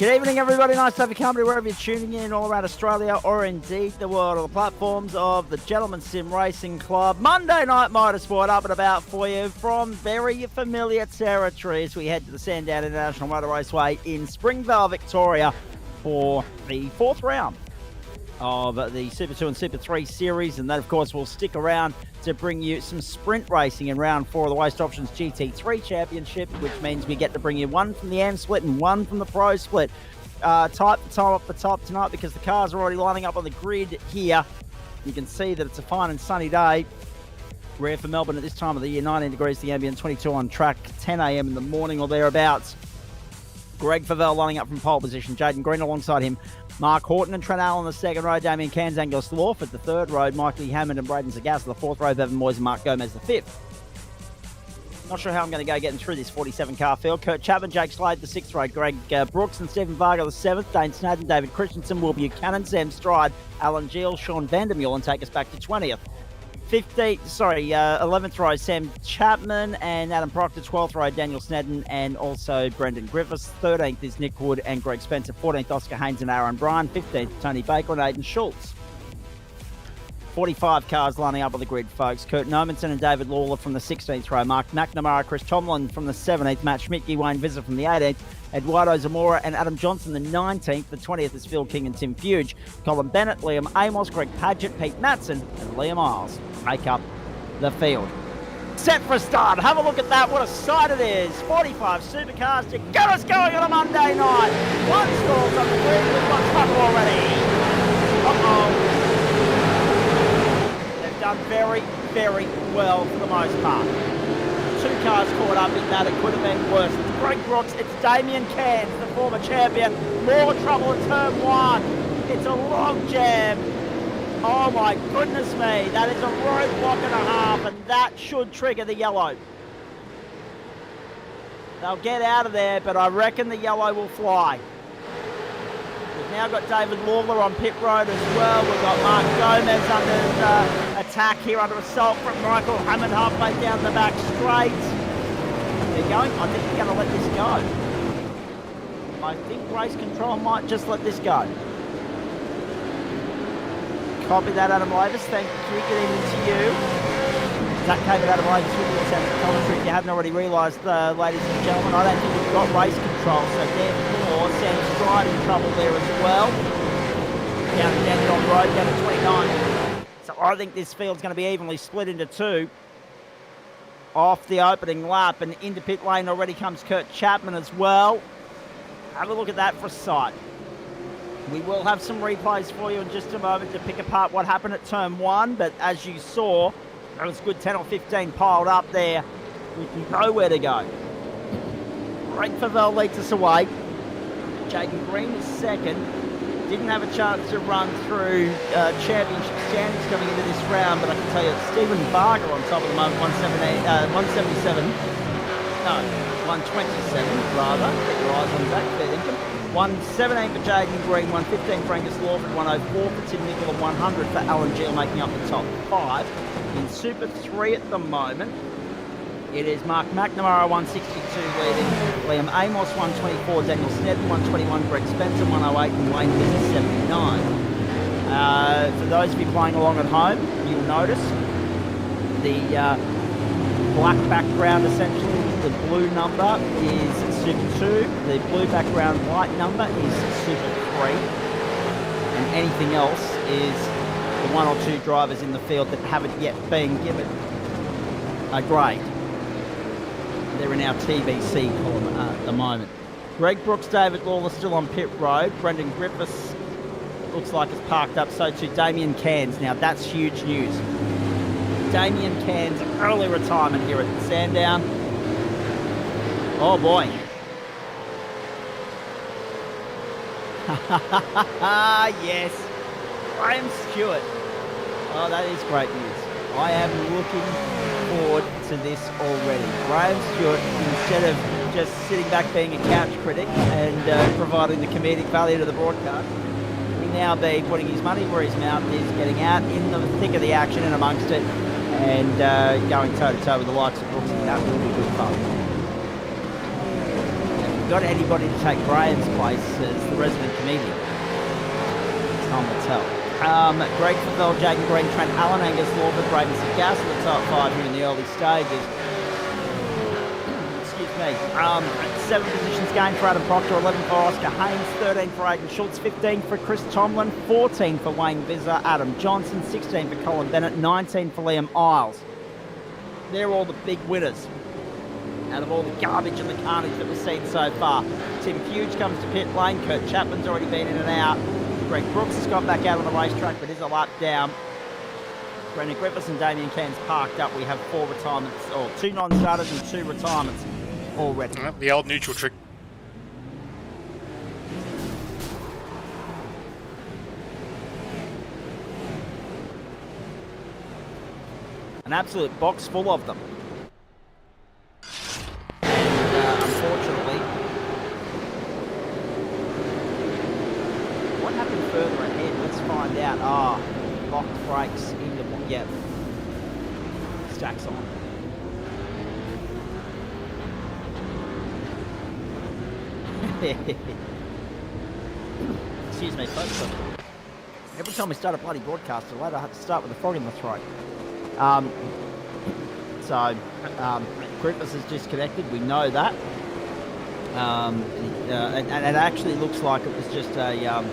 Good evening, everybody. Nice to have your company wherever you're tuning in, all around Australia or indeed the world, on the platforms of the Gentleman Sim Racing Club. Monday Night Motorsport up and about for you from very familiar territory as we head to the Sandown International Motor Raceway in Springvale, Victoria for the fourth round of the Super 2 and Super 3 series. And that, of course, will stick around to bring you some sprint racing in round 4 of the Waste Options GT3 Championship, which means we get to bring you one from the AM split and one from the Pro split. Type the time off the top tonight because the cars are already lining up on the grid here. You can see that it's a fine and sunny day. Rare for Melbourne at this time of the year, 19 degrees the ambient, 22 on track, 10 a.m. in the morning or thereabouts. Greg Favell lining up from pole position. Jaden Green alongside him. Mark Horton and Trent Allen the second row. Damien Cairns, Angus Lawford the third row. Mikey Hammond and Braden Zagasa the fourth row. Bevan Moyes and Mark Gomez the fifth. Not sure how I'm going to go getting through this 47-car field. Kurt Chapman, Jake Slade the sixth row. Greg Brooks and Stephen Varga the seventh. Dane Snadden, David Christensen, Will Buchanan, Sam Stride, Alan Gill, Sean Vandermeulen, and take us back to 20th. 11th row, Sam Chapman and Adam Proctor. 12th row, Daniel Snedden and also Brendan Griffiths. 13th is Nick Wood and Greg Spencer. 14th, Oscar Haynes and Aaron Bryan. 15th, Tony Baker and Aidan Schultz. 45 cars lining up on the grid, folks. Kurt Nomenson and David Lawler from the 16th row. Mark McNamara, Chris Tomlin from the 17th. Matt Schmidtke, Wayne Visser from the 18th. Eduardo Zamora and Adam Johnson, the 19th. The 20th is Phil King and Tim Fuge. Colin Bennett, Liam Amos, Greg Padgett, Pete Matson, and Liam Isles make up the field. Set for a start. Have a look at that. What a sight it is. 45 supercars to get us going on a Monday night. One stalls on the grid with one trouble already. They've done very, very well for the most part. Two cars caught up in that. It could have been worse. It's Greg Brooks. It's Damien Cairns, the former champion. More trouble in turn one. It's a long jam. Oh my goodness me. That is a roadblock and a half, and that should trigger the yellow. They'll get out of there, but I reckon the yellow will fly. We've now got David Lawler on pit road as well. We've got Mark Gomez under attack here, under assault from Michael Hammond halfway down the back straight. They're going. I think they're going to let this go. I think race control might just let this go. Copy that, Adam Lavis. Thank you. Good evening to you. Zach Cave and Adam Lavis with you on commentary. If you haven't already realised, ladies and gentlemen, I don't think we've got race control. So therefore, Sam Stride in trouble there as well. Down to Daniel on road, down to 29. So I think this field's going to be evenly split into two. Off the opening lap and into pit lane already comes Kurt Chapman as well. Have a look at that for sight. We will have some replays for you in just a moment to pick apart what happened at turn one, but as you saw, there was a good 10 or 15 piled up there with nowhere to go. Greg Favell leads us away. Jaden Green is second. Didn't have a chance to run through championship standings coming into this round, but I can tell you Stephen Varga on top of the moment, 127 rather. Keep your eyes on that, fair income. 117 for Jaden Green, 115 for Angus Lawford, 104 for Tim Nicol, and 100 for Alan Gill, making up the top five. In Super 3 at the moment, it is Mark McNamara, 162 leading, Liam Amos, 124, Daniel Snedden, 121, Greg Spencer, 108, and Wayne Visser, 79. For those of you playing along at home, you'll notice the black background essentially. The blue number is Super 2. The blue background white number is Super 3. And anything else is the one or two drivers in the field that haven't yet been given a grade. They're in our TBC column at the moment. Greg Brooks, David Lawler still on pit road. Brendan Griffiths looks like it's parked up. So too Damien Cairns. Now that's huge news. Damien Cairns, early retirement here at Sandown. Oh boy. Yes. Graham Stewart. Oh, that is great news. I am looking forward to this already. Graham Stewart, instead of just sitting back being a couch critic and providing the comedic value to the broadcast, will now be putting his money where his mouth is, getting out in the thick of the action and amongst it, and going toe-to-toe with the likes of Brooks. That will be good fun. got anybody to take Graham's place as the resident comedian? Time will tell. Greg Favell, Jaden Green, Trent Allen, Angus Lawford, Braden Gas in the top 5 here in the early stages. Excuse me. 7 positions gained for Adam Proctor, 11 for Oscar Haynes, 13 for Aidan Schultz, 15 for Chris Tomlin, 14 for Wayne Visser, Adam Johnson, 16 for Colin Bennett, 19 for Liam Isles. They're all the big winners out of all the garbage and the carnage that we've seen so far. Tim Hughes comes to pit lane. Kurt Chapman's already been in and out. Greg Brooks has got back out on the racetrack, but is a lap down. Brendan Griffiths and Damien Cairns parked up. We have 4 retirements, or 2 non-starters and 2 retirements already. The old neutral trick. An absolute box full of them. And unfortunately, what happened further ahead? Let's find out. Locked brakes into one. Yep. Stacks on. Excuse me, folks. Every time we start a bloody broadcast, I have to start with a frog in the throat. Griffiths is disconnected. We know that. And it actually looks like it was just a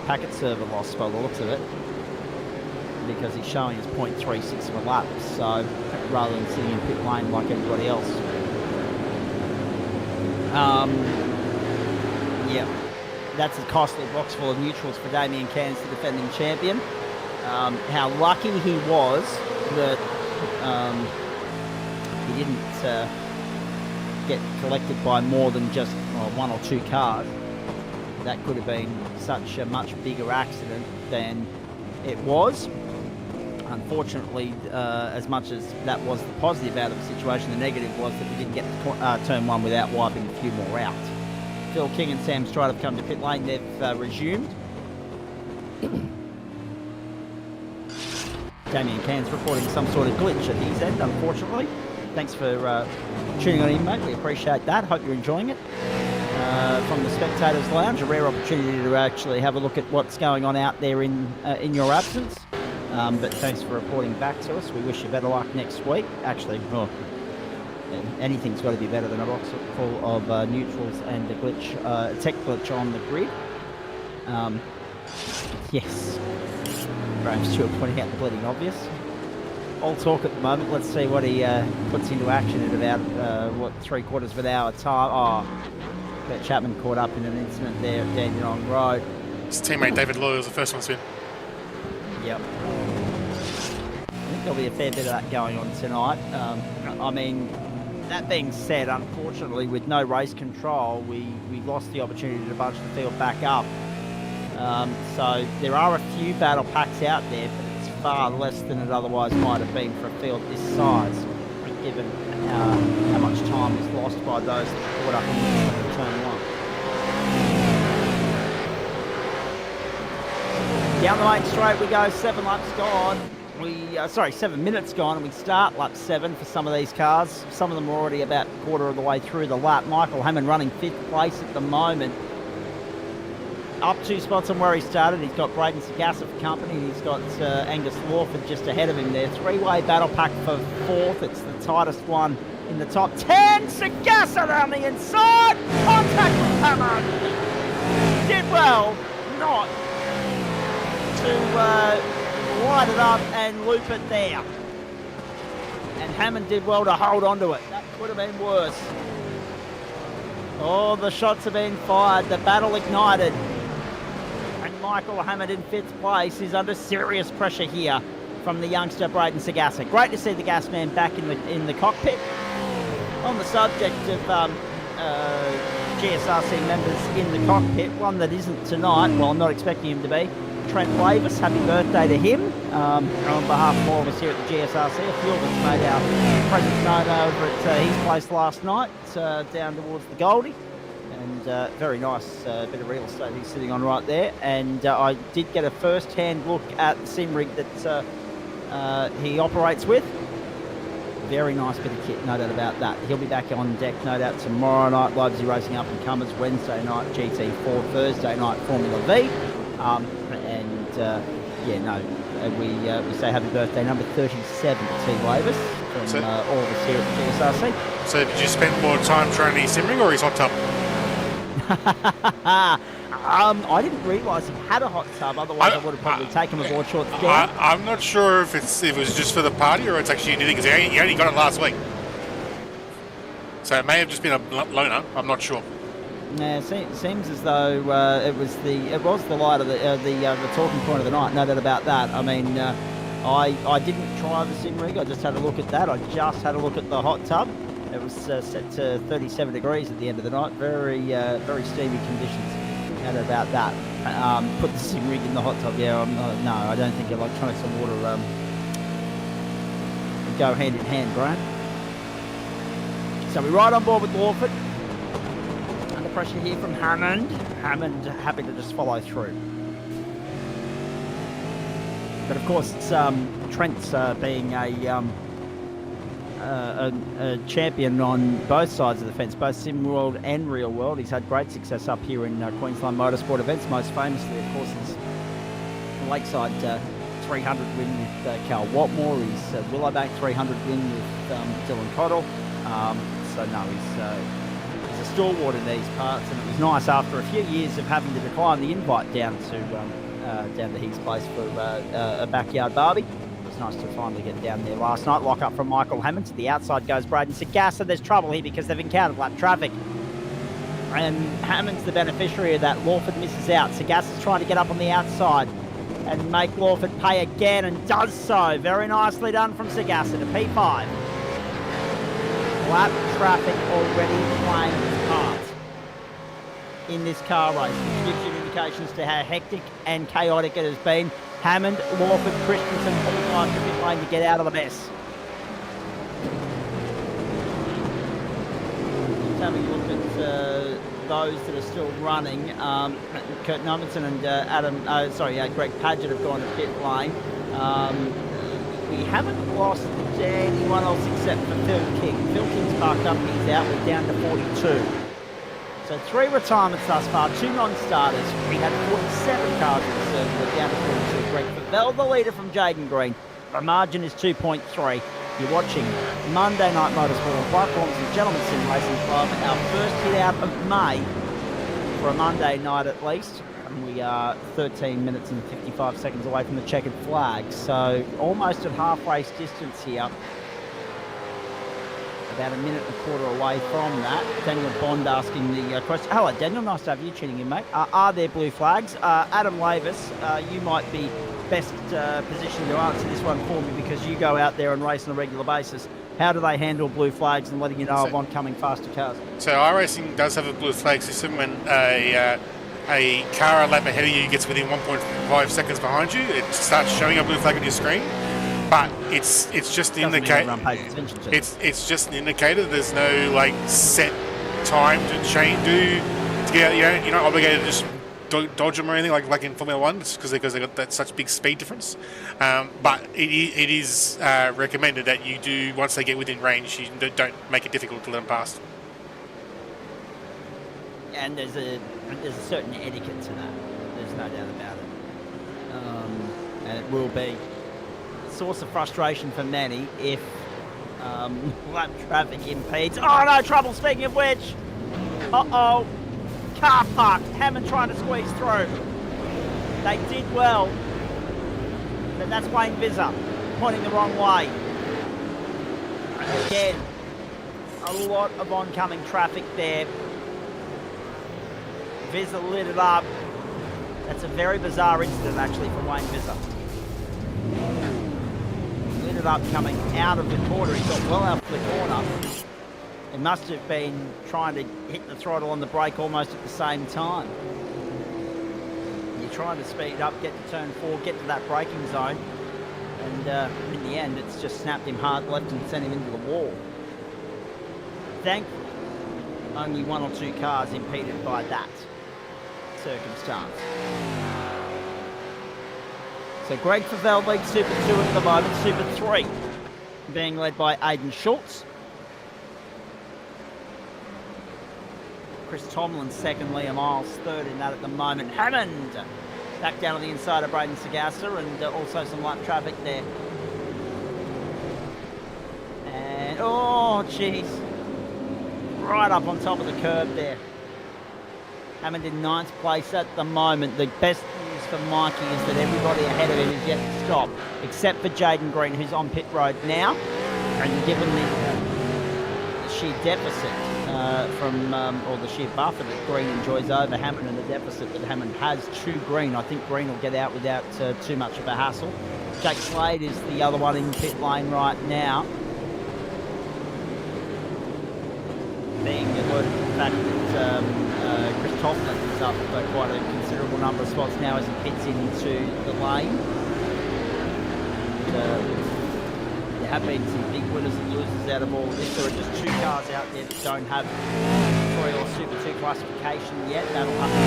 packet server loss by the looks of it, because he's showing us 0.36 of a lap. So rather than sitting in pit lane like everybody else. Yeah, that's a costly box full of neutrals for Damien Cairns, the defending champion. How lucky he was that he didn't get collected by more than just 1 or 2 cars. That could have been such a much bigger accident than it was. Unfortunately, as much as that was the positive out of the situation, the negative was that we didn't get to turn 1 without wiping a few more out. Phil King and Sam Stride have come to pit lane. They've resumed. Damien Cairns reporting some sort of glitch at his end, unfortunately. Thanks for tuning on in, mate. We appreciate that. Hope you're enjoying it. From the Spectators Lounge, a rare opportunity to actually have a look at what's going on out there in your absence. But thanks for reporting back to us. We wish you better luck next week. Actually, anything's got to be better than a box full of neutrals and a glitch, tech glitch on the grid. Yes. Graham Stewart pointing out the bleeding obvious. All talk at the moment. Let's see what he puts into action at about, 3/4 of an hour time. Kurt Chapman caught up in an incident there at Dandenong Road. His teammate David Loy was the first one to spin. Yep. I think there'll be a fair bit of that going on tonight. I mean, that being said, unfortunately, with no race control, we lost the opportunity to bunch the field back up. So there are a few battle packs out there, but it's far less than it otherwise might have been for a field this size, given how much time is lost by those that are caught up in turn 1. Down the main straight we go, 7 laps gone. 7 minutes gone, and we start lap 7 for some of these cars. Some of them are already about a quarter of the way through the lap. Michael Hammond running 5th place at the moment. Up 2 spots on where he started. He's got Braden Sagassa for company. He's got Angus Lawford just ahead of him there. 3-way battle pack for 4th. It's the tightest one in the top 10. Sagassa around the inside. Contact with Hammond. Did well not to light it up and loop it there. And Hammond did well to hold on to it. That could have been worse. Oh, the shots have been fired. The battle ignited. And Michael Hammond in 5th place is under serious pressure here from the youngster Braden Sagassa. Great to see the gas man back in the cockpit. On the subject of GSRC members in the cockpit, one that isn't tonight, well, I'm not expecting him to be, Trent Lavis. Happy birthday to him. On behalf of all of us here at the GSRC, a few of us made our presence known over at his place last night, down towards the Goldie. And very nice bit of real estate he's sitting on right there. And I did get a first-hand look at the sim rig that he operates with. very nice bit of kit, no doubt about that. He'll be back on deck, no doubt, tomorrow night. Livesy Racing Up and Comers, Wednesday night, GT4, Thursday night, Formula V. We say happy birthday, number 37 to T. Wavis from all of us here at the GSRC. So did you spend more time trying his sim rig or his hot tub? I didn't realise he had a hot tub, otherwise I would have probably taken him aboard short down. I'm not sure if it was just for the party or it's actually anything, because he only got it last week. So it may have just been a loner, I'm not sure. Yeah, it seems as though it was the light of the talking point of the night, no doubt about that. I mean, I didn't try the sim rig, I just had a look at that. I just had a look at the hot tub. It was set to 37 degrees at the end of the night, very steamy conditions, no doubt about that. Put the sim rig in the hot tub, no, I don't think electronics and water go hand in hand, Brian. So we ride on board with Lawford. Pressure here from Hammond. Hammond happy to just follow through. But of course, it's Trent's being a champion on both sides of the fence, both Sim World and Real World. He's had great success up here in Queensland Motorsport events, most famously, of course, his Lakeside 300 win with Cal Watmore, his Willowbank 300 win with Dylan Cottle. So no, he's a stalwart in these parts, and it was nice after a few years of having to decline the invite down to his place for a backyard barbie. It was nice to finally get down there last night. Lock up from Michael Hammond. To the outside goes Braden Sagassa. There's trouble here because they've encountered lap traffic, and Hammond's the beneficiary of that. Lawford misses out. Sagassa's trying to get up on the outside and make Lawford pay again, and does so. Very nicely done from Sagassa to P5. Lap traffic already playing its part in this car race, which gives you indications to how hectic and chaotic it has been. Hammond, Lawford, Christensen all time to pit lane to get out of the mess. Just having a look at those that are still running. Kurt Numbinson and Greg Padgett have gone to pit lane. We haven't lost anyone else except for Phil King. Phil King's parked up, he's out, we're down to 42. So 3 retirements thus far, 2 non-starters. We had 47 cars in the circuit, we're down to 42. Greg Favell, the leader from Jaden Green. The margin is 2.3. You're watching Monday Night Motorsport on platforms and Gentleman Sim Racing Club. Our first hit out of May for a Monday night at least. We are 13 minutes and 55 seconds away from the checkered flag, so almost at half race distance here. About a minute and a quarter away from that. Daniel Bond asking the question. Hello, Daniel. Nice to have you tuning in, mate. Are there blue flags? Adam Lavis, you might be best positioned to answer this one for me because you go out there and race on a regular basis. How do they handle blue flags and letting you know of oncoming faster cars? So iRacing does have a blue flag system when a car a lap ahead of you gets within 1.5 seconds behind you, it starts showing a blue flag on your screen. But it's just an indicator. It's just an indicator. There's no like set time to get out. You're not obligated to just dodge them or anything like in Formula One, because they got that such big speed difference. But it is recommended that you do, once they get within range, you don't make it difficult to let them past. And there's a certain etiquette to that. There's no doubt about it. And it will be a source of frustration for many if lap traffic impedes. Oh no, trouble, speaking of which. Uh-oh. Car parked. Hammond trying to squeeze through. They did well. But that's Wayne Vizza pointing the wrong way. Again, a lot of oncoming traffic there. Vizza lit it up. That's a very bizarre incident actually for Wayne Vizza. Lit it up coming out of the corner. He got well out of the corner. He must have been trying to hit the throttle on the brake almost at the same time. You're trying to speed up, get to turn 4, get to that braking zone, and in the end it's just snapped him hard left and sent him into the wall. Thankfully, only 1 or 2 cars impeded by that circumstance. So Greg Favell leads Super 2 at the moment. Super 3 being led by Aiden Schultz. Chris Tomlin second, Liam Miles third in that at the moment. Hammond back down on the inside of Braden Sagassa, and also some light traffic there. And, oh, jeez. Right up on top of the curb there. Hammond in 9th place at the moment. The best news for Mikey is that everybody ahead of him is yet to stop, except for Jaden Green, who's on pit road now. And given the sheer deficit or the sheer buffer that Green enjoys over Hammond and the deficit that Hammond has to Green, I think Green will get out without too much of a hassle. Jake Slade is the other one in pit lane right now. Being alerted to the fact that Chris Tomlin is up quite a considerable number of spots now as he pits into the lane. There have been some big winners and losers out of all of this. There are just 2 cars out there that don't have 3 or Super 2 classification yet. That'll happen.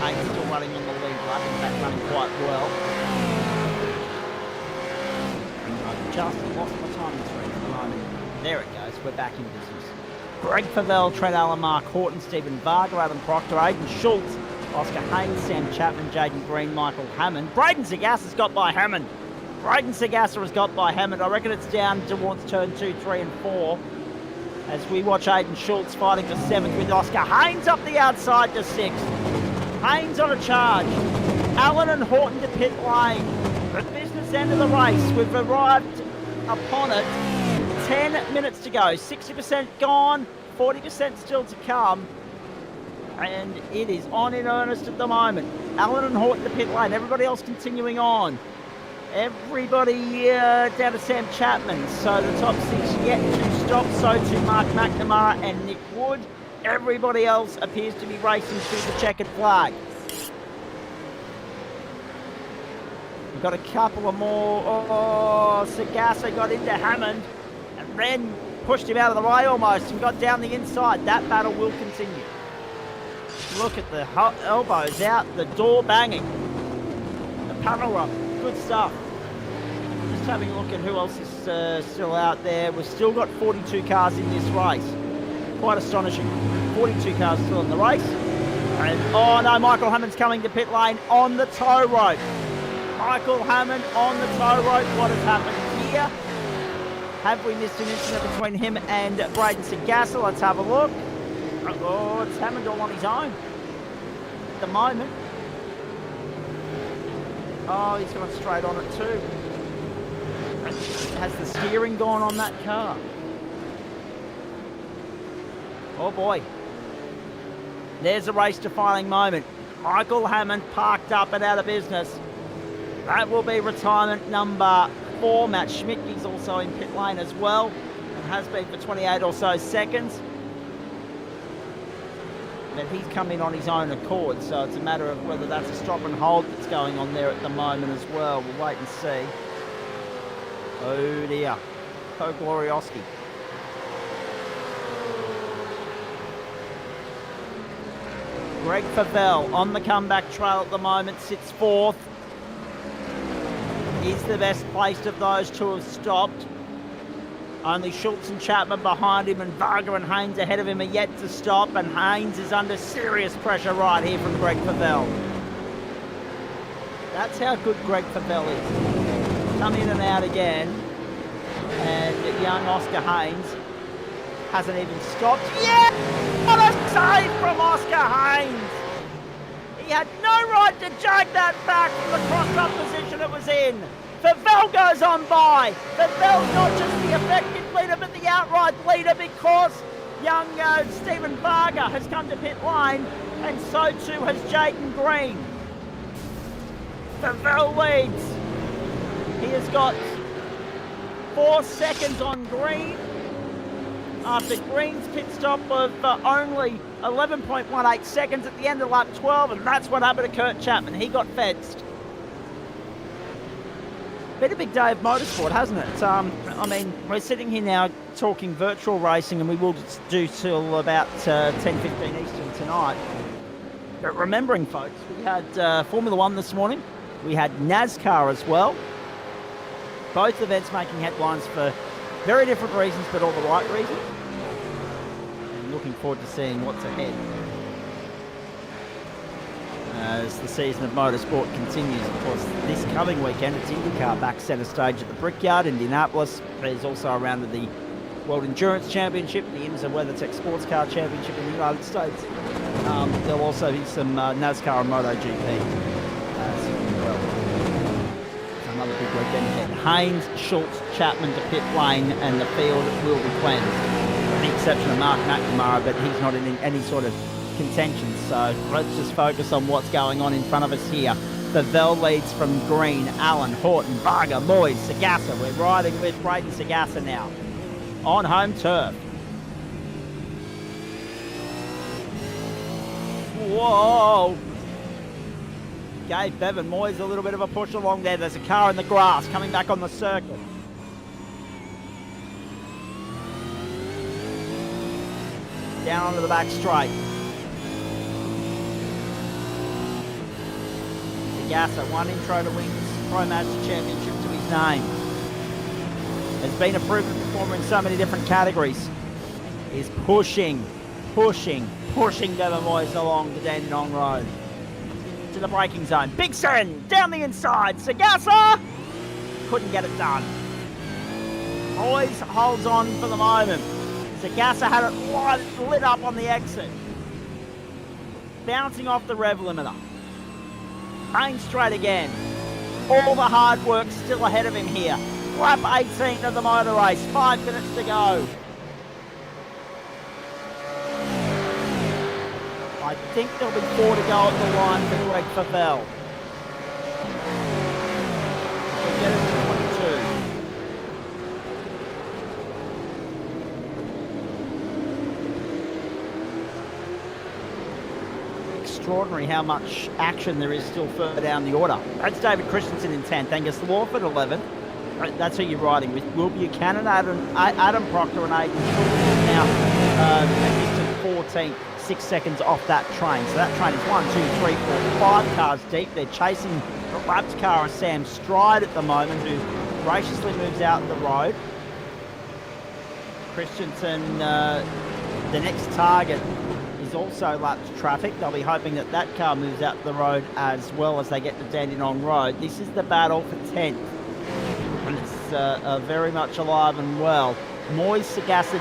Haynes still running on the lead lap, in fact running quite well. I've just lost my timing screen at the moment. There it goes, we're back in business. Greg Favell, Trent Allen, Mark Horton, Stephen Varga, Adam Proctor, Aiden Schultz, Oscar Haynes, Sam Chapman, Jaden Green, Michael Hammond. Braden Sagassa's got by Hammond. Braden Sagassa has got by Hammond. I reckon it's down towards turn 2, 3 and 4 as we watch Aiden Schultz fighting for 7th with Oscar Haynes up the outside to 6th. Haynes on a charge. Allen and Horton to pit lane. The business end of the race. We've arrived upon it. 10 minutes to go. 60% gone. 40% still to come. And it is on in earnest at the moment. Allen and Horton to pit lane. Everybody else continuing on. Everybody down to Sam Chapman. So the top 6 yet to stop. So to Mark McNamara and Nick Wood. Everybody else appears to be racing through the checkered flag. We've got a couple of more. Oh, Sagassa got into Hammond and then pushed him out of the way almost and got down the inside. That battle will continue. Look at the elbows out, the door banging. The panel up, good stuff. Just having a look at who else is still out there. We've still got 42 cars in this race. Quite astonishing. 42 cars still in the race. And, oh no, Michael Hammond's coming to pit lane on the tow rope. Michael Hammond on the tow rope. What has happened here? Have we missed an incident between him and Braden Sagassa? Let's have a look. Oh, it's Hammond all on his own at the moment. Oh, he's gone straight on it too. Has the steering gone on that car? Oh boy. There's a race-defining moment. Michael Hammond parked up and out of business. That will be retirement number 4. Matt Schmidtke's also in pit lane as well, and has been for 28 or so seconds. But he's come in on his own accord, so it's a matter of whether that's a stop and hold that's going on there at the moment as well. We'll wait and see. Oh dear. Ko Glorioski. Greg Favell on the comeback trail at the moment, sits 4th. He's the best placed of those two have stopped. Only Schultz and Chapman behind him, and Varga and Haynes ahead of him are yet to stop, and Haynes is under serious pressure right here from Greg Favell. That's how good Greg Favell is. Come in and out again, and young Oscar Haynes hasn't even stopped. Yeah! What a save from Oscar Haynes! He had no right to jag that back from the cross-up position it was in. Favell goes on by. Favell's not just the effective leader, but the outright leader, because young Stephen Varga has come to pit lane, and so too has Jaden Green. Favell leads. He has got 4 seconds on Green after Green's pit stop of only 11.18 seconds at the end of lap 12, and that's what happened to Kurt Chapman. He got fenced. Been a big day of motorsport, hasn't it? I mean, we're sitting here now talking virtual racing, and we will do till about 10:15 Eastern tonight. But remembering, folks, we had Formula One this morning. We had NASCAR as well. Both events making headlines for very different reasons, but all the right reasons. And looking forward to seeing what's ahead as the season of motorsport continues. Of course, this coming weekend, it's IndyCar back centre stage at the Brickyard, Indianapolis. There's also a round of the World Endurance Championship, the IMSA WeatherTech Sports Car Championship in the United States. There'll also be some NASCAR and MotoGP as well. Another big weekend ahead. Haynes, Schultz, Chapman to pit lane, and the field will be cleansed. With the exception of Mark McNamara, but he's not in any sort of contention. So let's just focus on what's going on in front of us here. Favel leads from Green, Allen, Horton, Varga, Moyes, Sagassa. We're riding with Brayden Sagassa now on home turf. Whoa! Gave Bevan Moyes a little bit of a push along there. There's a car in the grass coming back on the circuit. Down onto the back straight. Sagassa, one intro to wins Pro Master Championship to his name. Has been a proven performer in so many different categories. Is pushing Bevan Moyes along the Dandenong Road. To the braking zone. Bigson down the inside. Sagassa couldn't get it done. Moyes holds on for the moment. Sagassa had it lit up on the exit. Bouncing off the rev limiter. Main straight again. All the hard work still ahead of him here. Lap 18 of the motor race. 5 minutes to go. I think there'll be 4 to go at the line for Greg Favel. We'll get it to 22. Extraordinary how much action there is still further down the order. That's David Christensen in 10th, Angus Lawford 11th. That's who you're riding with. Will Buchanan, Adam Proctor and Aidan Schultz now distant 14th. 6 seconds off that train. So that train is 1, 2, 3, 4, 5 cars deep. They're chasing the lapped car of Sam Stride at the moment, who graciously moves out the road. Christensen, the next target, is also lapped traffic. They'll be hoping that that car moves out the road as well as they get to Dandenong Road. This is the battle for 10th. And it's very much alive and well. Moyes, Sagassa,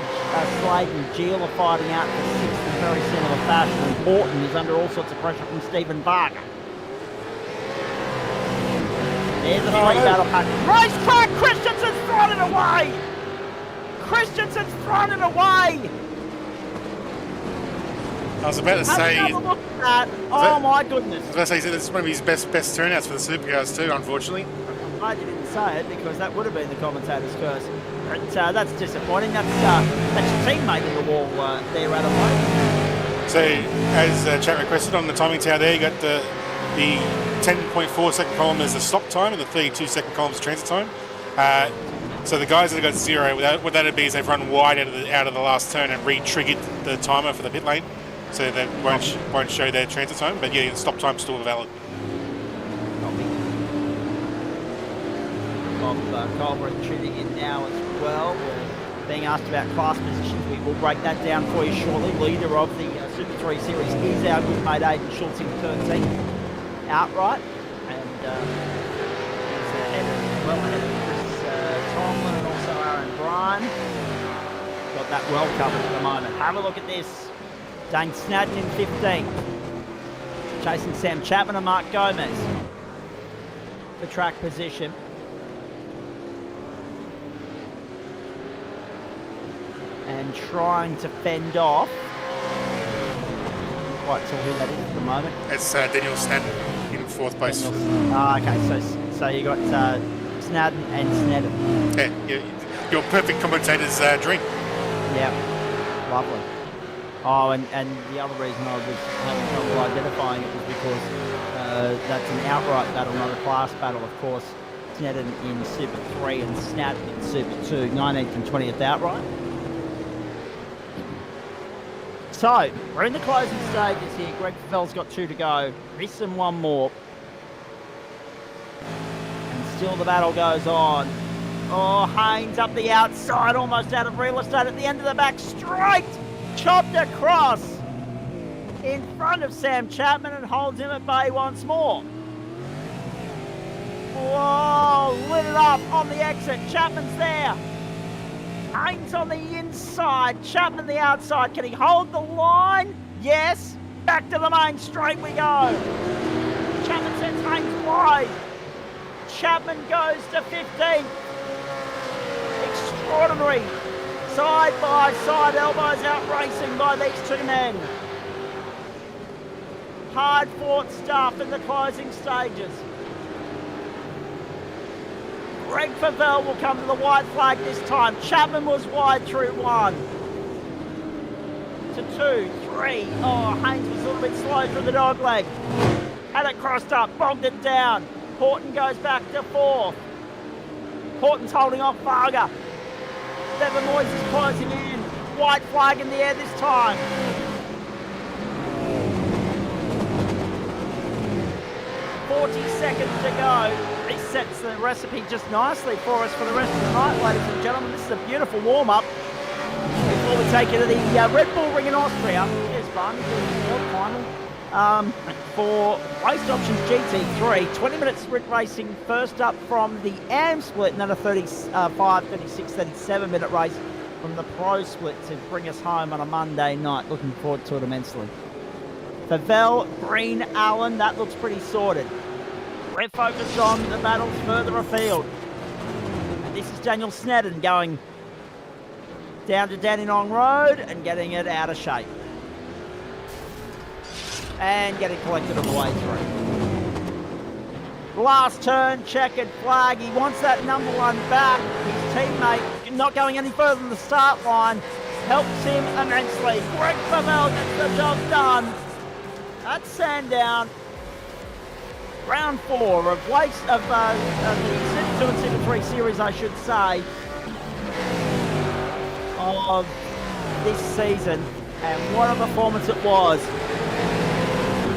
Slade and Geel are fighting out for 6th in very similar fashion, and Horton is under all sorts of pressure from Stephen Barker. There's the three battle pack. Racetrack! Christensen's thrown it away! Christensen's thrown it away! I was about to say... Have a look at that. Oh my goodness. I was about to say, this is one of his best turnouts for the supercars too, unfortunately. I'm glad you didn't say it, because that would have been the commentator's curse. But that's disappointing. That's your teammate in the wall there, Adam. So, as chat requested on the timing tower there, you got the 10.4 second column as the stop time and the 32 second column is transit time. So the guys that have got 0, what that would be is they've run wide out of the last turn and re-triggered the timer for the pit lane, so they won't show their transit time. But yeah, the stop time's still valid. Culver tuning in now as well. We're being asked about class positions. We will break that down for you shortly. Leader of the Super 3 Series is our good mate Aidan Schultz in 13th outright. And he's well ahead of Chris Tomlin and also Aaron Bryan. Got that well covered at the moment. Have a look at this. Dane Snadden in 15th. Chasing Sam Chapman and Mark Gomez for track position. And trying to fend off. Quite sure who that is at the moment. It's Daniel Snadden in 4th place. Okay, so you got Snadden and Snedden. Yeah, your perfect commentator's dream. Yeah, lovely. Oh, and the other reason I was having trouble identifying it was because that's an outright battle, not a class battle, of course. Snedden in Super 3 and Snadden in Super 2, 19th and 20th outright. So, we're in the closing stages here. Greg Favel's got 2 to go. Risson 1 more. And still the battle goes on. Oh, Haynes up the outside, almost out of real estate at the end of the back straight. Chopped across in front of Sam Chapman and holds him at bay once more. Whoa, lit it up on the exit. Chapman's there. Haynes on the inside, Chapman the outside. Can he hold the line? Yes. Back to the main straight we go. Chapman sends Haynes wide. Chapman goes to 15th. Extraordinary. Side by side, elbows out racing by these two men. Hard fought stuff in the closing stages. Greg Favell will come to the white flag this time. Chapman was wide through 1 to 2, 3. Oh, Haynes was a little bit slow through the dog leg. Had it crossed up, bogged it down. Horton goes back to 4th. Horton's holding off Varga. Devon Moyes is closing in. White flag in the air this time. Seconds to go. This sets the recipe just nicely for us for the rest of the night, ladies and gentlemen. This is a beautiful warm-up before we take you to the Red Bull Ring in Austria. Here's Barney doing the final. For Waste Options GT3, 20-minute sprint racing first up from the AM split, and then a 35, 36, 37-minute race from the Pro split to bring us home on a Monday night. Looking forward to it immensely. Favell, Green, Allen, that looks pretty sorted. We're focused on the battles further afield. And this is Daniel Snedden going down to Dandenong Road and getting it out of shape. And getting collected on the way through. Last turn, checkered flag. He wants that number 1 back. His teammate, not going any further than the start line, helps him immensely. Greg Favell gets the job done. That's Sandown. Round 4 of the Super 2 and Super 3 series, I should say, of this season. And what a performance it was.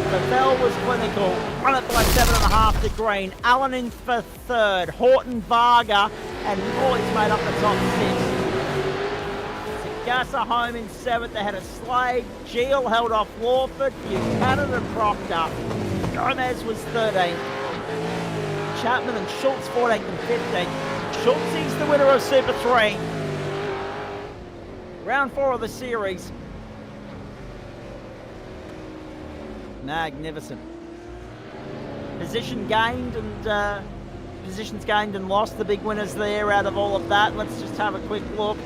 Favell was clinical, won it by 7.5 to Green. Allen in for 3rd. Horton, Varga, and Royce made up the top 6. Sagasa home in 7th ahead of Slade. Geel held off Lawford. Buchanan and Proctor. Gomez was 13th. Chapman and Schultz 14th and 15th. Schultz is the winner of Super 3. Round 4 of the series. Magnificent. Positions gained and lost. The big winners there out of all of that. Let's just have a quick look.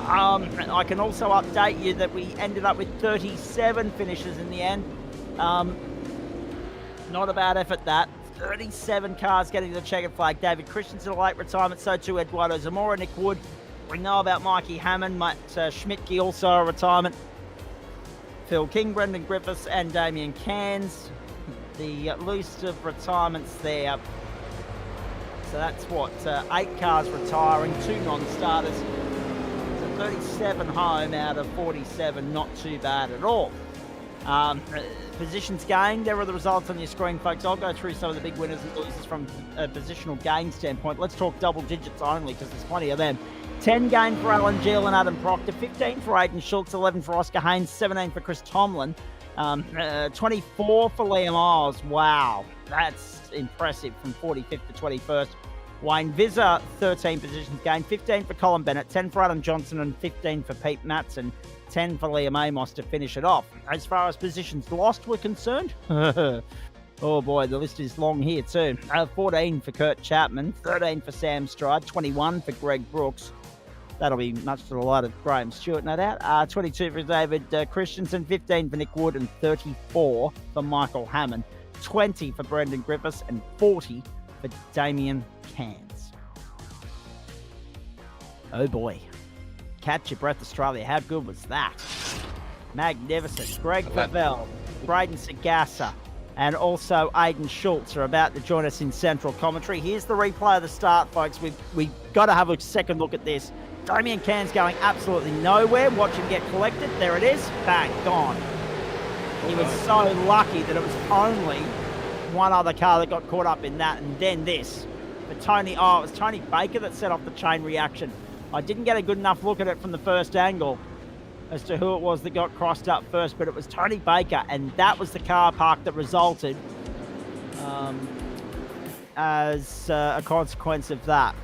I can also update you that we ended up with 37 finishes in the end. Not a bad effort, that. 37 cars getting the checkered flag. David Christensen, a late retirement. So too Eduardo Zamora, Nick Wood. We know about Mikey Hammond, Matt Schmidtke, also a retirement. Phil King, Brendan Griffiths, and Damien Cairns. The list of retirements there. So that's what, 8 cars retiring, 2 non-starters. So 37 home out of 47, not too bad at all. Positions gained, there are the results on your screen, folks. I'll go through some of the big winners and losers from a positional gain standpoint. Let's talk double digits only, because there's plenty of them. 10 gained for Alan Geel and Adam Proctor, 15 for Aidan Schultz, 11 for Oscar Haynes, 17 for Chris Tomlin, 24 for Liam Isles. Wow, that's impressive, from 45th to 21st. Wayne Visser, 13 positions gained, 15 for Colin Bennett, 10 for Adam Johnson, and 15 for Pete Matson, 10 for Liam Amos to finish it off. As far as positions lost were concerned, oh boy, the list is long here too. 14 for Kurt Chapman, 13 for Sam Stride, 21 for Greg Brooks. That'll be much to the light of Graham Stewart, no doubt. 22 for David Christensen, 15 for Nick Wood, and 34 for Michael Hammond. 20 for Brendan Griffiths, and 40 for Damien Cairns. Oh boy. Catch your breath, Australia. How good was that? Magnificent. Greg Favell, Braden Sagassa, and also Aidan Schultz are about to join us in central commentary. Here's the replay of the start, folks. We've got to have a second look at this. Damien Cairns going absolutely nowhere. Watch him get collected. There it is. Bang, gone. He was so lucky that it was only one other car that got caught up in that, and then this. But it was Tony Baker that set off the chain reaction. I didn't get a good enough look at it from the first angle as to who it was that got crossed up first, but it was Tony Baker, and that was the car park that resulted as a consequence of that.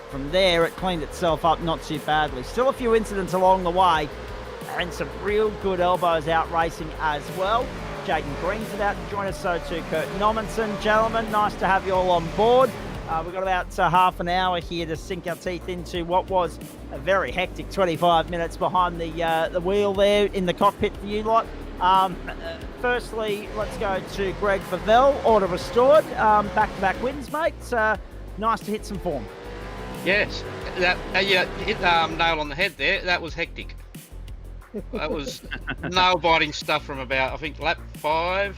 From there, it cleaned itself up not too badly. Still a few incidents along the way, and some real good elbows out racing as well. Jaden Green's about to join us, so too Kurt Nommensen. Gentlemen, nice to have you all on board. We've got about half an hour here to sink our teeth into what was a very hectic 25 minutes behind the wheel there in the cockpit for you lot. Firstly, let's go to Greg Favell, order restored. Back-to-back wins, mate. Nice to hit some form. Yes, that you hit nail on the head there. That was hectic. That was nail-biting stuff from about, I think, lap 5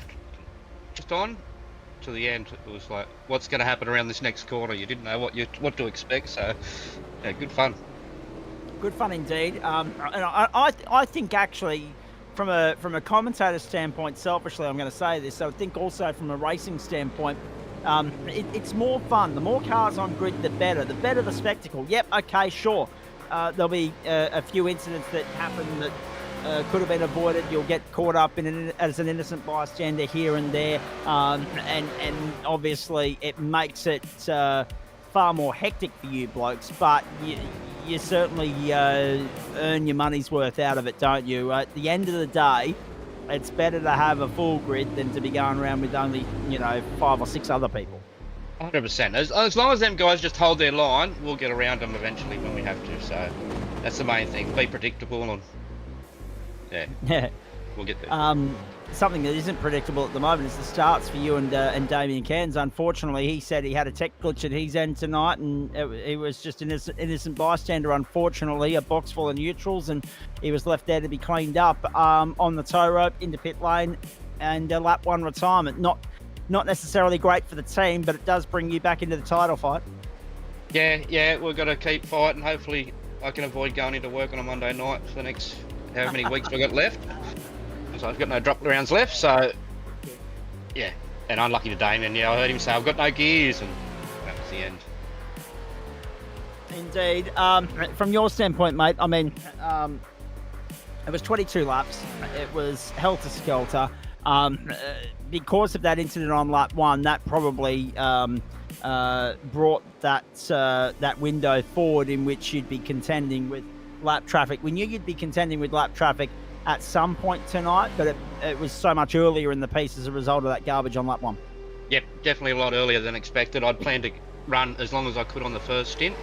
just on to the end. It was like, what's going to happen around this next corner? You didn't know what to expect. So, yeah, good fun. Good fun indeed. And I think actually, from a commentator standpoint, selfishly, I'm going to say this. So I think also from a racing standpoint, it's more fun. The more cars on grid, the better. The better the spectacle. Yep, okay, sure. There'll be a few incidents that happen that could have been avoided. You'll get caught up as an innocent bystander here and there, and obviously it makes it far more hectic for you blokes. But you certainly earn your money's worth out of it, don't you? At the end of the day, it's better to have a full grid than to be going around with only 5 or 6 other people. 100%. As long as them guys just hold their line, we'll get around them eventually when we have to. So that's the main thing. Be predictable and yeah, we'll get there. Something that isn't predictable at the moment is the starts for you and Damien Cairns. Unfortunately, he said he had a tech glitch at his end tonight, and he was just an innocent bystander. Unfortunately, a box full of neutrals, and he was left there to be cleaned up on the tow rope into pit lane and lap 1 retirement. Not necessarily great for the team, but it does bring you back into the title fight. Yeah, we've got to keep fighting. Hopefully, I can avoid going into work on a Monday night for the next however many weeks we've got left. So I've got no drop rounds left, so yeah. And unlucky to Damien, I heard him say, I've got no gears, and that was the end. Indeed. From your standpoint, mate, I mean, it was 22 laps. It was helter-skelter. Because of that incident on lap 1, that probably brought that window forward in which you'd be contending with lap traffic. We knew you'd be contending with lap traffic at some point tonight, but it was so much earlier in the piece as a result of that garbage on lap 1. Yep, definitely a lot earlier than expected. I'd planned to run as long as I could on the first stint.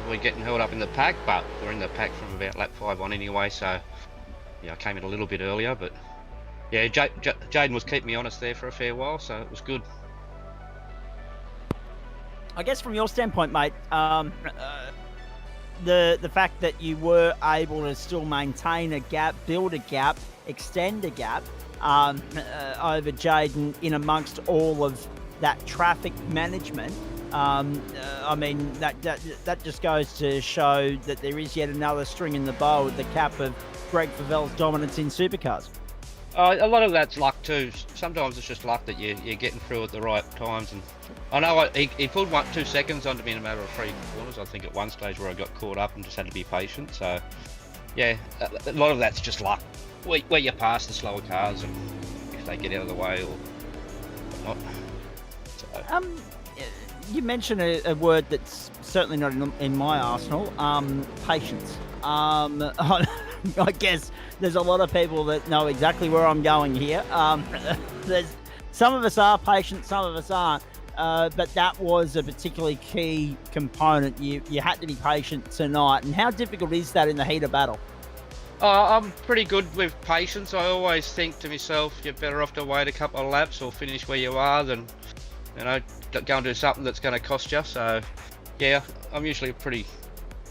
We're getting held up in the pack, but we're in the pack from about lap 5 on anyway, so yeah, I came in a little bit earlier, but yeah, Jaden was keeping me honest there for a fair while, so it was good. I guess from your standpoint, mate, the fact that you were able to still maintain a gap, build a gap, extend a gap over Jaden in amongst all of that traffic management, I mean, that just goes to show that there is yet another string in the bow with the cap of Greg Favell's dominance in supercars. A lot of that's luck too. Sometimes it's just luck that you're getting through at the right times. And I know he pulled 2 seconds onto me in a matter of 3 corners, I think, at one stage where I got caught up and just had to be patient. So, yeah, a lot of that's just luck. Where you pass the slower cars and if they get out of the way or whatnot. So. You mentioned a word that's certainly not in my arsenal, patience. I guess there's a lot of people that know exactly where I'm going here. Some of us are patient, some of us aren't, but that was a particularly key component. You had to be patient tonight. And how difficult is that in the heat of battle? I'm pretty good with patience. I always think to myself, you're better off to wait a couple of laps or finish where you are than, go and do something that's going to cost you. So, yeah, I'm usually pretty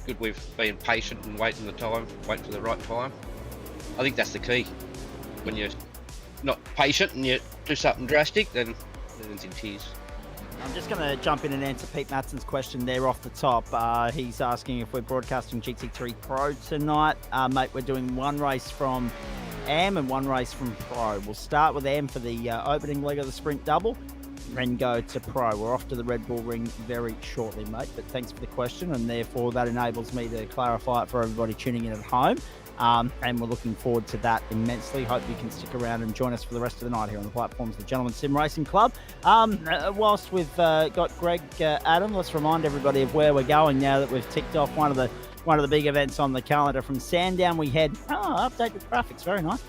good with being patient and waiting for the right time. I think that's the key. When you're not patient and you do something drastic, then everything's in tears. I'm just going to jump in and answer Pete Matson's question there off the top. He's asking if we're broadcasting GT3 Pro tonight. Mate, we're doing one race from AM and one race from Pro. We'll start with AM for the opening leg of the sprint double. and go to pro? We're off to the Red Bull Ring very shortly, mate, but thanks for the question, and therefore that enables me to clarify it for everybody tuning in at home. And we're looking forward to that immensely. Hope you can stick around and join us for the rest of the night here on the platforms of the Gentleman Sim Racing Club. Whilst we've got Greg, Adam, let's remind everybody of where we're going now that we've ticked off one of the big events on the calendar. From Sandown, we head updated graphics, very nice.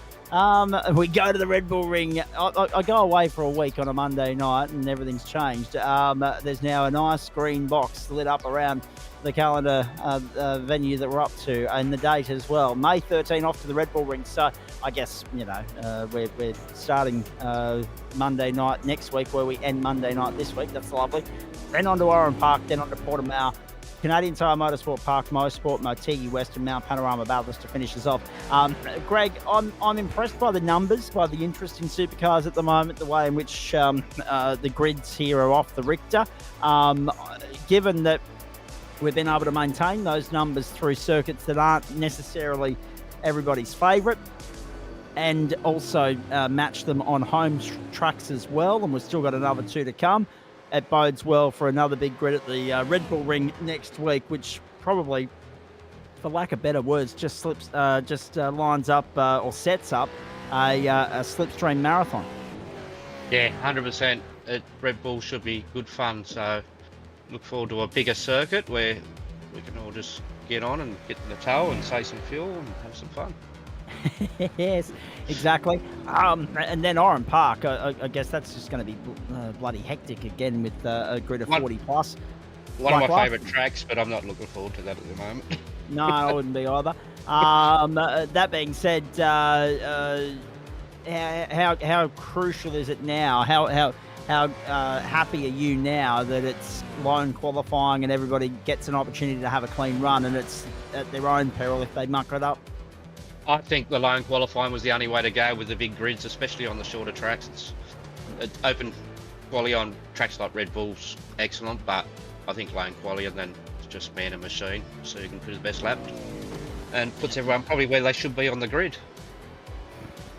We go to the Red Bull Ring. I go away for a week on a Monday night, and everything's changed. There's now a nice green box lit up around the calendar venue that we're up to, and the date as well. May 13 off to the Red Bull Ring. So I guess, we're starting Monday night next week, where we end Monday night this week. That's lovely. Then on to Oran Park, then on to Portimao, Canadian Tire Motorsport Park, Motorsport, Motegi West, and Mount Panorama Bathurst to finish us off. Greg, I'm impressed by the numbers, by the interest in supercars at the moment, the way in which the grids here are off the Richter. Given that we've been able to maintain those numbers through circuits that aren't necessarily everybody's favourite, and also match them on home tracks as well, and we've still got another 2 to come. It bodes well for another big grid at the Red Bull Ring next week, which probably, for lack of better words, just lines up or sets up a slipstream marathon. Yeah, 100%. Red Bull should be good fun. So look forward to a bigger circuit where we can all just get on and get in the tow and save some fuel and have some fun. Yes, exactly. And then Oran Park, I guess that's just going to be bloody hectic again with a grid of 40 plus. One of my favourite tracks, but I'm not looking forward to that at the moment. No, I wouldn't be either. That being said, how crucial is it now? How happy are you now that it's lone qualifying and everybody gets an opportunity to have a clean run, and it's at their own peril if they muck it up? I think the lone qualifying was the only way to go with the big grids, especially on the shorter tracks. It's open quali on tracks like Red Bull's excellent, but I think lone quali and then it's just man and machine, so you can put the best lap and puts everyone probably where they should be on the grid.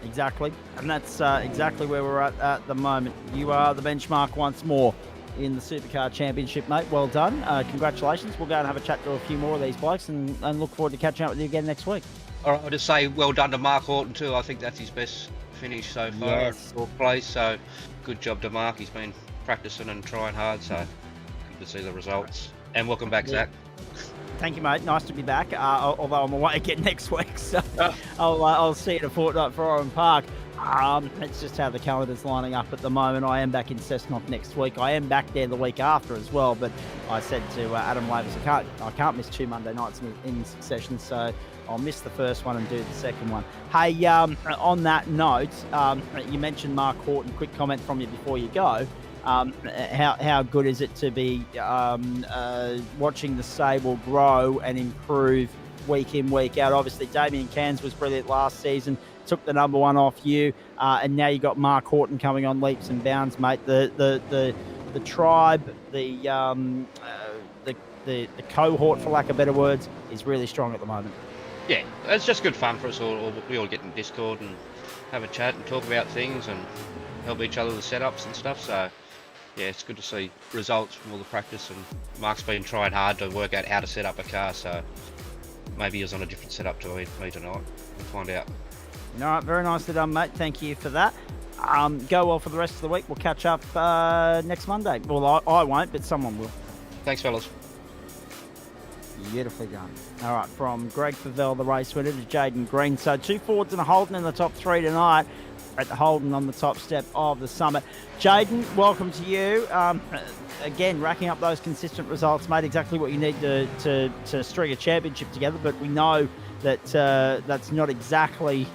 Exactly, and that's exactly where we're at the moment. You are the benchmark once more in the Supercar Championship, mate. Well done. Congratulations. We'll go and have a chat to a few more of these blokes and look forward to catching up with you again next week. All right, I'll just say well done to Mark Horton too. I think that's his best finish so far. Yes. Fourth place, so good job to Mark. He's been practicing and trying hard, so good to see the results. And welcome back, Zach. Thank you, mate. Nice to be back. Although I'm away again next week, so I'll see you in a fortnight for Oran Park. It's just how the calendar's lining up at the moment. I am back in Cessnock next week. I am back there the week after as well, but I said to Adam Lavis, I can't miss 2 Monday nights in succession, so I'll miss the first one and do the second one. Hey, on that note, you mentioned Mark Horton. Quick comment from you before you go. How good is it to be watching the stable grow and improve week in, week out? Obviously, Damien Cairns was brilliant last season, took the number 1 off you, and now you got Mark Horton coming on leaps and bounds, mate. The tribe, the cohort, for lack of better words, is really strong at the moment. Yeah, it's just good fun for us all. We all get in Discord and have a chat and talk about things and help each other with setups and stuff. So yeah, it's good to see results from all the practice, and Mark's been trying hard to work out how to set up a car, so maybe he was on a different setup to me tonight. We'll find out. All right, very nicely done, mate. Thank you for that. Go well for the rest of the week. We'll catch up next Monday. Well, I won't, but someone will. Thanks, fellas. Beautifully done. All right, from Greg Favell, the race winner, to Jaden Green. So 2 Fords and a Holden in the top 3 tonight at the Holden on the top step of the summit. Jaden, welcome to you. Again, racking up those consistent results, mate. Exactly what you need to string a championship together, but we know that that's not exactly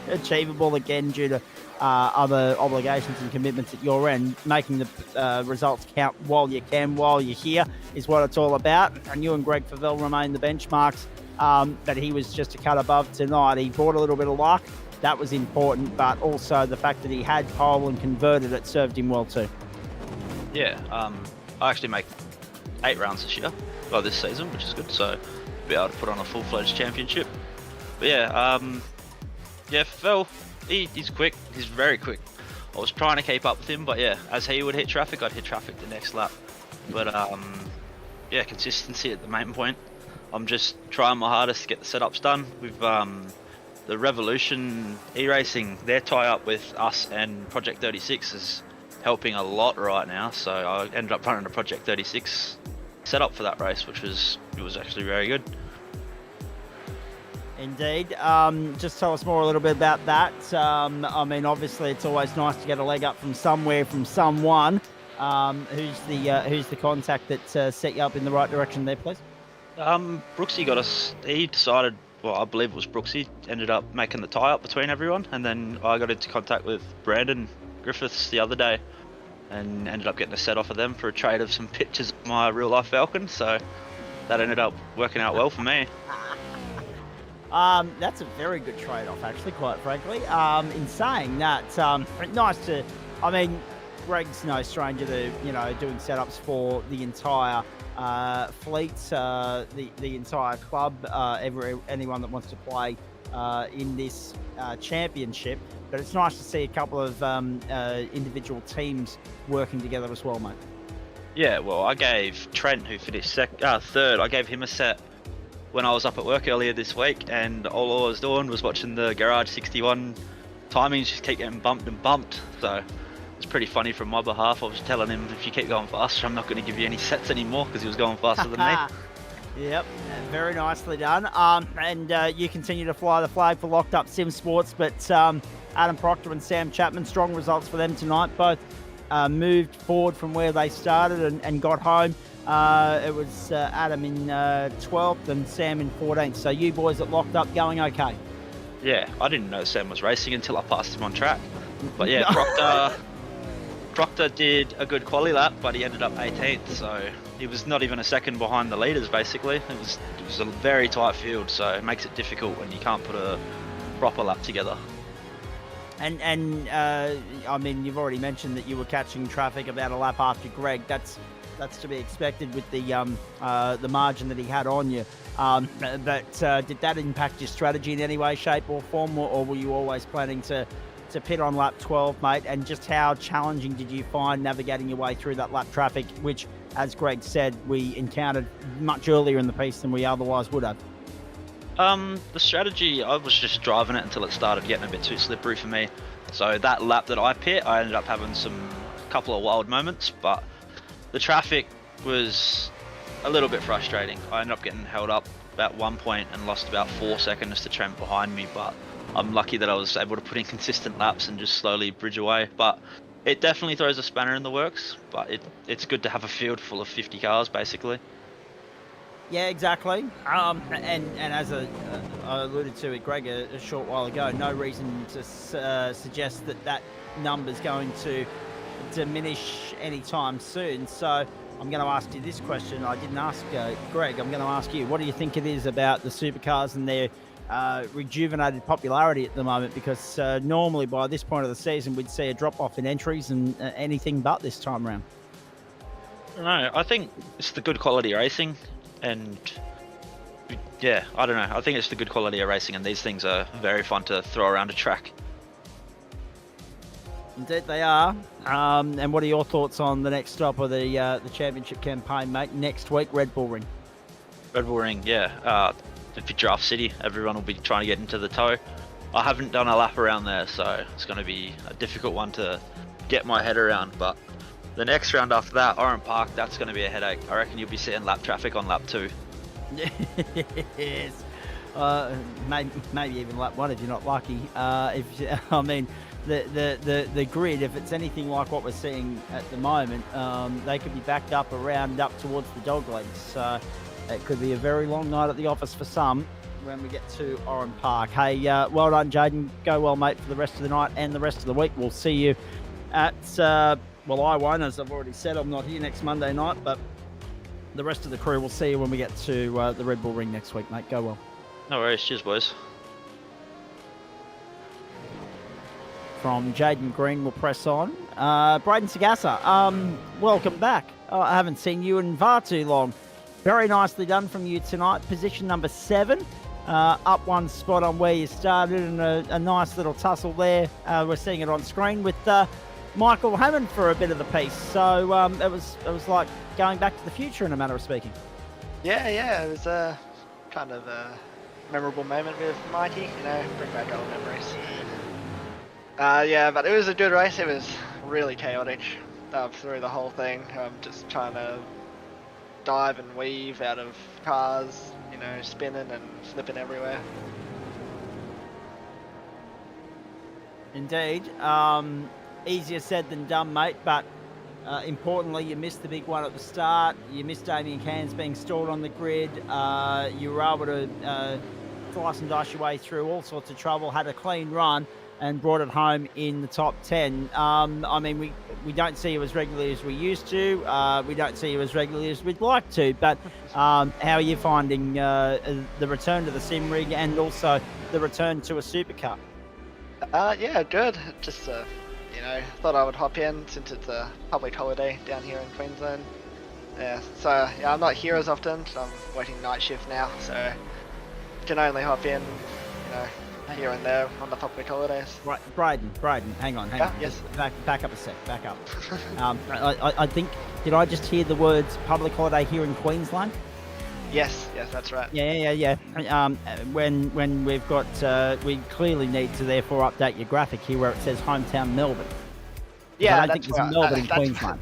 achievable, again, due to other obligations and commitments at your end. Making the results count while you can, while you're here, is what it's all about. And you and Greg Favell remain the benchmarks, but he was just a cut above tonight. He brought a little bit of luck. That was important, but also the fact that he had pole and converted it served him well too. Yeah, I actually make 8 rounds this year, well, this season, which is good, so be able to put on a full-fledged championship. But yeah, Favell, he's quick. He's very quick. I was trying to keep up with him, but yeah, as he would hit traffic, I'd hit traffic the next lap. But yeah, consistency at the main point. I'm just trying my hardest to get the setups done. With the Revolution e-racing, their tie-up with us and Project 36 is helping a lot right now. So I ended up running a Project 36 setup for that race, which was actually very good. Indeed. Just tell us more a little bit about that. I mean, obviously, it's always nice to get a leg up from somewhere, from someone. Who's the contact that set you up in the right direction there, please? Brooksy got us. He decided. Well, I believe it was Brooksy. Ended up making the tie-up between everyone, and then I got into contact with Brandon Griffiths the other day, and ended up getting a set off of them for a trade of some pictures of my real-life Falcon. So that ended up working out well for me. That's a very good trade-off, actually, quite frankly. In saying that, nice to, I mean, Greg's no stranger to, doing setups for the entire fleet, the entire club, anyone that wants to play in this championship. But it's nice to see a couple of individual teams working together as well, mate. Yeah, well, I gave Trent, who finished third, I gave him a set when I was up at work earlier this week, and all I was doing was watching the Garage 61 timings just keep getting bumped and bumped. So it's pretty funny from my behalf. I was telling him, if you keep going faster, I'm not going to give you any sets anymore, because he was going faster than me. Yep, very nicely done. And you continue to fly the flag for Locked Up Sim Sports, but Adam Proctor and Sam Chapman, strong results for them tonight. Both moved forward from where they started and got home. It was Adam in 12th and Sam in 14th. So you boys at Locked Up going okay? Yeah, I didn't know Sam was racing until I passed him on track. But yeah, Proctor did a good quali lap, but he ended up 18th. So he was not even a second behind the leaders, basically. It was a very tight field, so it makes it difficult when you can't put a proper lap together. And I mean, you've already mentioned that you were catching traffic about a lap after Greg. That's to be expected with the margin that he had on you. But did that impact your strategy in any way, shape or form, or were you always planning to pit on lap 12, mate? And just how challenging did you find navigating your way through that lap traffic, which, as Greg said, we encountered much earlier in the piece than we otherwise would have? The strategy, I was just driving it until it started getting a bit too slippery for me. So that lap that I pit, I ended up having a couple of wild moments, but the traffic was a little bit frustrating. I ended up getting held up about 1 point and lost about 4 seconds to Trent behind me, but I'm lucky that I was able to put in consistent laps and just slowly bridge away. But it definitely throws a spanner in the works, but it's good to have a field full of 50 cars, basically. Yeah, exactly. And as I alluded to with Greg a short while ago, no reason to suggest that number's going to diminish anytime soon. So I'm going to ask you this question. I didn't ask Greg. I'm going to ask you, what do you think it is about the supercars and their rejuvenated popularity at the moment? Because normally by this point of the season, we'd see a drop-off in entries and anything but this time around. No, I think it's the good quality racing, and yeah, I don't know. I think it's the good quality of racing, and these things are very fun to throw around a track. Indeed they are. And what are your thoughts on the next stop of the championship campaign, mate? Next week, Red Bull Ring. Red Bull Ring, yeah. The Draft City, everyone will be trying to get into the toe. I haven't done a lap around there, so it's going to be a difficult one to get my head around. But the next round after that, Oran Park, that's going to be a headache. I reckon you'll be seeing lap traffic on lap 2. Yes. Maybe even lap 1 if you're not lucky. The grid, if it's anything like what we're seeing at the moment, they could be backed up towards the dog legs. So it could be a very long night at the office for some when we get to Oran Park. Hey, well done, Jaden. Go well, mate, for the rest of the night and the rest of the week. We'll see you at, I won't, as I've already said, I'm not here next Monday night, but the rest of the crew will see you when we get to the Red Bull Ring next week, mate. Go well. No worries. Cheers, boys. From Jaden Green, we'll press on. Braden Sagassa, welcome back. I haven't seen you in far too long. Very nicely done from you tonight. Position number 7. up one spot on where you started, and a nice little tussle there. We're seeing it on screen with Michael Hammond for a bit of the piece. So it was like going back to the future in a manner of speaking. Yeah, it was a kind of a memorable moment with Mikey, bring back old memories. Yeah, but it was a good race. It was really chaotic through the whole thing. Just trying to dive and weave out of cars, spinning and slipping everywhere. Indeed. Easier said than done, mate, but importantly, you missed the big one at the start. You missed Damien Cairns being stalled on the grid. You were able to slice and dice your way through all sorts of trouble, had a clean run, and brought it home in the top 10. I mean, we don't see you as regularly as we used to. We don't see you as regularly as we'd like to. But how are you finding the return to the sim rig and also the return to a supercar? Yeah, good. Just thought I would hop in since it's a public holiday down here in Queensland. Yeah, so yeah, I'm not here as often. So I'm working night shift now, so can only hop in, here and there on the public holidays. Right, Braden, hang on. Yes. Back up a sec, back up. I think, did I just hear the words public holiday here in Queensland? Yes, that's right. Yeah. When we've got, we clearly need to therefore update your graphic here where it says hometown Melbourne. Yeah, I don't think there's Melbourne in Queensland.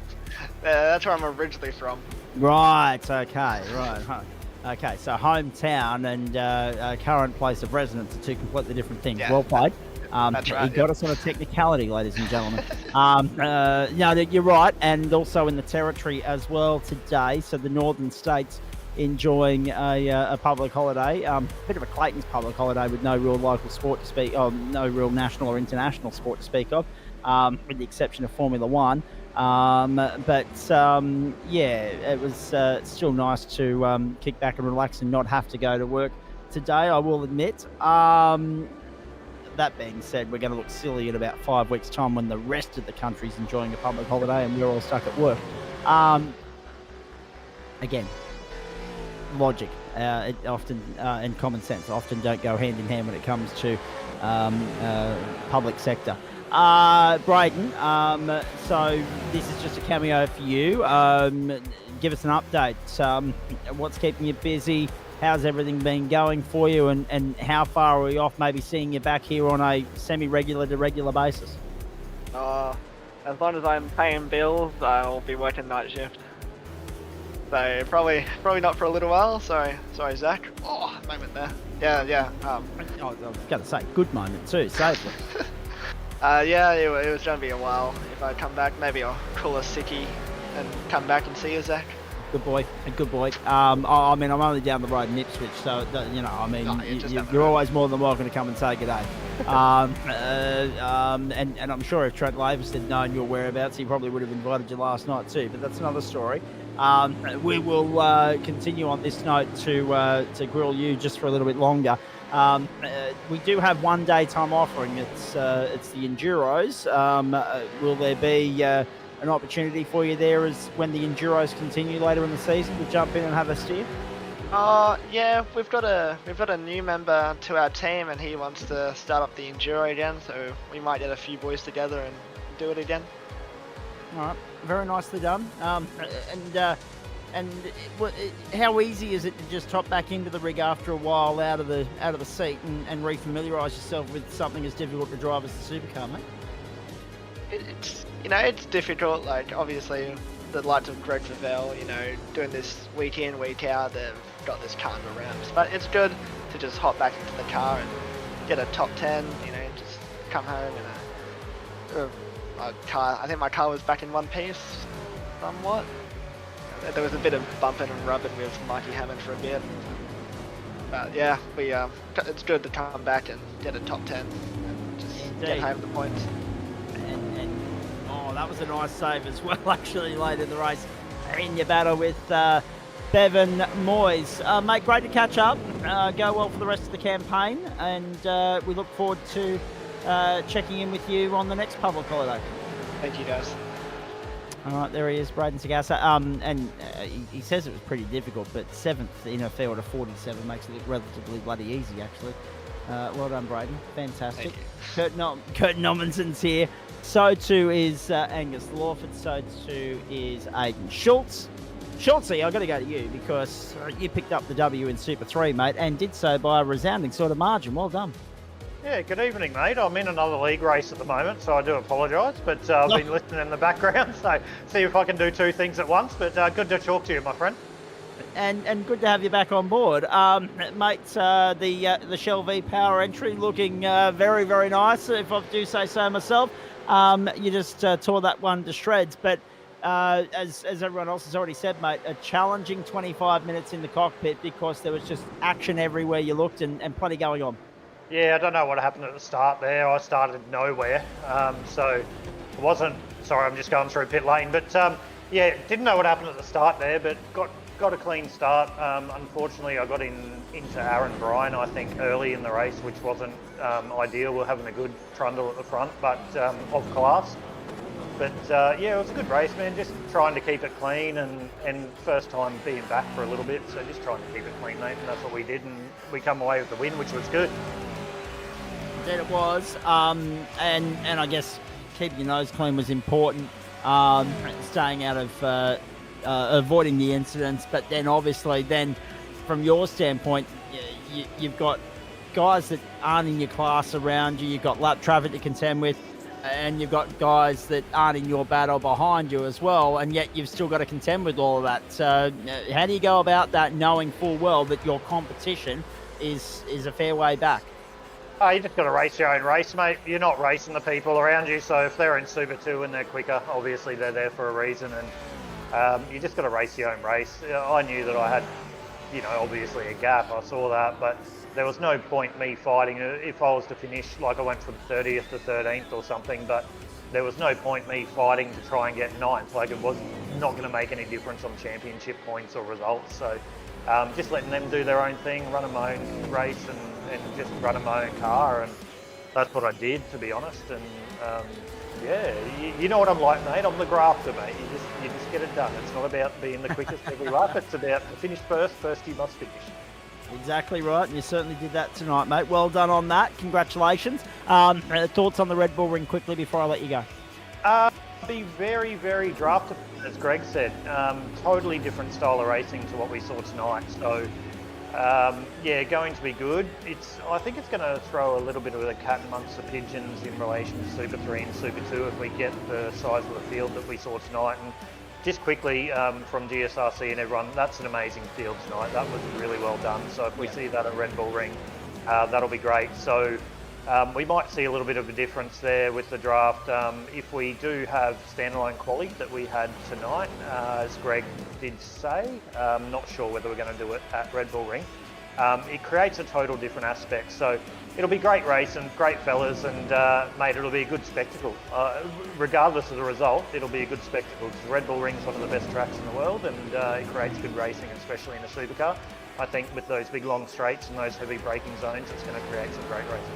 That's where I'm originally from. Right, okay, right. Okay, so hometown and current place of residence are two completely different things. Yeah, well played. That's right. You got us on a technicality, ladies and gentlemen. No, you're right, and also in the territory as well today. So the northern states enjoying a public holiday, bit of a Clayton's public holiday with no real local sport to speak of, no real national or international sport to speak of, with the exception of Formula One. But yeah, it was still nice to kick back and relax and not have to go to work today, I will admit. That being said, we're going to look silly in about 5 weeks' time when the rest of the country's enjoying a public holiday and we're all stuck at work. Again, logic it often and common sense often don't go hand in hand when it comes to public sector. Braden, so this is just a cameo for you. Give us an update. What's keeping you busy? How's everything been going for you? And how far are we off maybe seeing you back here on a semi-regular to regular basis? As long as I'm paying bills, I'll be working night shift. So probably not for a little while. Sorry, Zach. Oh, moment there. Yeah. I was going to say, good moment too, safely. Yeah, it was going to be a while. If I come back, maybe I'll call a sickie and come back and see you, Zach. Good boy. I mean, I'm only down the road in Ipswich, so, you're always more than welcome to come and say good day. And I'm sure if Trent Lavis had known your whereabouts, he probably would have invited you last night too, but that's another story. We will continue on this note to grill you just for a little bit longer. We do have 1 day time offering. It's the Enduros. Will there be an opportunity for you there as when the Enduros continue later in the season to jump in and have a steer? Yeah, we've got a new member to our team and he wants to start up the Enduro again, so we might get a few boys together and do it again. All right, very nicely done. And how easy is it to just hop back into the rig after a while out of the seat and refamiliarise yourself with something as difficult to drive as the supercar, mate? It's difficult. Like obviously, the likes of Greg Favell, doing this week in, week out, they've got this car in the ramps. But it's good to just hop back into the car and get a top 10. Just come home and I think my car was back in one piece, somewhat. There was a bit of bumping and rubbing with Mikey Hammond for a bit. But yeah, it's good to come back and get a top 10 and just get home the points. And that was a nice save as well, actually, late in the race in your battle with Bevan Moyes. Mate, great to catch up. Go well for the rest of the campaign, and we look forward to checking in with you on the next public holiday. Thank you, guys. All right, there he is, Braden Sagasa. He says it was pretty difficult, but 7th in a field of 47 makes it look relatively bloody easy, actually. Well done, Braden. Fantastic. Kurt Nomenson's here. So too is Angus Lawford. So too is Aidan Schultz. Schultzy, I've got to go to you because you picked up the W in Super 3, mate, and did so by a resounding sort of margin. Well done. Yeah, good evening, mate. I'm in another league race at the moment, so I do apologise, but I've been listening in the background, so see if I can do 2 things at once, but good to talk to you, my friend. And good to have you back on board. Mate, the Shell V power entry looking very, very nice, if I do say so myself. You just tore that one to shreds, but as everyone else has already said, mate, a challenging 25 minutes in the cockpit because there was just action everywhere you looked and plenty going on. Yeah, I don't know what happened at the start there. I started nowhere, so it wasn't... Sorry, I'm just going through pit lane, but yeah, didn't know what happened at the start there, but got a clean start. Unfortunately, I got into Aaron Bryan, I think, early in the race, which wasn't ideal. We're having a good trundle at the front, but of class. But yeah, it was a good race, man. Just trying to keep it clean and first time being back for a little bit, so just trying to keep it clean, mate, and that's what we did, and we come away with the win, which was good. Indeed it was, and I guess keeping your nose clean was important, staying out of, avoiding the incidents, but then obviously from your standpoint, you've got guys that aren't in your class around you, you've got lap traffic to contend with, and you've got guys that aren't in your battle behind you as well, and yet you've still got to contend with all of that. So how do you go about that, knowing full well that your competition is a fair way back? Oh, you just got to race your own race, mate. You're not racing the people around you, so if they're in Super 2 and they're quicker, obviously they're there for a reason, and you just got to race your own race. I knew that I had, obviously a gap, I saw that, but there was no point me fighting. If I was to finish, like I went from 30th to 13th or something, but there was no point me fighting to try and get 9th. Like, it was not going to make any difference on championship points or results, so just letting them do their own thing, running my own race and just running my own car, and that's what I did, to be honest. And yeah, you know what I'm like, mate. I'm the grafter, mate. You just get it done. It's not about being the quickest every lap. It's about to finish first. First you must finish. Exactly right, and you certainly did that tonight, mate. Well done on that. Congratulations. Thoughts on the Red Bull ring quickly before I let you go? Be very, very draftable, as Greg said. Totally different style of racing to what we saw tonight. So, yeah, going to be good. I think it's going to throw a little bit of a cat amongst the pigeons in relation to Super 3 and Super 2 if we get the size of the field that we saw tonight. And just quickly, from GSRC and everyone, that's an amazing field tonight. That was really well done. So if we see that at Red Bull Ring, that'll be great. So we might see a little bit of a difference there with the draft. If we do have standalone quali that we had tonight, as Greg did say, not sure whether we're going to do it at Red Bull Ring. It creates a total different aspect. So it'll be great race and great fellas, and mate, it'll be a good spectacle. Regardless of the result, it'll be a good spectacle because Red Bull Ring is one of the best tracks in the world, and it creates good racing, especially in a supercar. I think with those big long straights and those heavy braking zones, it's going to create some great racing.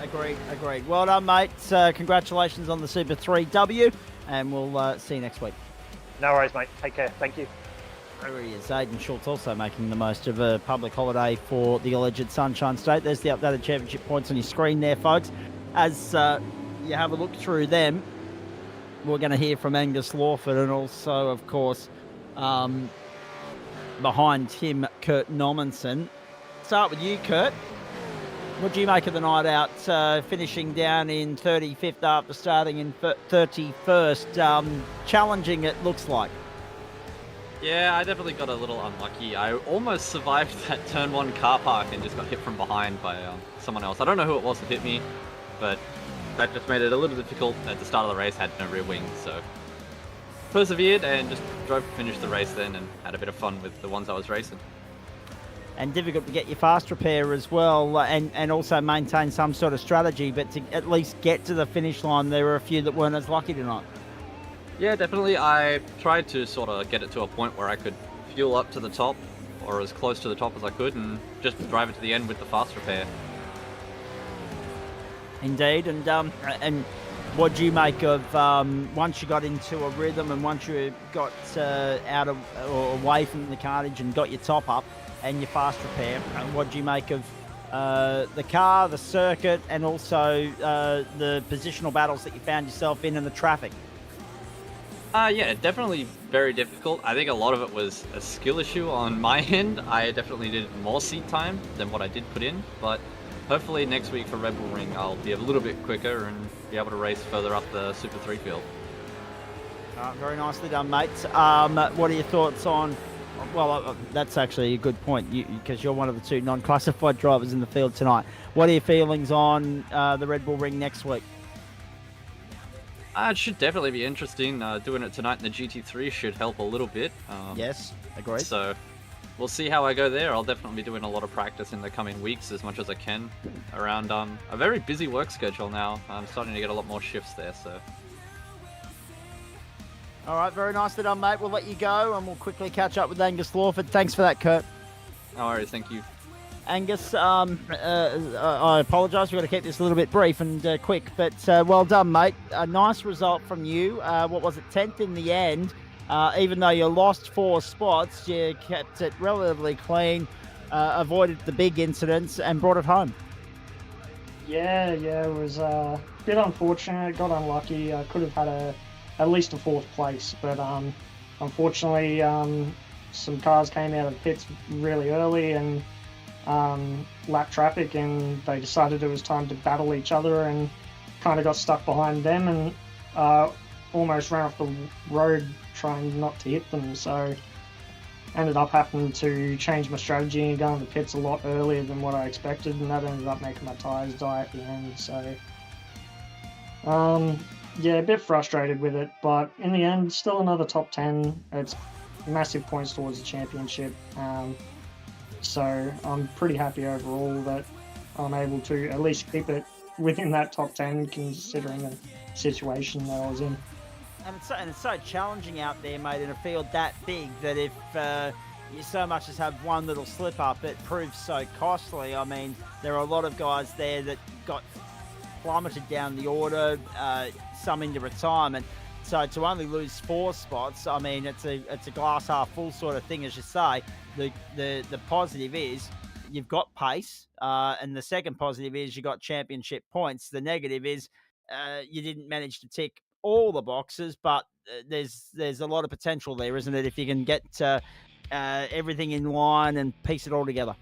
Agreed. Well done, mate. Congratulations on the Super 3 W, and we'll see you next week. No worries, mate. Take care. Thank you. There he is. Aidan Schultz also making the most of a public holiday for the alleged Sunshine State. There's the updated championship points on your screen there, folks. As you have a look through them, we're going to hear from Angus Lawford and also, of course, behind him, Kurt Nommenson. Start with you, Kurt. What do you make of the night out, finishing down in 35th after starting in 31st? Challenging, it looks like. Yeah, I definitely got a little unlucky. I almost survived that turn 1 car park and just got hit from behind by someone else. I don't know who it was that hit me, but that just made it a little difficult. At the start of the race, had no rear wing, so persevered and just drove to finish the race then and had a bit of fun with the ones I was racing. And difficult to get your fast repair as well, and also maintain some sort of strategy, but to at least get to the finish line, there were a few that weren't as lucky tonight. Yeah, definitely. I tried to sort of get it to a point where I could fuel up to the top, or as close to the top as I could, and just drive it to the end with the fast repair. Indeed, and what do you make of once you got into a rhythm and once you got out of or away from the carnage and got your top up and your fast repair? What do you make of the car, the circuit, and also the positional battles that you found yourself in and the traffic? Yeah, definitely very difficult. I think a lot of it was a skill issue on my end. I definitely did more seat time than what I did put in, but hopefully next week for Red Bull Ring I'll be a little bit quicker and be able to race further up the Super 3 field. Very nicely done, mates. What are your thoughts on... Well, that's actually a good point, because you're one of the two non-classified drivers in the field tonight. What are your feelings on the Red Bull Ring next week? It should definitely be interesting. Doing it tonight in the GT3 should help a little bit. Yes, agreed. So we'll see how I go there. I'll definitely be doing a lot of practice in the coming weeks as much as I can around a very busy work schedule now. I'm starting to get a lot more shifts there, so... All right, very nicely done, mate. We'll let you go and we'll quickly catch up with Angus Lawford. Thanks for that, Kurt. No worries, thank you. Angus, I apologise. We've got to keep this a little bit brief and quick, but well done, mate. A nice result from you. What was it, 10th in the end? Even though you lost 4 spots, you kept it relatively clean, avoided the big incidents and brought it home. Yeah, it was a bit unfortunate. Got unlucky. I could have had at least a 4th place, but unfortunately some cars came out of pits really early and lap traffic, and they decided it was time to battle each other and kind of got stuck behind them and almost ran off the road trying not to hit them. So ended up having to change my strategy and go into pits a lot earlier than what I expected, and that ended up making my tyres die at the end. So yeah, a bit frustrated with it, but in the end, still another top 10. It's massive points towards the championship. So I'm pretty happy overall that I'm able to at least keep it within that top 10, considering the situation that I was in. And it's so challenging out there, mate, in a field that big, that if you so much as have one little slip up, it proves so costly. I mean, there are a lot of guys there that got plummeted down the order, some into retirement. So to only lose 4 spots, I mean, it's a glass half full sort of thing, as you say. The positive is you've got pace, and the second positive is you got championship points. The negative is you didn't manage to tick all the boxes, but there's a lot of potential there, isn't it? If you can get everything in line and piece it all together.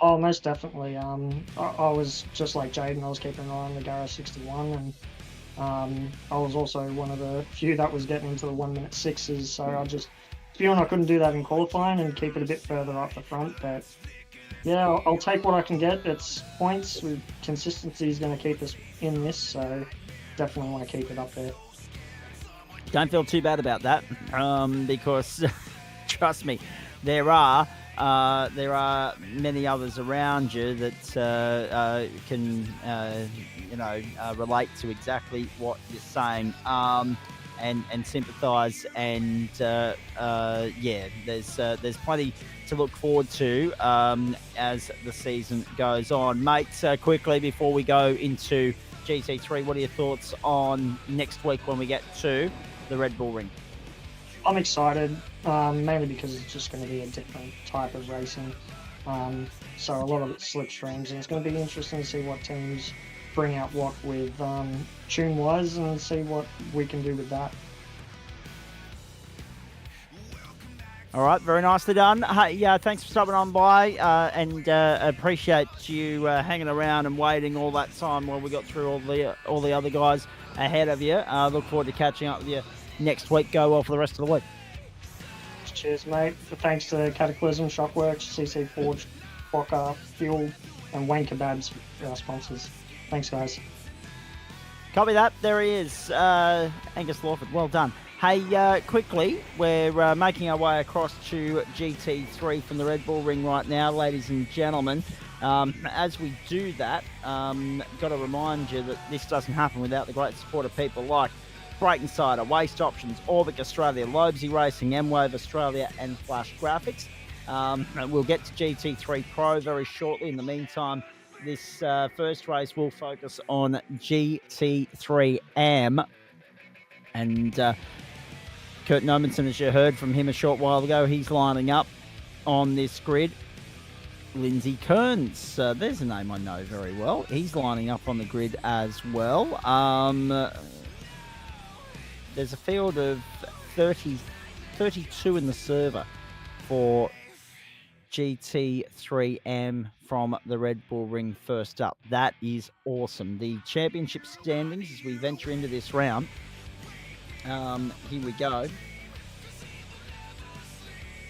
Oh, most definitely. I was just like Jaden. I was keeping an eye on the GSRC.inc, and I was also one of the few that was getting into the 1-minute 6s. So I just feeling I couldn't do that in qualifying and keep it a bit further up the front. But yeah, I'll take what I can get. It's points. With consistency is going to keep us in this, so definitely want to keep it up there. Don't feel too bad about that, because trust me, there are many others around you that can relate to exactly what you're saying, and sympathise, and there's plenty to look forward to as the season goes on. Mates, quickly before we go into GT3, what are your thoughts on next week when we get to the Red Bull Ring? I'm excited, mainly because it's just going to be a different type of racing. So a lot of it's slipstreams, and it's going to be interesting to see what teams bring out what with tune-wise, and see what we can do with that. All right, very nicely done. Hey, thanks for stopping on by, and appreciate you hanging around and waiting all that time while we got through all the other guys ahead of you. Look forward to catching up with you next week. Go well for the rest of the week. Cheers, mate. Thanks to Cataclysm, Shockworks, CC Forge, Bocker, Fuel, and Wayne Kebabs, our sponsors. Thanks, guys. Copy that. There he is, Angus Lawford. Well done. Hey, quickly, we're making our way across to GT3 from the Red Bull Ring right now, ladies and gentlemen. As we do that, got to remind you that this doesn't happen without the great support of people like Brake Insider, Waste Options, Orbic Australia, Lobesy Racing, M-Wave Australia, and Flash Graphics. We'll get to GT3 Pro very shortly. In the meantime, this first race will focus on GT3M. And Kurt Nomensen, as you heard from him a short while ago, he's lining up on this grid. Lindsay Kearns, there's a name I know very well. He's lining up on the grid as well. There's a field of 32 in the server for GT3M from the Red Bull Ring first up. That is awesome. The championship standings as we venture into this round. Here we go.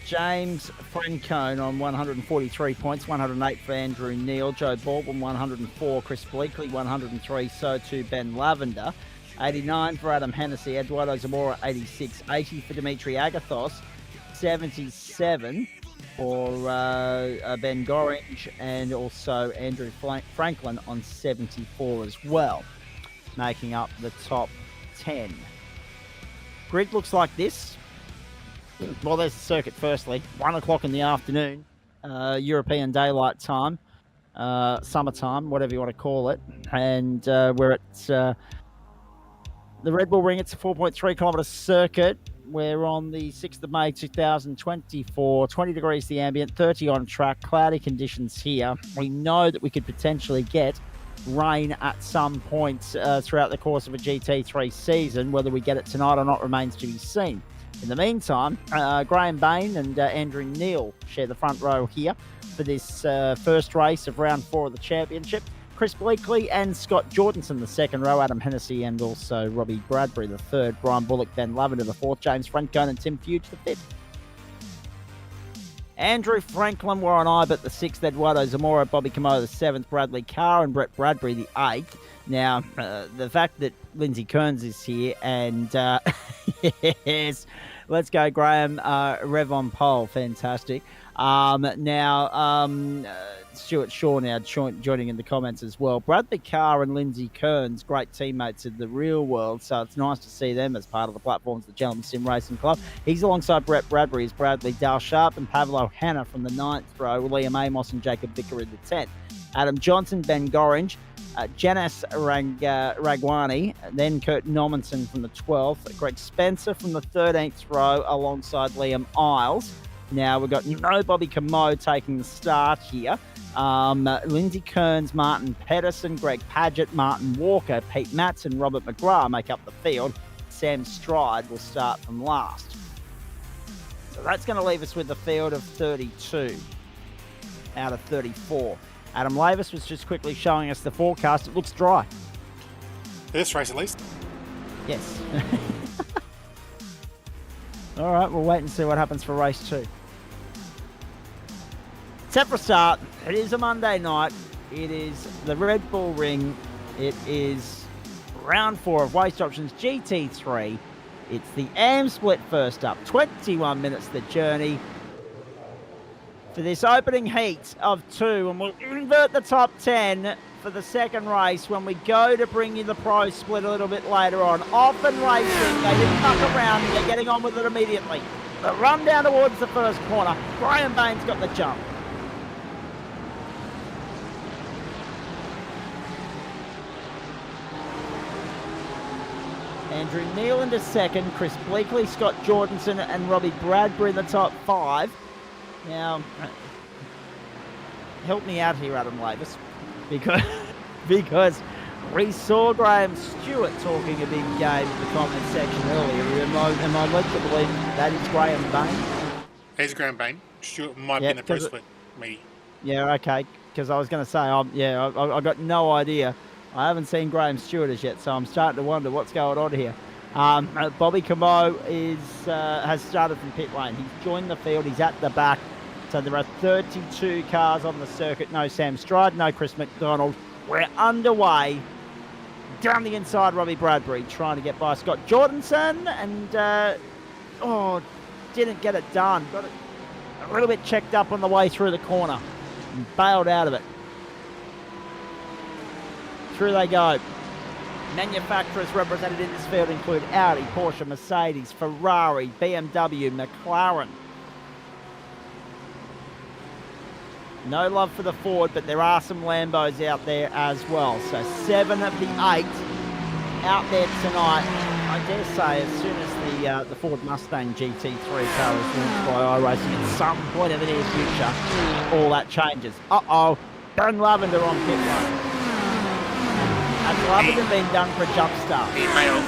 James Francone on 143 points, 108 for Andrew Neil, Joe Baldwin 104, Chris Bleakley 103, so too Ben Lavender, 89 for Adam Hennessy, Eduardo Zamora 86, 80 for Dimitri Agathos, 77 for Ben Gorringe, and also Andrew Franklin on 74 as well, making up the top 10. Grid looks like this. Well, there's the circuit firstly. 1 o'clock in the afternoon, European daylight time, summertime, whatever you want to call it. And we're at the Red Bull Ring. It's a 4.3 kilometre circuit. We're on the 6th of May 2024. 20 degrees the ambient, 30 on track, cloudy conditions here. We know that we could potentially get rain at some points throughout the course of a GT3 season. Whether we get it tonight or not remains to be seen. In the meantime, Graham Bain and Andrew Neil share the front row here for this first race of round 4 of the championship. Chris Bleakley and Scott Jordanson, the second row, Adam Hennessy and also Robbie Bradbury, the third, Brian Bullock, Ben Lavender, the fourth, James Francone and Tim Fuge, the fifth. Andrew Franklin were on IBIT, the sixth, Eduardo Zamora, Bobby Camo, the seventh, Bradley Carr and Brett Bradbury, the eighth. Now, the fact that Lindsay Kearns is here and yes, let's go, Graham, Rev on pole, fantastic. Stuart Shaw now joining in the comments as well. Bradley Carr and Lindsay Kearns, great teammates in the real world, so it's nice to see them as part of the platforms of the Gentleman Sim Racing Club. He's alongside Brett Bradbury as Bradley, Dal Sharp and Pavlo Hanna from the 9th row, Liam Amos and Jacob Vicker in the 10th. Adam Johnson, Ben Gorringe, Janis Ragwani, then Kurt Nomensen from the 12th, Greg Spencer from the 13th row alongside Liam Isles. Now we've got no Bobby Camo taking the start here. Lindsay Kearns, Martin Pedersen, Greg Paget, Martin Walker, Pete Matson, Robert McGrath make up the field. Sam Stride will start from last. So that's going to leave us with a field of 32 out of 34. Adam Lavis was just quickly showing us the forecast. It looks dry. This race at least. Yes. All right, we'll wait and see what happens for race 2. Set for start. It is a Monday night. It is the Red Bull Ring. It is round 4 of Waste Options GT3. It's the AM split first up. 21 minutes the journey for this opening heat of 2. And we'll invert the top 10 for the second race when we go to bring you the pro split a little bit later on. Often racing, they didn't muck around and they're getting on with it immediately. The run down towards the first corner. Graham Bain's got the jump. Andrew Neal into second, Chris Bleakley, Scott Jordanson and Robbie Bradbury in the top 5. Now, help me out here, Adam Lavis, because we saw Graham Stewart talking a big game in the comment section earlier. Am I led to believe that is Graham Bain? Here's Graham Bain. Stewart might be in the pro split. Me. Yeah, okay, because I was going to say, I got no idea. I haven't seen Graham Stewart as yet, so I'm starting to wonder what's going on here. Bobby Camo has started from pit lane. He's joined the field. He's at the back. So there are 32 cars on the circuit. No Sam Stride, no Chris McDonald. We're underway. Down the inside, Robbie Bradbury trying to get by Scott Jordanson. And, didn't get it done. Got it a little bit checked up on the way through the corner. And bailed out of it. Through they go. Manufacturers represented in this field include Audi, Porsche, Mercedes, Ferrari, BMW, McLaren. No love for the Ford, but there are some Lambos out there as well. So 7 of the 8 out there tonight. I dare say as soon as the Ford Mustang GT3 car is launched by iRacing at some point in the near future, all that changes. Uh-oh, Ben Lavender on pit lane. Has Lavender been done for a jump start? He failed.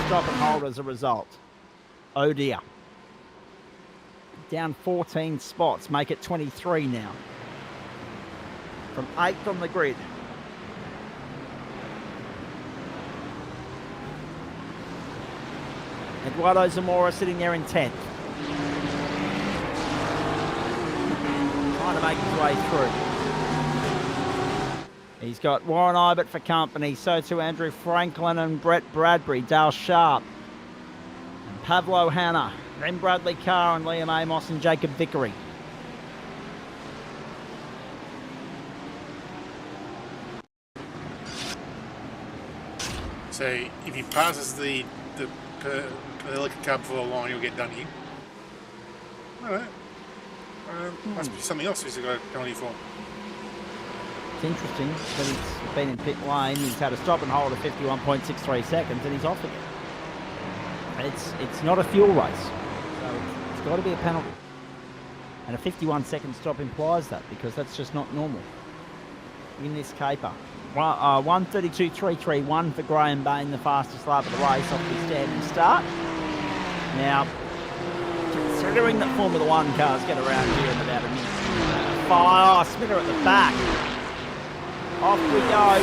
Stop and hold as a result. Oh dear. Down 14 spots, make it 23 now. From 8th on the grid. Eduardo Zamora sitting there in 10th. Trying to make his way through. He's got Warren Ibert for company, so too Andrew Franklin and Brett Bradbury, Dale Sharp, and Pavlo Hanna, then Bradley Carr and Liam Amos and Jacob Vickery. So if he passes the Pelican car before the line, he'll get done here. All right. Must be something else he's got a penalty for. It's interesting that he's been in pit lane. He's had a stop and hold of 51.63 seconds, and he's off it. It's not a fuel race, so it's got to be a penalty. And a 51-second stop implies that, because that's just not normal in this caper. 1:32.331 for Graham Bain, the fastest lap of the race off the standing start. Now, considering that Formula One cars get around here in about a minute. Fire, spinner at the back. Off we go.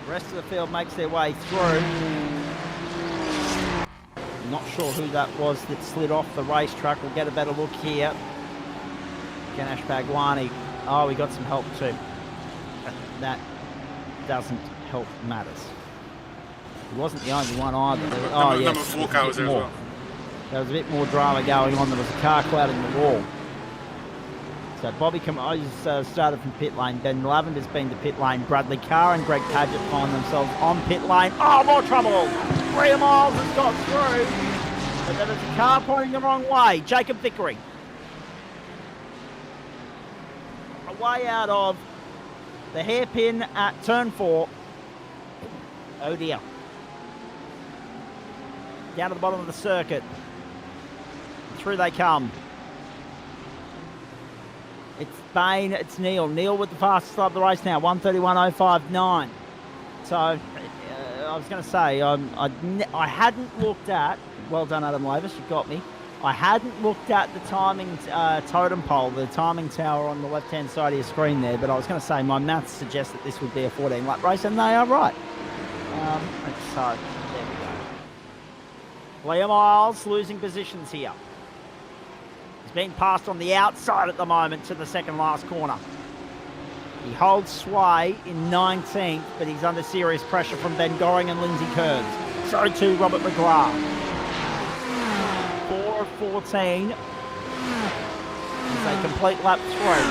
The rest of the field makes their way through. Not sure who that was that slid off the racetrack. We'll get a better look here. Ganesh Bhagwani. Oh, we got some help too. That doesn't help matters. He wasn't the only one either. Number 4 car was there as well. There was a bit more drama going on. There was a car clouding the wall. So Bobby Camos started from pit lane. Ben Lavender's been to pit lane. Bradley Carr and Greg Padgett find themselves on pit lane. Oh, more trouble! 3 miles has got through. But there was a car pointing the wrong way. Jacob Vickery. Away out of the hairpin at turn 4. Oh dear. Down to the bottom of the circuit. Through they come. It's Bain, it's Neil. Neil with the fastest lap of the race now, 1:31.059. So, I was going to say, I hadn't looked at, well done Adam Lavis, you got me. I hadn't looked at the timing totem pole, the timing tower on the left-hand side of your screen there, but I was going to say my maths suggest that this would be a 14-lap race, and they are right. So, there we go. Liam Isles losing positions here. He's being passed on the outside at the moment to the second last corner. He holds sway in 19th, but he's under serious pressure from Ben Goring and Lindsay Kearns. So too Robert McGrath. 4 of 14. It's a complete lap through.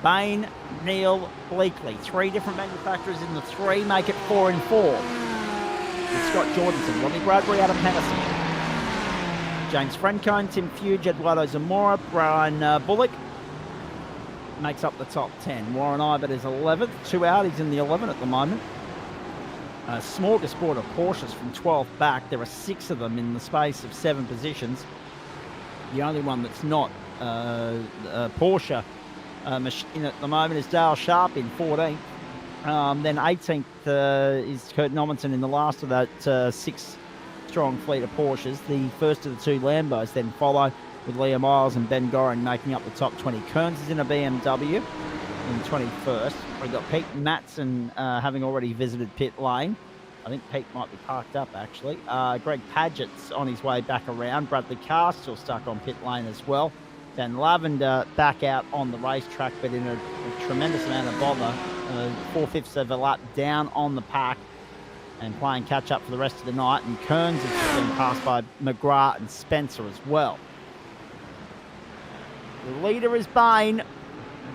Bain, Neil, Bleakley. 3 different manufacturers in the 3 make it 4 and 4. With Scott Jordanson, Ronnie Bradbury, Adam Hennessy. James Frencone, Tim Fuge, Eduardo Zamora, Brian Bullock makes up the top 10. Warren Ibert is 11th, 2 Audis in the 11 at the moment. A smorgasbord of Porsches from 12th back. There are 6 of them in the space of 7 positions. The only one that's not a Porsche machine at the moment is Dale Sharp in 14th. Then 18th is Kurt Nommensen in the last of that 6-strong fleet of Porsches. The first of the 2 Lambos then follow, with Liam Miles and Ben Goring making up the top 20. Kearns is in a BMW in 21st. We've got Pete Matson having already visited pit lane. I think Pete might be parked up, actually. Greg Padgett's on his way back around. Bradley Carr still stuck on pit lane as well. Then Lavender back out on the racetrack, but in a tremendous amount of bother. 4/5 of a lap down on the pack and playing catch-up for the rest of the night. And Kearns has just been passed by McGrath and Spencer as well. The leader is Bain,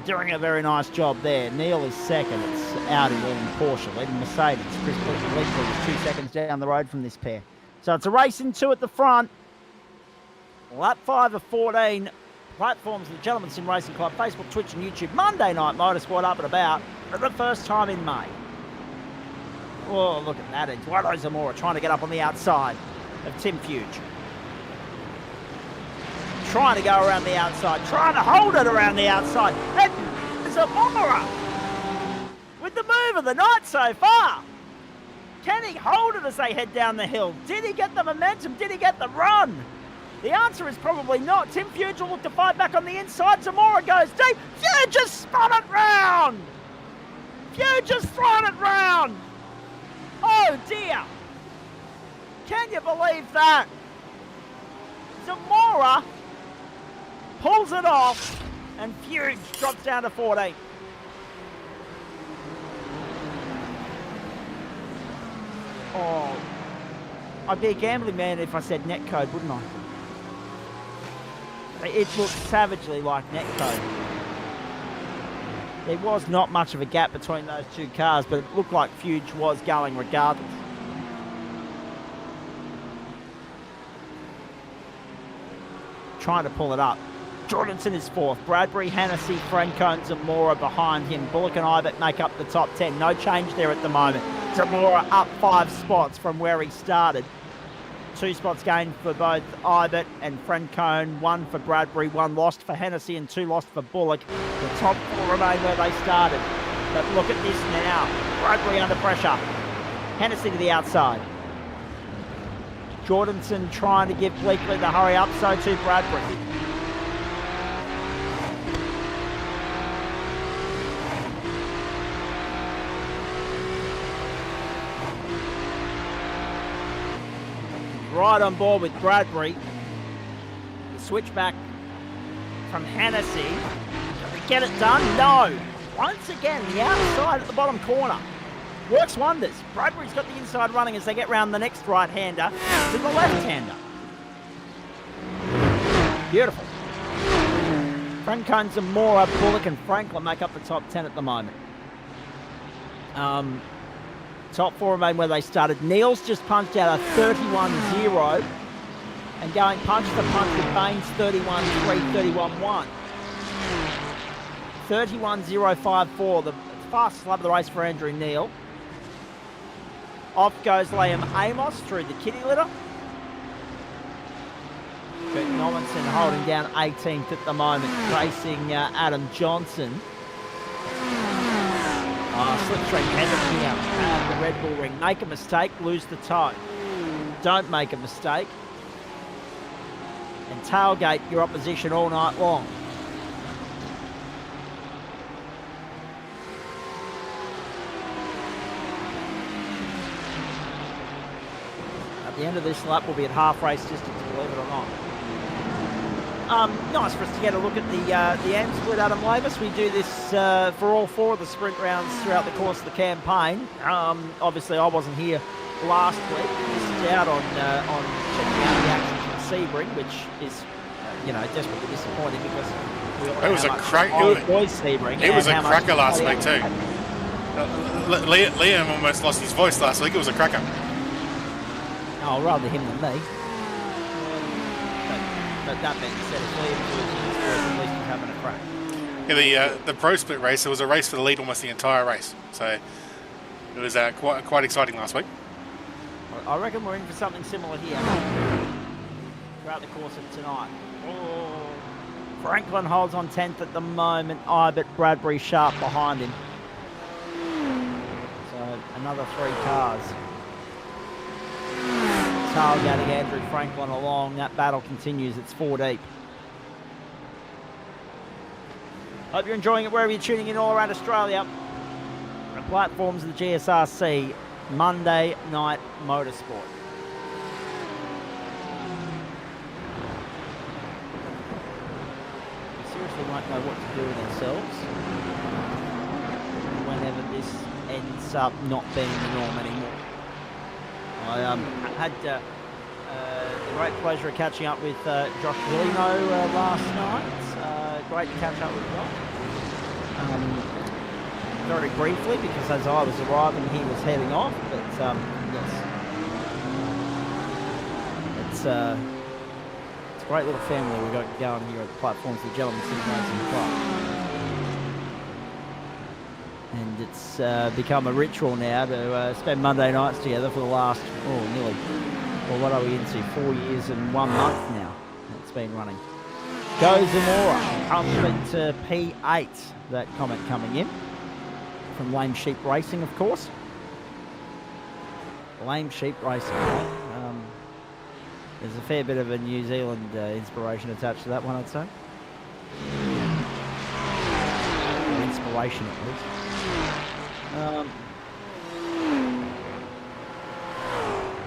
doing a very nice job there. Neil is second. It's Audi leading Porsche, leading Mercedes. Chris Bleakley is 2 seconds down the road from this pair. So it's a race in 2 at the front. Lap 5 of 14. Platforms of the Gentleman Sim Racing Club, Facebook, Twitch and YouTube. Monday Night Motorsport up and about for the first time in May. Oh, look at that. Eduardo Zamora trying to get up on the outside of Tim Fuge. Trying to go around the outside. Trying to hold it around the outside. And Zamora with the move of the night so far. Can he hold it as they head down the hill? Did he get the momentum? Did he get the run? The answer is probably not. Tim Fuge will look to fight back on the inside. Zamora goes deep. Fuge just spun it round. Fuge just thrown it round. Oh dear. Can you believe that? Zamora pulls it off and Fuge drops down to 14. Oh, I'd be a gambling man if I said netcode, wouldn't I? It looked savagely like netcode. There was not much of a gap between those 2 cars, but it looked like Fuge was going regardless. Trying to pull it up. Jordanson is 4th. Bradbury, Hennessy, Franco and Zamora behind him. Bullock and Ibert make up the top 10. No change there at the moment. Zamora up 5 spots from where he started. 2 spots gained for both Ibert and Francone, 1 for Bradbury, 1 lost for Hennessy and 2 lost for Bullock. The top 4 remain where they started. But look at this now. Bradbury under pressure. Hennessy to the outside. Jordanson trying to give Bleakley the hurry up, so too Bradbury. Right on board with Bradbury. Switch back from Hennessy. Can we get it done? No. Once again, the outside at the bottom corner. Works wonders. Bradbury's got the inside running as they get round the next right-hander to the left-hander. Beautiful. Francone, Zamora, Bullock and Franklin make up the top 10 at the moment. Top 4 remain where they started. Neil's just punched out a 31-0 and going punch to punch with Baines 31-3, 31-1. 31-0-5-4, the fastest lap of the race for Andrew Neil. Off goes Liam Amos through the kitty litter. Kurt Nolanson holding down 18th at the moment, racing Adam Johnson. Slipstream Hendrick here at the Red Bull ring. Make a mistake, lose the toe. Don't make a mistake. And tailgate your opposition all night long. At the end of this lap, we'll be at half race distance, believe it or not. Nice for us to get a look at the AM split, Adam Lavis. We do this for all 4 of the sprint rounds throughout the course of the campaign. Obviously, I wasn't here last week. Missed out on checking out the action from Sebring, which is, desperately disappointing because we all know how much boys Sebring. It was a cracker last week too. Liam almost lost his voice last week. It was a cracker. Oh, rather him than me. But that being said, if Liam's losing his voice, at least he's having a crack. Yeah, the pro split race, it was a race for the lead almost the entire race. So it was quite exciting last week. I reckon we're in for something similar here throughout the course of tonight. Oh, Franklin holds on 10th at the moment. Ibert, Bradbury, Sharp behind him. So another 3 cars. Tailgating Andrew Franklin along. That battle continues. It's 4 deep. Hope you're enjoying it wherever you're tuning in all around Australia. The platforms of the GSRC Monday Night Motorsport. We seriously won't know what to do with ourselves whenever this ends up not being the norm anymore. I had the great pleasure of catching up with Josh Villino last night. Great to catch up with Josh. Very briefly, because as I was arriving, he was heading off. But yes, it's a great little family we've got going here at the platforms of the Gentleman Sim Racing Club. And it's become a ritual now to spend Monday nights together for the last, nearly, well, what are we into, 4 years and 1 month now it's been running. Go Zamora, comes into P8, that comment coming in, from Lame Sheep Racing, of course. Lame Sheep Racing, there's a fair bit of a New Zealand inspiration attached to that one, I'd say. Or inspiration, at least.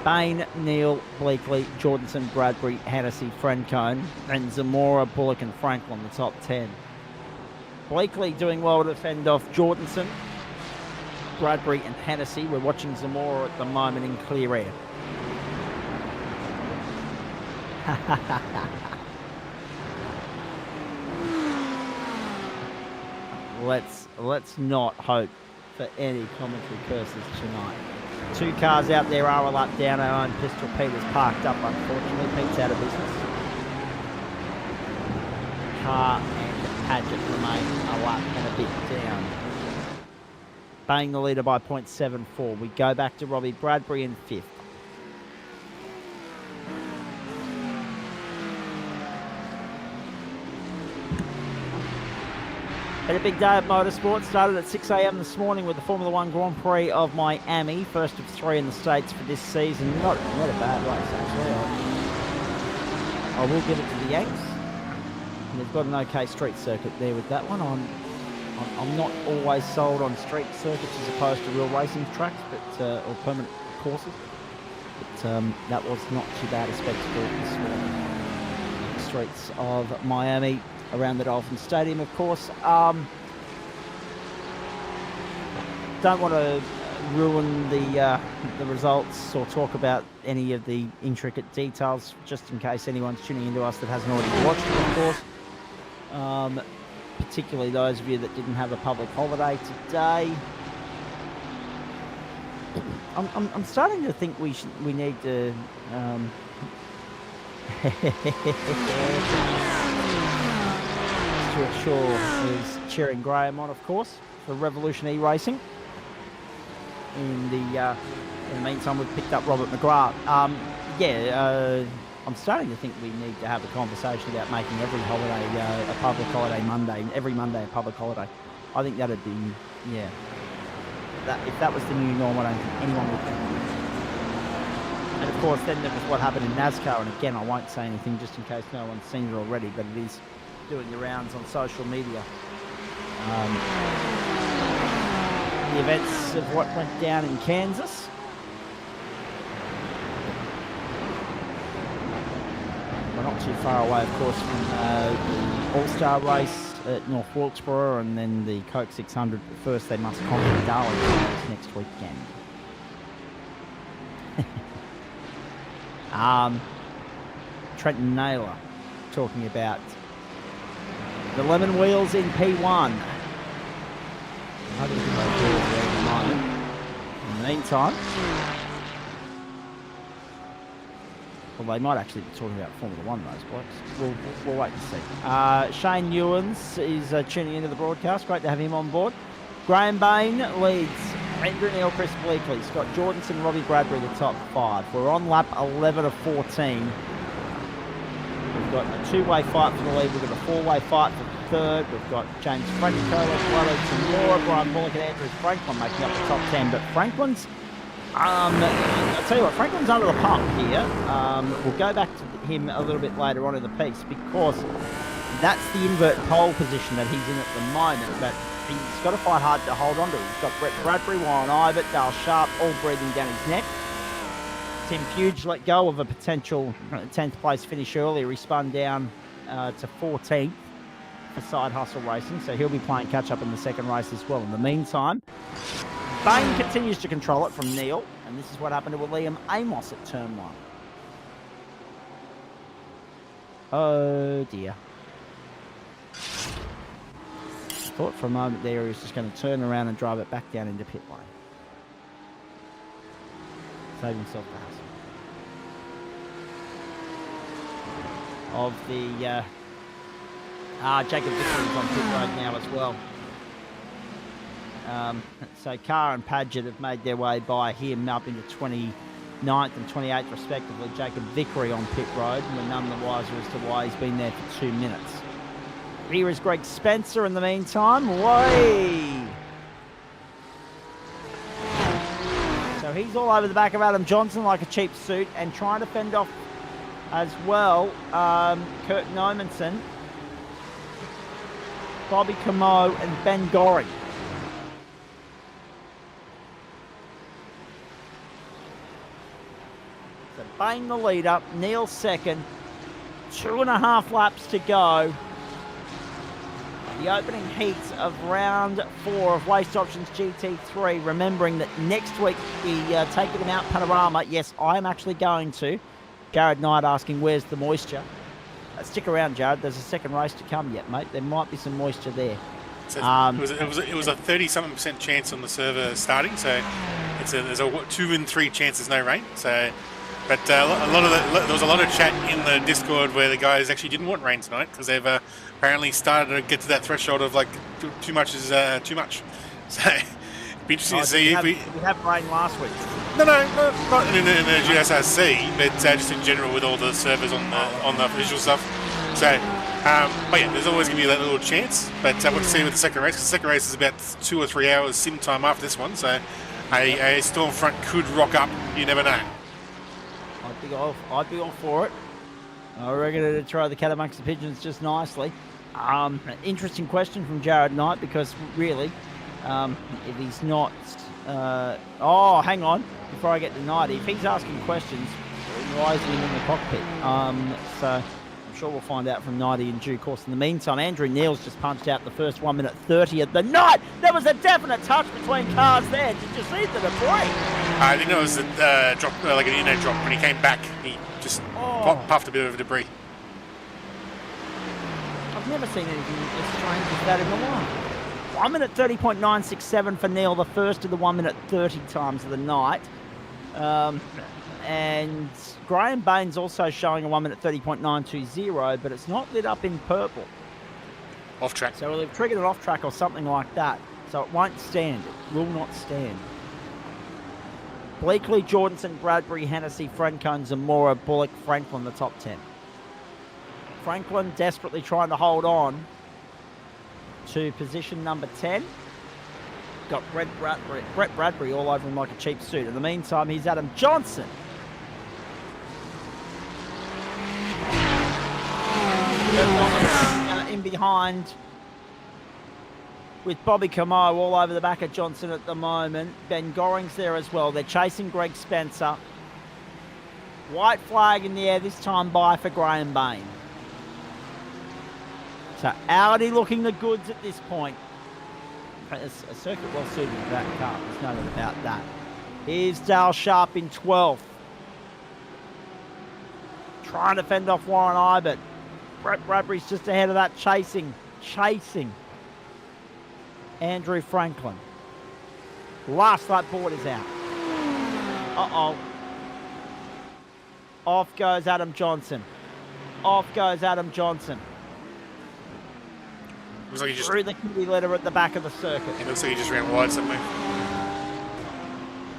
Bain, Neal, Bleakley, Jordanson, Bradbury, Hennessy, Frencone, and Zamora, Bullock and Franklin, the top 10. Bleakley doing well to defend off Jordanson, Bradbury and Hennessy. We're watching Zamora at the moment in clear air. Let's not hope for any commentary curses tonight. 2 cars out there are a lap down. Our own Pistol Pete is parked up, unfortunately. Pete's out of business. Carr and Padgett remain a lap and a bit down. Baying the leader by 0.74. We go back to Robbie Bradbury in 5th. Had a big day at Motorsport. Started at 6 a.m. this morning with the Formula One Grand Prix of Miami. First of 3 in the States for this season. Not a bad race, actually. I will give it to the Yanks. And they've got an okay street circuit there with that one. I'm not always sold on street circuits as opposed to real racing tracks, but or permanent courses. But that was not too bad a spectacle this morning. The streets of Miami, around the Dolphin Stadium, of course. Don't want to ruin the results or talk about any of the intricate details, just in case anyone's tuning into us that hasn't already watched it, of course. Particularly those of you that didn't have a public holiday today. I'm starting to think we need to. Stuart Shaw is cheering Graham on, of course, for Revolution E-Racing. In the meantime, we've picked up Robert McGrath. I'm starting to think we need to have a conversation about making every holiday a public holiday Monday, every Monday a public holiday. I think that'd be, if that was the new norm, I don't think anyone would think. And of course, then there was what happened in NASCAR, and again, I won't say anything just in case no one's seen it already, but it is doing the rounds on social media. The events of what went down in Kansas. We're not too far away, of course, from the All-Star race at North Wilkesboro, and then the Coke 600. But first, they must conquer Darlington next weekend. Trenton Naylor talking about the lemon wheels in P1. I don't think those wheels are at the moment. In the meantime, well, they might actually be talking about Formula One, those blokes. We'll wait and see. Shane Newens is tuning into the broadcast. Great to have him on board. Graham Bain leads. Andrew Neal, Chris Bleakley, Scott Jordanson, Robbie Bradbury, the top 5. We're on lap 11 of 14. We've got a 2-way fight for the lead. We've got a 4-way fight for the third. We've got James Franklin, Zamora, Brian Bullock and Andrew Franklin making up the top 10. But Franklin's, I'll tell you what, Franklin's under the pump here. We'll go back to him a little bit later on in the piece because that's the invert pole position that he's in at the moment. But he's got to fight hard to hold on to. He's got Brett Bradbury, Warren Ivett, Dale Sharp all breathing down his neck. Tim Fuge let go of a potential 10th place finish earlier. He spun down to 14th for Side Hustle Racing, so he'll be playing catch up in the second race as well. In the meantime, Bain continues to control it from Neal, and this is what happened to Liam Amos at turn 1. Oh dear. Thought for a moment there he was just going to turn around and drive it back down into pit lane. Save himself the hassle. of the Jacob Vickery's on pit road now as well. So Carr and Padgett have made their way by him up into 29th and 28th respectively. Jacob Vickery on pit road, and we're none the wiser as to why he's been there for 2 minutes. Here is Greg Spencer in the meantime. Way! So he's all over the back of Adam Johnson like a cheap suit and trying to fend off as well Kurt Nomenson, Bobby Camo and Ben Gorry. So Bain the leader, Neil second, 2.5 laps to go. The opening heats of round 4 of Waste Options GT3, remembering that next week we take them out Panorama. Yes, I am actually going to. Jared Knight asking, where's the moisture? Stick around, Jared. There's a second race to come yet, mate. There might be some moisture there. So it was a 30-something% chance on the server starting, so there's a 2 in 3 chances no rain. So, but there was a lot of chat in the Discord where the guys actually didn't want rain tonight because they've apparently started to get to that threshold of like too much is too much. So it'd be interesting to see if we have rain last week. No, not in the GSRC, but just in general with all the servers on the visual stuff. So, but yeah, there's always going to be that little chance. But we'll see with the second race, because the second race is about 2 or 3 hours sim time after this one. So a storm front could rock up. You never know. I'd be all for it. I reckon it'd throw the cat amongst the pigeons just nicely. An interesting question from Jared Knight, because really, if he's not... hang on. Before I get to Knight, if he's asking questions, why isn't he in the cockpit? So I'm sure we'll find out from Knighty in due course. In the meantime, Andrew Neal's just punched out the first 1 minute 30 of the night. There was a definite touch between cars there. Did you see the debris? I think it was a drop, like an inner drop. When he came back, he just puffed a bit of debris. I've never seen anything as strange as that in my life. 1 minute 30.967 for Neil, the first of the 1 minute 30 times of the night. And Graham Bain's also showing a 1 minute 30.920, but it's not lit up in purple. Off track. So they've triggered it off track or something like that. So it won't stand. It will not stand. Bleakley, Jordanson, Bradbury, Hennessy, Frencone, Zamora, Bullock, Franklin, the top 10. Franklin desperately trying to hold on to position number 10. Got Brett Bradbury all over him like a cheap suit. In the meantime, he's Adam Johnson. In behind with Bobby Camo all over the back of Johnson at the moment. Ben Goring's there as well. They're chasing Greg Spencer. White flag in the air, this time by for Graham Bain. So Audi looking the goods at this point. It's a circuit well suited to that car. There's no doubt about that. Here's Dale Sharp in 12th. Trying to fend off Warren Ibert. Brett Bradbury's just ahead of that, chasing Andrew Franklin. Last lap board is out. Uh-oh. Off goes Adam Johnson. Off goes Adam Johnson. Looks like he just through the kitty litter at the back of the circuit. It looks like he just ran wide somewhere.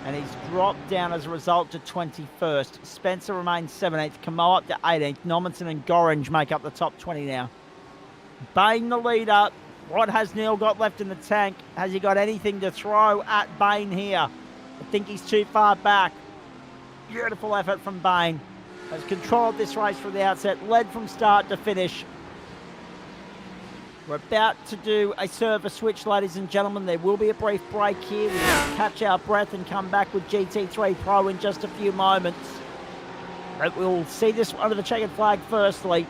And he's dropped down as a result to 21st. Spencer remains 17th. Camo up to 18th. Nomenson and Gorringe make up the top 20 now. Bain the leader. What has Neil got left in the tank? Has he got anything to throw at Bain here? I think he's too far back. Beautiful effort from Bain. Has controlled this race from the outset. Led from start to finish. We're about to do a server switch, ladies and gentlemen. There will be a brief break here. We'll catch our breath and come back with GT3 Pro in just a few moments. But we'll see this under the checkered flag firstly.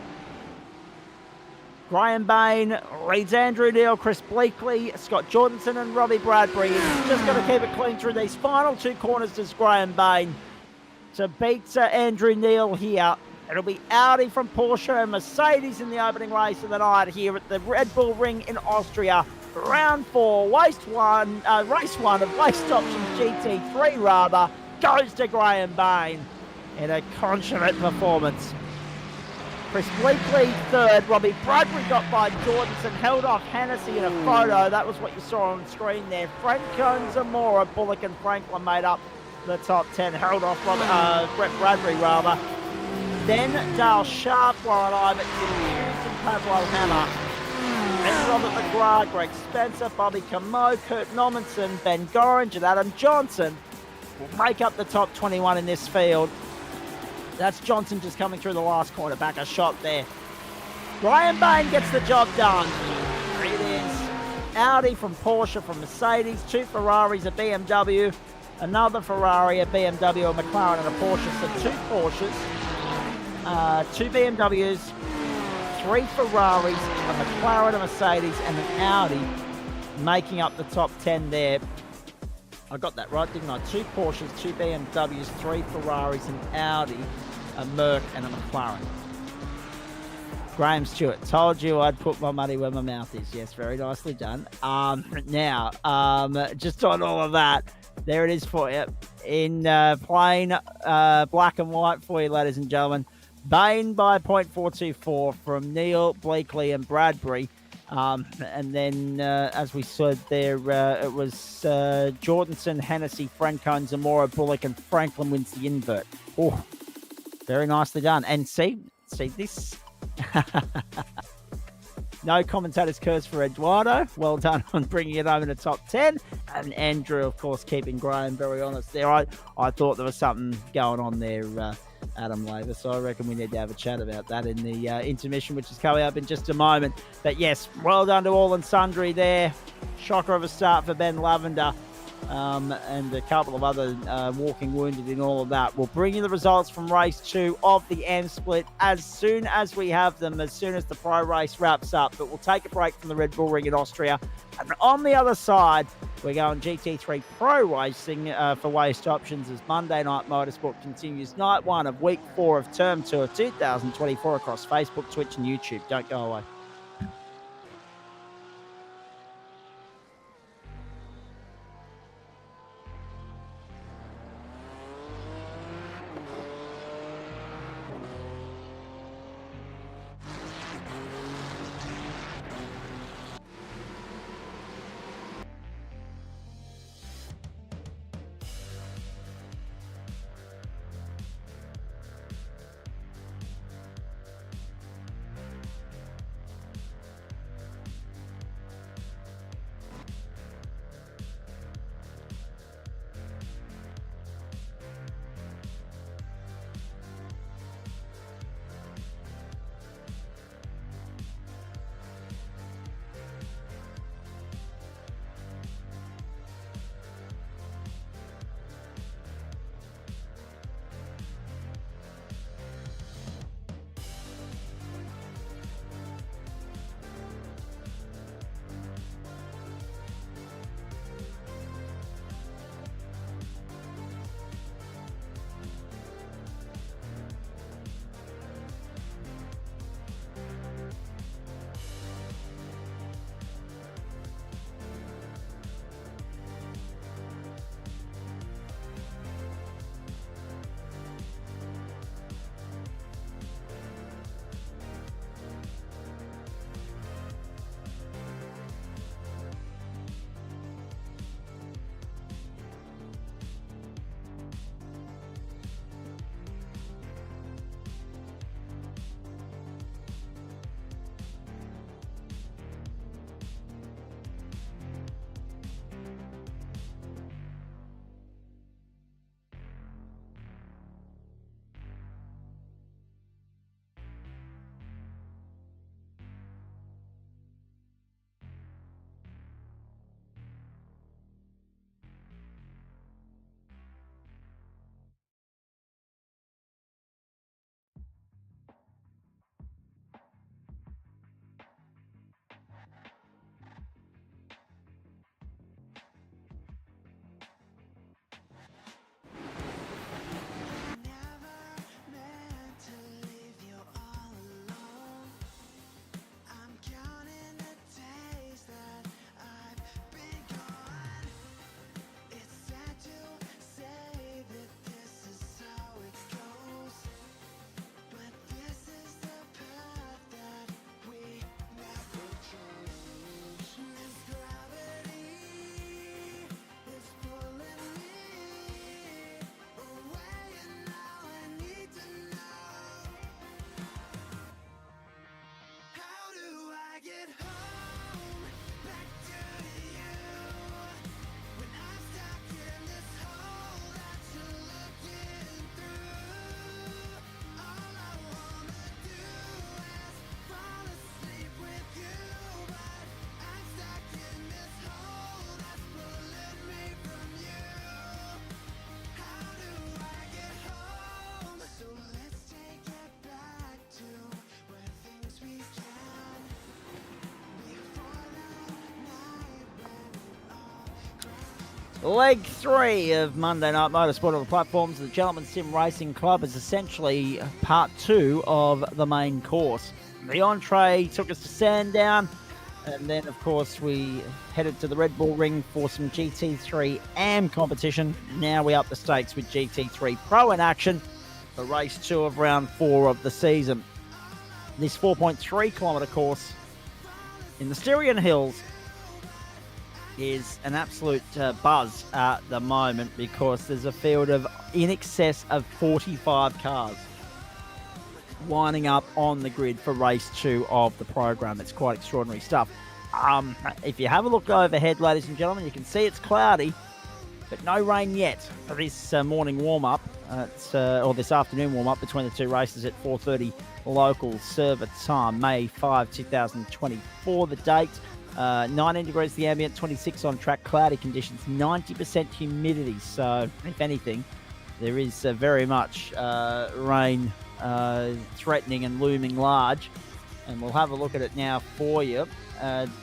Graham Bain leads Andrew Neal, Chris Bleakley, Scott Jordanson and Robbie Bradbury. He's just got to keep it clean through these final two corners as Graham Bain to beat Andrew Neal here. It'll be Audi from Porsche and Mercedes in the opening race of the night here at the Red Bull Ring in Austria. Round 4, race 1 of Waste Options GT3 goes to Graham Bain in a consummate performance. Chris Bleakley third. Robbie Bradbury got by Jordanson, held off Hennessy in a photo. That was what you saw on screen there. Franco Zamora, Bullock and Franklin made up the top 10, held off Brett Bradbury rather. Then Dale Sharp, Warren Ibbott, Hughes and Pablo Hammer. And Robert McGrath, Greg Spencer, Bobby Camo, Kurt Normanson, Ben Gorringe and Adam Johnson will make up the top 21 in this field. That's Johnson just coming through the last corner, back a shot there. Brian Bain gets the job done. It is Audi from Porsche, from Mercedes, 2 Ferraris, a BMW, another Ferrari, a BMW, a McLaren and a Porsche. So 2 Porsches, 2 BMWs, 3 Ferraris, a McLaren, a Mercedes and an Audi making up the top 10 there. I got that right, didn't I? 2 Porsches, 2 BMWs, 3 Ferraris, an Audi, a Merc and a McLaren. Graham Stewart, told you I'd put my money where my mouth is. Yes, very nicely done. Now, just on all of that, there it is for you. In plain black and white for you, ladies and gentlemen. Bain by 0.424 from Neil, Bleakley and Bradbury. And then, as we said there, it was Jordanson, Hennessy, Franco and Zamora, Bullock and Franklin wins the invert. Oh, very nicely done. And see this. No commentator's curse for Eduardo. Well done on bringing it home in the top 10. And Andrew, of course, keeping Graham very honest there. I thought there was something going on there, Adam Laver. So I reckon we need to have a chat about that in the intermission, which is coming up in just a moment. But yes, well done to all and sundry there. Shocker of a start for Ben Lavender. And a couple of other walking wounded in all of that. We'll bring you the results from race 2 of the M Split as soon as we have them, as soon as the pro race wraps up. But we'll take a break from the Red Bull Ring in Austria. And on the other side, we're going GT3 Pro Racing for Waste Options as Monday Night Motorsport continues night 1 of week 4 of Term 2 of 2024 across Facebook, Twitch and YouTube. Don't go away. Leg 3 of Monday Night Motorsport on the platforms of the Gentleman Sim Racing Club is essentially part 2 of the main course. The entree took us to Sandown, and then, of course, we headed to the Red Bull Ring for some GT3 AM competition. Now we up the stakes with GT3 Pro in action for race 2 of round 4 of the season. This 4.3 kilometre course in the Styrian Hills is an absolute buzz at the moment because there's a field of in excess of 45 cars lining up on the grid for race 2 of the program. It's quite extraordinary stuff. If you have a look overhead, ladies and gentlemen, you can see it's cloudy, but no rain yet for this morning warm-up, or this afternoon warm-up between the two races at 4:30 local server time, May 5, 2024, the date. 19 degrees the ambient, 26 on track, cloudy conditions, 90% humidity. So, if anything, there is very much rain threatening and looming large. And we'll have a look at it now for you.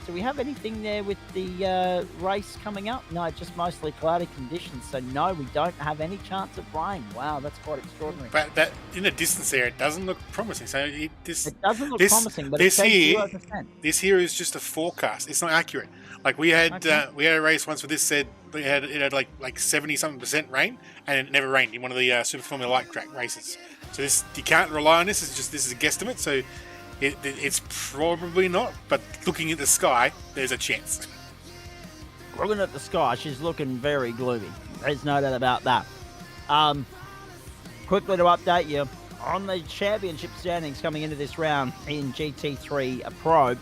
Do we have anything there with the race coming up? No, just mostly cloudy conditions. So, no, we don't have any chance of rain. Wow, that's quite extraordinary. But that in the distance there, it doesn't look promising. So it doesn't look promising, but it says 0%. This here is just a forecast. It's not accurate. Like we had a race once where this said it had like 70-something% rain, and it never rained in one of the Super Formula Light track races. So this, you can't rely on this. This is a guesstimate. So it's probably not. But looking at the sky, there's a chance. Looking at the sky, she's looking very gloomy. There's no doubt about that. Quickly to update you on the championship standings coming into this round in GT3 Pro.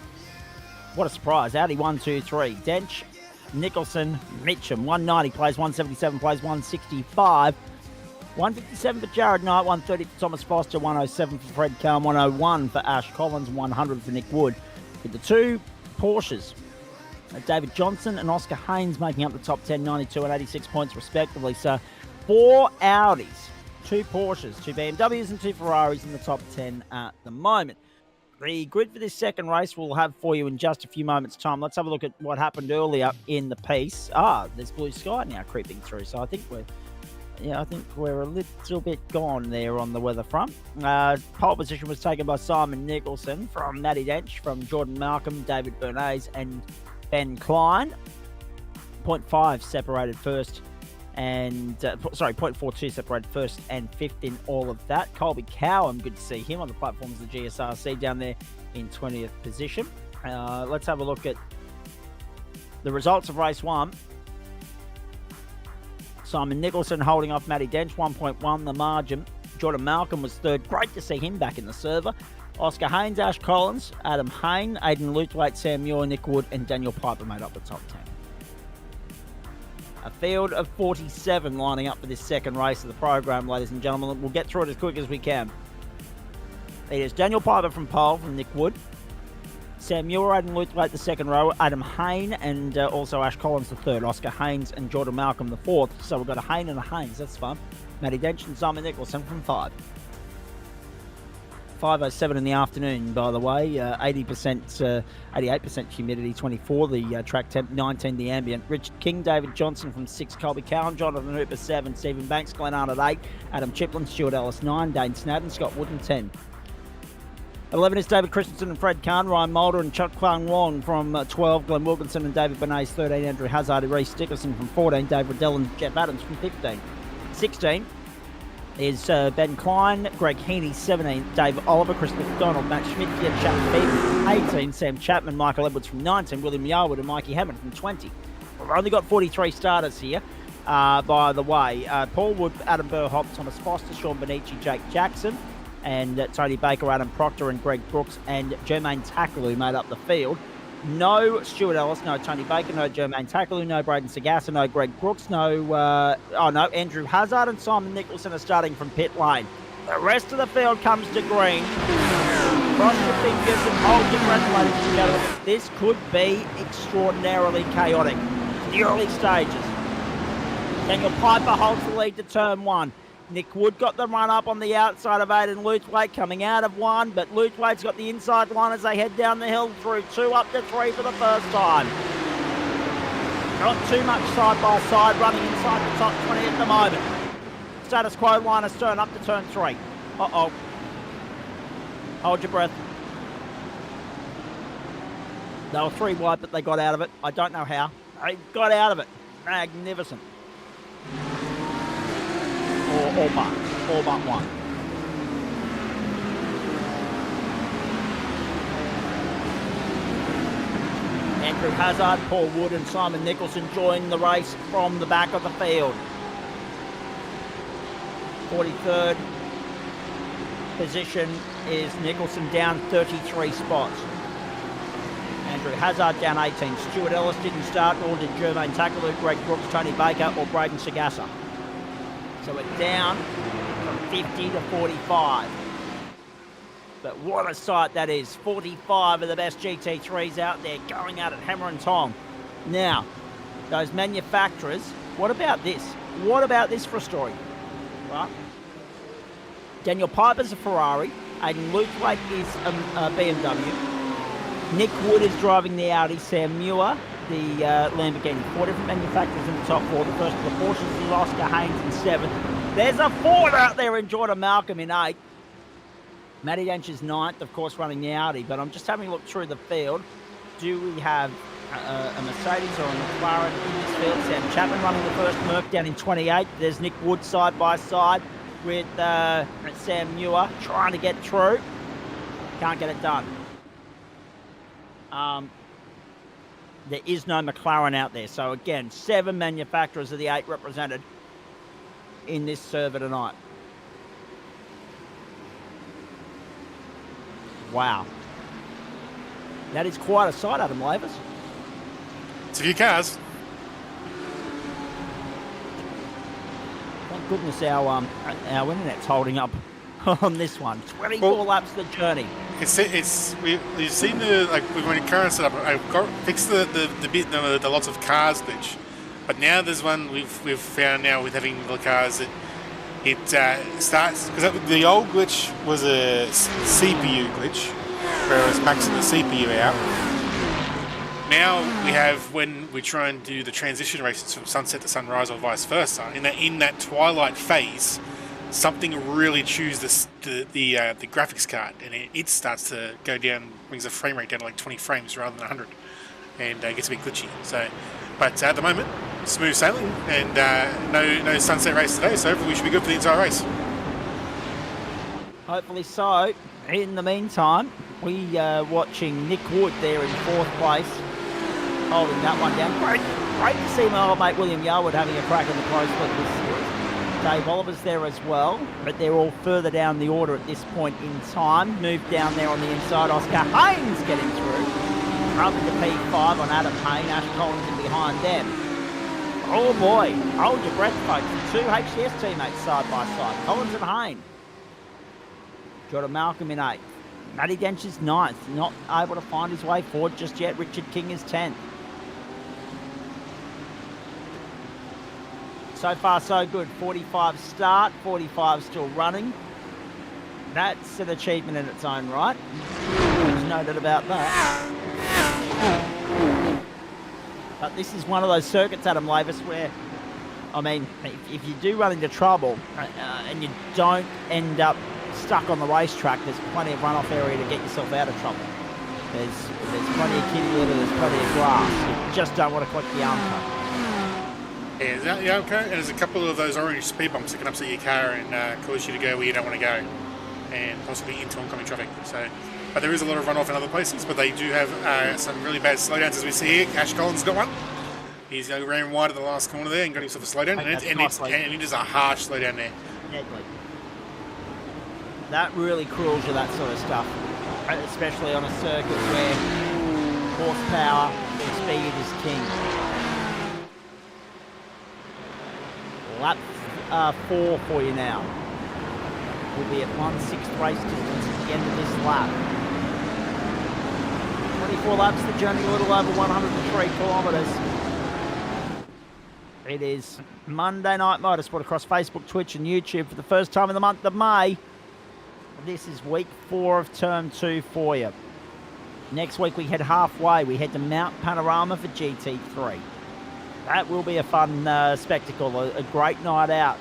What a surprise. Audi 1, 2, 3. Dench, Nicholson, Mitchum. 190 plays 177, plays 165. 157 for Jared Knight, 130 for Thomas Foster, 107 for Fred Calm, 101 for Ash Collins, 100 for Nick Wood. With the two Porsches, David Johnson and Oscar Haynes making up the top 10, 92 and 86 points respectively. So 4 Audis, 2 Porsches, 2 BMWs and 2 Ferraris in the top 10 at the moment. The grid for this second race we'll have for you in just a few moments' time. Let's have a look at what happened earlier in the piece. There's blue sky now creeping through, so I think we're a little bit gone there on the weather front. Pole position was taken by Simon Nicholson from Matty Dench, from Jordan Malcolm, David Bernays and Ben Klein. 0.5 separated first and 0.42 separated first and fifth in all of that. Colby Cowan, good to see him on the platforms of the GSRC down there in 20th position. Let's have a look at the results of race 1. Simon Nicholson holding off Matty Dench, 1.1 the margin. Jordan Malcolm was third. Great to see him back in the server. Oscar Haynes, Ash Collins, Adam Hayne, Aidan Luthwaite, Sam Muir, Nick Wood and Daniel Piper made up the top 10. A field of 47 lining up for this second race of the program, ladies and gentlemen. We'll get through it as quick as we can. It is Daniel Piper from pole from Nick Wood. Sam Muir, Aidan Luthwaite the second row, Adam Hayne and also Ash Collins the third, Oscar Haynes and Jordan Malcolm the fourth. So we've got a Hayne and a Haynes, that's fun. Matty Dench and Simon Nicholson from 5. 5:07 in the afternoon, by the way. 88% humidity, 24 the track temp, 19 the ambient. Richard King, David Johnson from 6, Colby Cowan, Jonathan Hooper 7, Stephen Banks, Glenn Arnott 8, Adam Chiplin, Stuart Ellis 9, Dane Snadden, Scott Wooden 10. 11 is David Christensen and Fred Kahn, Ryan Mulder and Chuck Kwang Wong from 12, Glenn Wilkinson and David Bernays 13, Andrew Hazard and Reece Dickerson from 14, Dave Riddell and Jeff Adams from 15. 16 is Ben Klein, Greg Heaney 17, Dave Oliver, Chris McDonald, Matt Schmidt, Chapman Beaver 18, Sam Chapman, Michael Edwards from 19, William Yarwood and Mikey Hammond from 20. We've only got 43 starters here, by the way. Paul Wood, Adam Burhop, Thomas Foster, Sean Benici, Jake Jackson, and Tony Baker, Adam Proctor and Greg Brooks and Jermaine Tacklew made up the field. No Stuart Ellis, no Tony Baker, no Jermaine Tacklew, no Braden Sagassa, no Greg Brooks, no Andrew Hazard and Simon Nicholson are starting from pit lane. The rest of the field comes to green. Cross your fingers and hold your breath, ladies and gentlemen. This could be extraordinarily chaotic. The early stages. Daniel Piper holds the lead to turn 1. Nick Wood got the run up on the outside of Aidan Luthwaite coming out of 1, but Luthwaite's got the inside line as they head down the hill through 2 up to 3 for the first time. Not too much side-by-side, running inside the top 20 at the moment. Status quo, line of stern up to turn 3. Uh-oh. Hold your breath. They were 3 wide, but they got out of it. I don't know how. They got out of it. Magnificent. All but one. Andrew Hazard, Paul Wood and Simon Nicholson join the race from the back of the field. 43rd position is Nicholson, down 33 spots. Andrew Hazard down 18. Stuart Ellis didn't start, nor did Jermaine Tacklew, Greg Brooks, Tony Baker or Braden Sagassa. So we're down from 50 to 45. But what a sight that is. 45 of the best GT3s out there going at it hammer and tong. Now, those manufacturers, what about this? What about this for a story? Right? Daniel Piper's a Ferrari. Aidan Luthwaite is a BMW. Nick Wood is driving the Audi. Sam Muir, the Lamborghini. 4 different manufacturers in the top 4. The first of the Porsches is Oscar Haynes in 7th. There's a Ford out there in Jordan Malcolm in 8th. Matty Dench is 9th, of course, running the Audi. But I'm just having a look through the field. Do we have a Mercedes or a McLaren in this field? Sam Chapman running the first Merc down in 28th. There's Nick Wood side by side with Sam Muir trying to get through. Can't get it done. There is no McLaren out there. So again, 7 manufacturers of the 8 represented in this server tonight. Wow. That is quite a sight, Adam Lavis. It's a few cars. Thank goodness our internet's holding up on this one. 24 laps of the journey. We've seen when cars set up. I've got fixed the lots of cars glitch, but now there's one we've found now with having the cars that it starts because the old glitch was a CPU glitch, where it was maxing the CPU out. Now we have when we try and do the transition races from sunset to sunrise or vice versa. In that twilight phase, something really chews the graphics card, and it starts to go down, brings the frame rate down to like 20 frames rather than 100, and gets a bit glitchy. So, but at the moment, smooth sailing, and no sunset race today. So hopefully we should be good for the entire race. Hopefully so. In the meantime, we are watching Nick Wood there in 4th place, holding that one down. Great to see my old mate William Yarwood having a crack in the close split this series. Dave Oliver's there as well, but they're all further down the order at this point in time. Moved down there on the inside, Oscar Haynes getting through. Up to P5 on Adam Payne, Ash Collins in behind them. Oh boy, hold your breath folks. 2 HCS teammates side by side, Collins and Hayne. Jordan Malcolm in 8th. Matty Dench is 9th, not able to find his way forward just yet. Richard King is 10th. So far, so good. 45 start, 45 still running. That's an achievement in its own right. There's no doubt about that. But this is one of those circuits, Adam Lavis, where, I mean, if you do run into trouble and you don't end up stuck on the racetrack, there's plenty of runoff area to get yourself out of trouble. There's plenty of kitty litter, there's plenty of grass. You just don't want to collect the arm cut. Yeah, okay. And there's a couple of those orange speed bumps that can upset your car and cause you to go where you don't want to go, and possibly into oncoming traffic. So, but there is a lot of runoff in other places, but they do have some really bad slowdowns as we see here. Ash Collins got one. He's ran wide at the last corner there and got himself a slowdown, and it is a harsh slowdown there. Exactly. That really cruels you, that sort of stuff, especially on a circuit where horsepower and speed is king. Lap 4 for you now. We'll be at 1/6 race distance at the end of this lap. 24 laps, the journey a little over 103 kilometres. It is Monday Night Motorsport across Facebook, Twitch and YouTube for the first time in the month of May. This is week 4 of term 2 for you. Next week we head halfway. We head to Mount Panorama for GT3. That will be a fun spectacle, a great night out.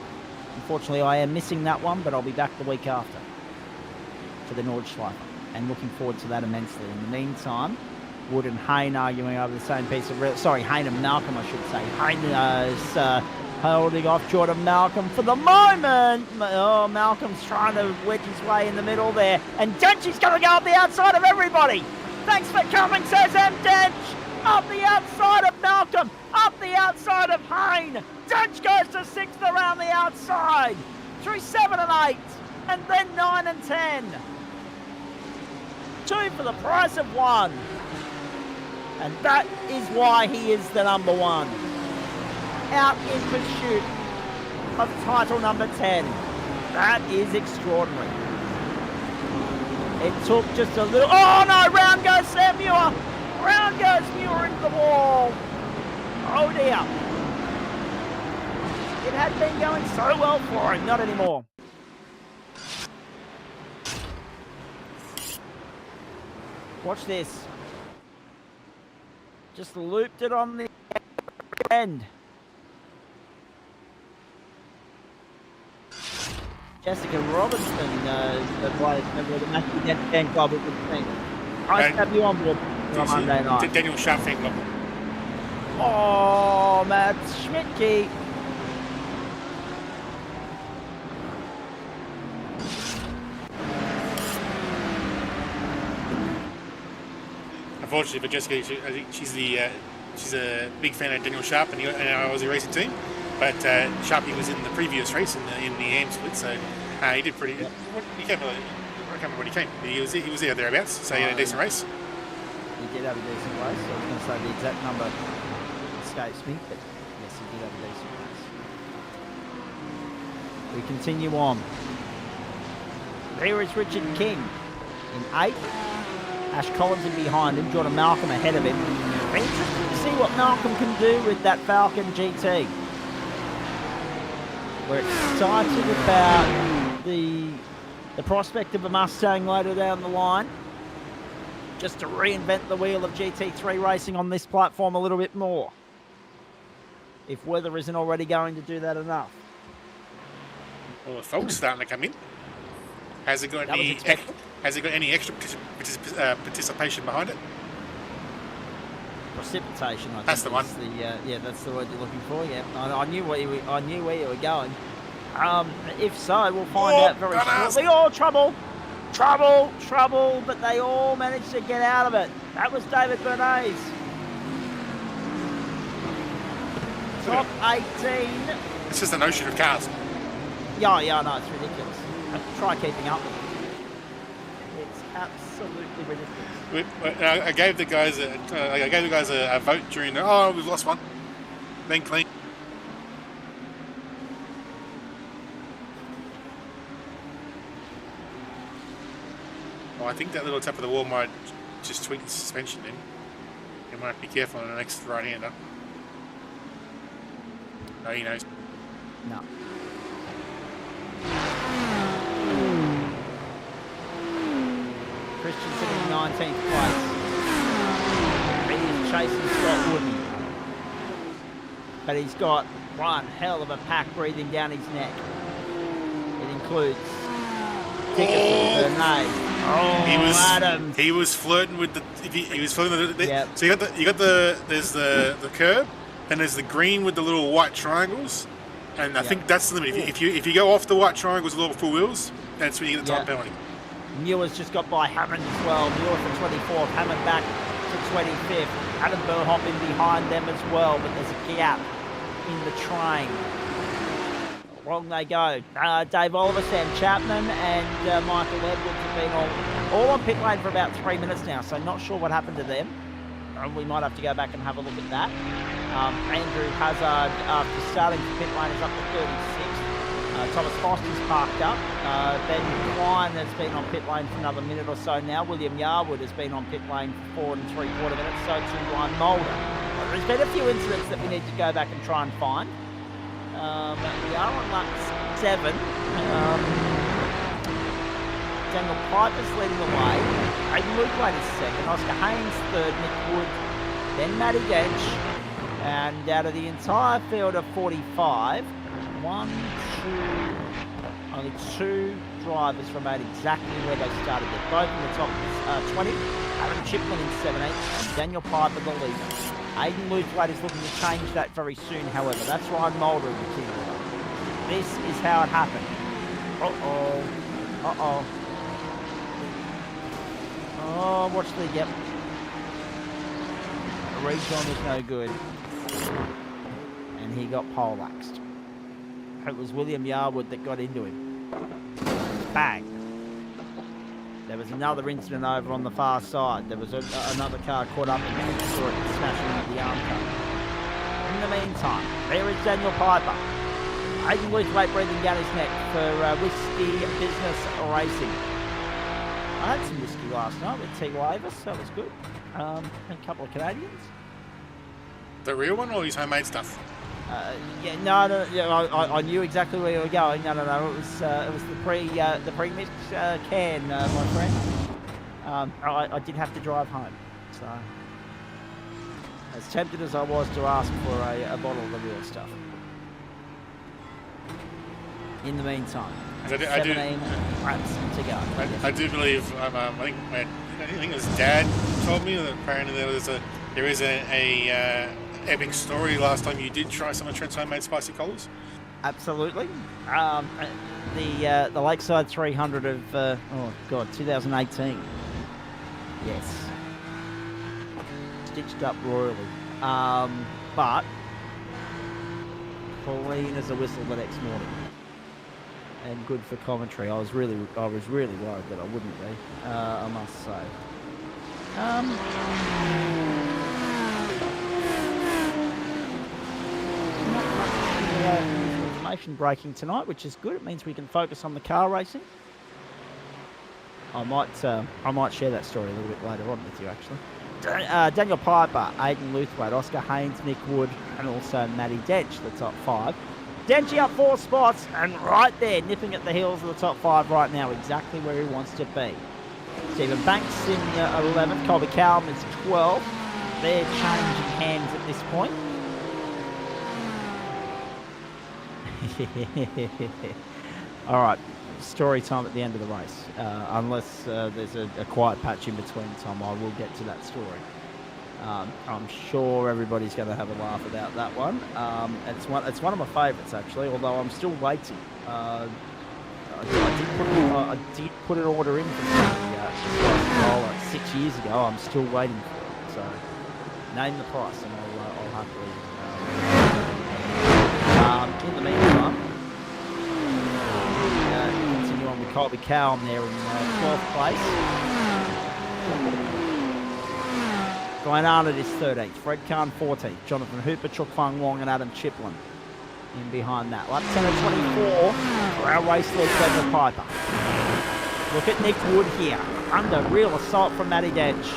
Unfortunately, I am missing that one, but I'll be back the week after for the Nordschleife, and looking forward to that immensely. In the meantime, Wood and Hayne arguing over the same piece of Hayne and Malcolm, I should say. Hayne is holding off Jordan Malcolm for the moment. Oh, Malcolm's trying to wedge his way in the middle there, and Dench's going to go up the outside of everybody. Thanks for coming, says M. Dench. Up the outside of Malcolm, up the outside of Hayne. Dench goes to 6th around the outside, through 7 and 8, and then 9 and 10. 2 for the price of 1. And that is why he is the number 1. Out in pursuit of title number 10. That is extraordinary. It took just a little... Oh no, round goes Sam Muir. Round goes Muir into the wall. Oh dear. It had been going so well for him, not anymore. Watch this. Just looped it on the end. Jessica Robinson, the member of the Matthew Fan Club with the team. Nice to have you on board on Monday night. Daniel Sharp Fan Club. Oh, Matt Schmidtke. Unfortunately for Jessica, I think she's a big fan of Daniel Sharp and our Aussie racing team. But Sharpie was in the previous race in the AM split, so he did pretty. Yep. He came. I can't remember when he came. He was there thereabouts, so he had a decent race. He did have a decent race. I was going to say the exact number escapes me, but yes, he did have a decent race. We continue on. There is Richard King in 8th. Ash Collins in behind him. Jordan Malcolm ahead of him. Interesting to see what Malcolm can do with that Falcon GT. We're excited about the prospect of a Mustang later down the line. Just to reinvent the wheel of GT3 racing on this platform a little bit more. If weather isn't already going to do that enough. Well, the fog's starting to come in. Has it got any extra participation behind it? Precipitation, I think. That's the one. Yeah, that's the word you're looking for. Yeah, I knew where you were going. If so, we'll find out very shortly. Oh, trouble! But they all managed to get out of it. That was David Bernays. Top 18. It's just an ocean of cars. Yeah, no, it's ridiculous. Try keeping up with it. It's absolutely ridiculous. I gave the guys a vote during the... Oh, we've lost one. Then clean. Well, I think that little tap of the wall might just tweak the suspension in. You might be careful on the next right-hander. No, he knows. No. Christensen in 19th place. He is chasing Scott Wooden. But he's got one hell of a pack breathing down his neck. It includes Dickerson, Bernays. Adams. He was flirting with the. He was flirting with the. Yep. So you got the. There's the curb, and there's the green with the little white triangles, and I think that's the limit. If you go off the white triangles with little full wheels, that's when you get the time penalty. Muir's just got by Hammond as well. Muir for 24th, Hammond back to 25th. Adam Burhop in behind them as well, but there's a gap in the train. Along they go. Dave Oliver, Sam Chapman, and Michael Edwards have been all on pit lane for about 3 minutes now, so not sure what happened to them. We might have to go back and have a look at that. Andrew Hazard, after starting for pit lane, is up to 36th. Thomas Foster's parked up. Ben Klein has been on pit lane for another minute or so now. William Yarwood has been on pit lane for 4 3/4 minutes. So too Ryan Mulder. There's been a few incidents that we need to go back and try and find. We are on lap 7. Daniel Piper's leading the way. Hayden Luke is second. Oscar Haynes third. Nick Wood. Then Matty Dench. And out of the entire field of 45, only 2 drivers remain exactly where they started. They're both in the top 20. Adam Chiplin in 17th and Daniel Piper the leader. Aiden Luthwaite is looking to change that very soon, however. That's Ryan Mulder in the team. This is how it happened. Uh-oh. Uh-oh. Oh, watch the, yep. The recon was no good. And he got poleaxed. It was William Yarwood that got into him. Bang. There was another incident over on the far side. There was another car caught up and saw it smashing into the arm car. In the meantime, there is Daniel Piper. Aiden Luthwaite breathing down his neck for Whiskey Business Racing. I had some whiskey last night with T. Wavis, so that was good. And a couple of Canadians. The real one or his homemade stuff? Yeah, no, I knew exactly where you were going. No, it was the pre-mix can, my friend. I did have to drive home, so as tempted as I was to ask for a bottle of the real stuff. In the meantime, 17 laps to go. I do believe I think his dad told me that apparently there is a epic story last time you did try some of Trent's homemade spicy colas. Absolutely. The Lakeside 300 of 2018. Yes. Stitched up royally. But clean as a whistle the next morning. And good for commentary. I was really worried that I wouldn't be, I must say. Information breaking tonight, which is good. It means we can focus on the car racing. I might share that story a little bit later on with you, actually. Daniel Piper, Aiden Luthwaite, Oscar Haynes, Nick Wood, and also Matty Dench, the top 5. Denchy up 4 spots, and right there, nipping at the heels of the top 5 right now, exactly where he wants to be. Stephen Banks in 11th, Colby Callum is 12th. They're changing hands at this point. All right, story time at the end of the race. Unless there's a quiet patch in between time, I will get to that story. I'm sure everybody's going to have a laugh about that one. It's one of my favourites actually, although I'm still waiting. I did put an order in for like 6 years ago. I'm still waiting for it. So name the price and I'll happily. In the meantime, continue on with Colby Callum there in 12th place. Glenn Arnott is 13th, Fred Kahn 14th, Jonathan Hooper, Chuk Fung Wong and Adam Chiplin in behind that. Lap 10 of 24 for our race lead, Daniel Piper. Look at Nick Wood here, under real assault from Matty Dench.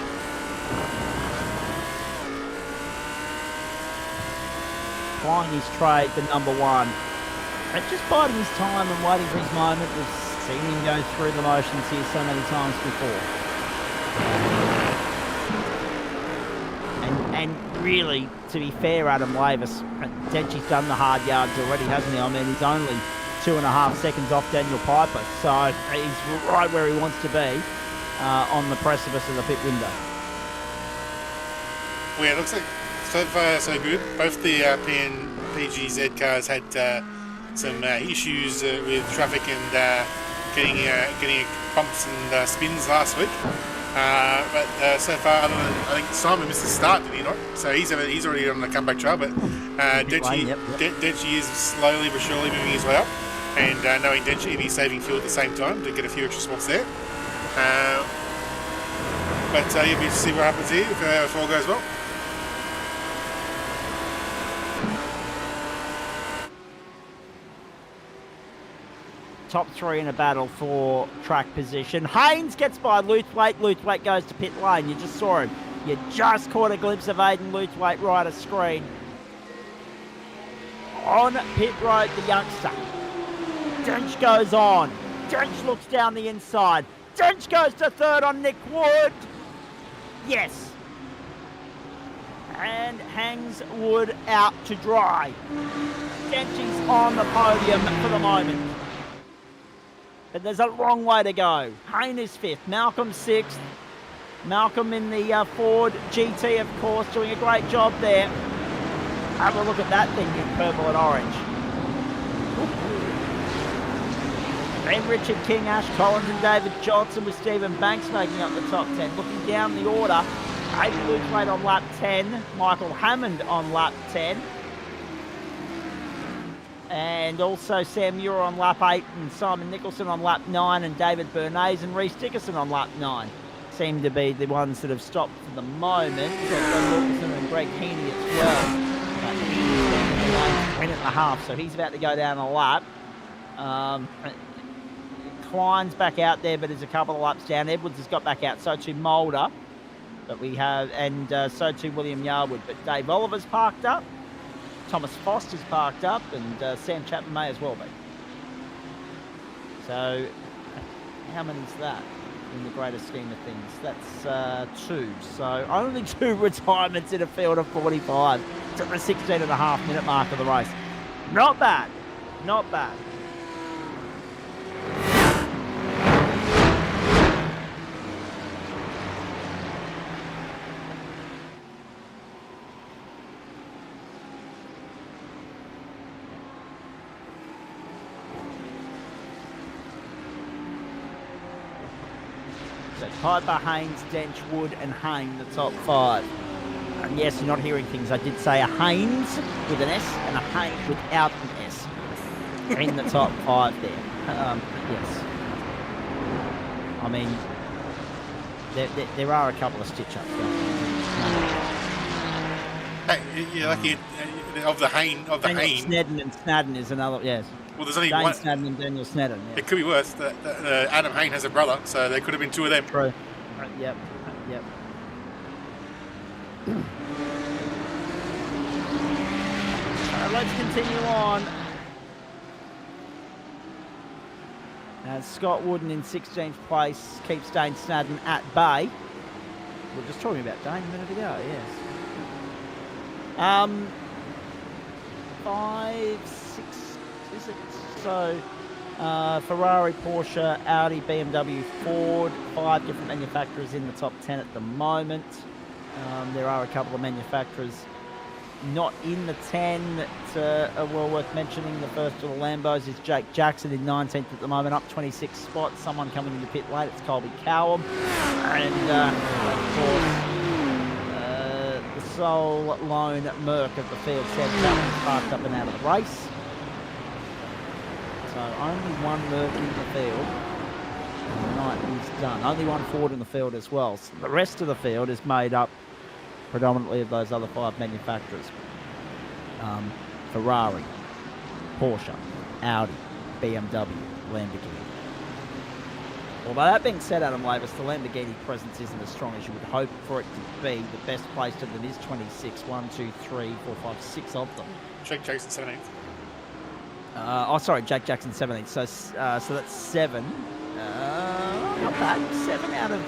Flying his trade for number 1. And just biding his time and waiting for his moment. We've seen him go through the motions here so many times before. And really, to be fair, Adam Wavis, Denchy's done the hard yards already, hasn't he? I mean, he's only 2.5 seconds off Daniel Piper, so he's right where he wants to be on the precipice of the pit window. Well, yeah, it looks like so far so good. Both the PGZ cars had some issues with traffic and getting bumps and spins last week. But so far, other than I think Simon missed the start, did he not? So he's already on the comeback trail. But Denchy is slowly but surely moving his way up, and knowing Denchy, he'll be saving fuel at the same time to get a few extra spots there. But you'll be to see what happens here if all goes well. Top 3 in a battle for track position. Haynes gets by Luthwaite. Luthwaite goes to pit lane. You just saw him. You just caught a glimpse of Aiden Luthwaite right of screen. On pit road, the youngster. Dench goes on. Dench looks down the inside. Dench goes to 3rd on Nick Wood. Yes. and hangs Wood out to dry. Denchy's on the podium for the moment. But there's a long way to go. Hayne is 5th, Malcolm 6th. Malcolm in the Ford GT, of course, doing a great job there. Have a look at that thing in purple and orange. Then Richard King, Ash Collins and David Johnson with Stephen Banks making up the top 10. Looking down the order, Aidan Luthwaite on lap 10, Michael Hammond on lap 10. And also Sam Muir on lap 8 and Simon Nicholson on lap 9 and David Bernays and Reece Dickerson on lap 9. Seem to be the ones that have stopped for the moment. Wilkinson and Greg Heaney as well. But he's 10.5, so he's about to go down a lap. Klein's back out there, but is a couple of laps down. Edwards has got back out, so too Mulder. But we have, and so too William Yarwood. But Dave Oliver's parked up. Thomas Foster's parked up, and Sam Chapman may as well be. So, how many is that in the greater scheme of things? That's 2. So, only 2 retirements in a field of 45. It's at the 16.5-minute mark of the race. Not bad. Not bad. Piper, Haynes, Dench, Wood and Hayne, the top 5. And yes, you're not hearing things. I did say a Haynes with an S and a Haynes without an S in the top 5 there. Yes. I mean, there are a couple of stitch-ups. Hey, you're lucky of the Hayne. Snedden and Snadden is another, yes. Well, there's only Dane one. Snadden and Daniel Snedden. Yeah. It could be worse. Adam Hayne has a brother, so there could have been 2 of them. True. Yep. Let's continue on. As Scott Wooden in 16th place keeps Dane Snadden at bay. We were just talking about Dane a minute ago, yes. 5, 6, is it? So, Ferrari, Porsche, Audi, BMW, Ford, 5 different manufacturers in the top 10 at the moment. There are a couple of manufacturers not in the 10 that are well worth mentioning. The first of the Lambos is Jake Jackson in 19th at the moment, up 26 spots. Someone coming into pit late, it's Colby Cowham. And, of course, the sole lone Merc of the field, Sam Chapman's parked up and out of the race. So only one Merc in the field. And the night is done. Only one Ford in the field as well. So the rest of the field is made up predominantly of those other 5 manufacturers. Ferrari, Porsche, Audi, BMW, Lamborghini. Although that being said, Adam Lavis, the Lamborghini presence isn't as strong as you would hope for it to be. The best placed of them is 26. 1, 2, 3, 4, 5, 6 of them. Jake Jackson 17th. Sorry, Jake Jackson 17th. So that's 7. Not bad. 7 out of,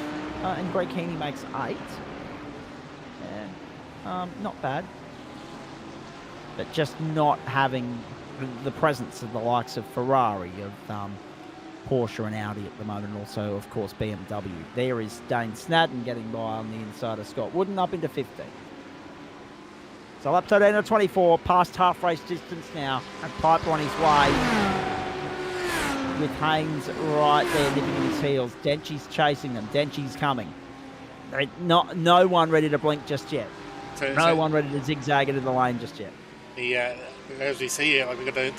and Greg Heaney makes 8. Yeah, not bad. But just not having the presence of the likes of Ferrari, of Porsche and Audi at the moment, also, of course, BMW. There is Dane Snadden getting by on the inside of Scott Wooden, up into 15. So lap 13 of 24, past half race distance now, and Piper on his way with Haynes right there nipping in his heels. Denchy's chasing them. Denchy's coming. No one ready to blink just yet. No one ready to zigzag into the lane just yet. As we see here, we've got our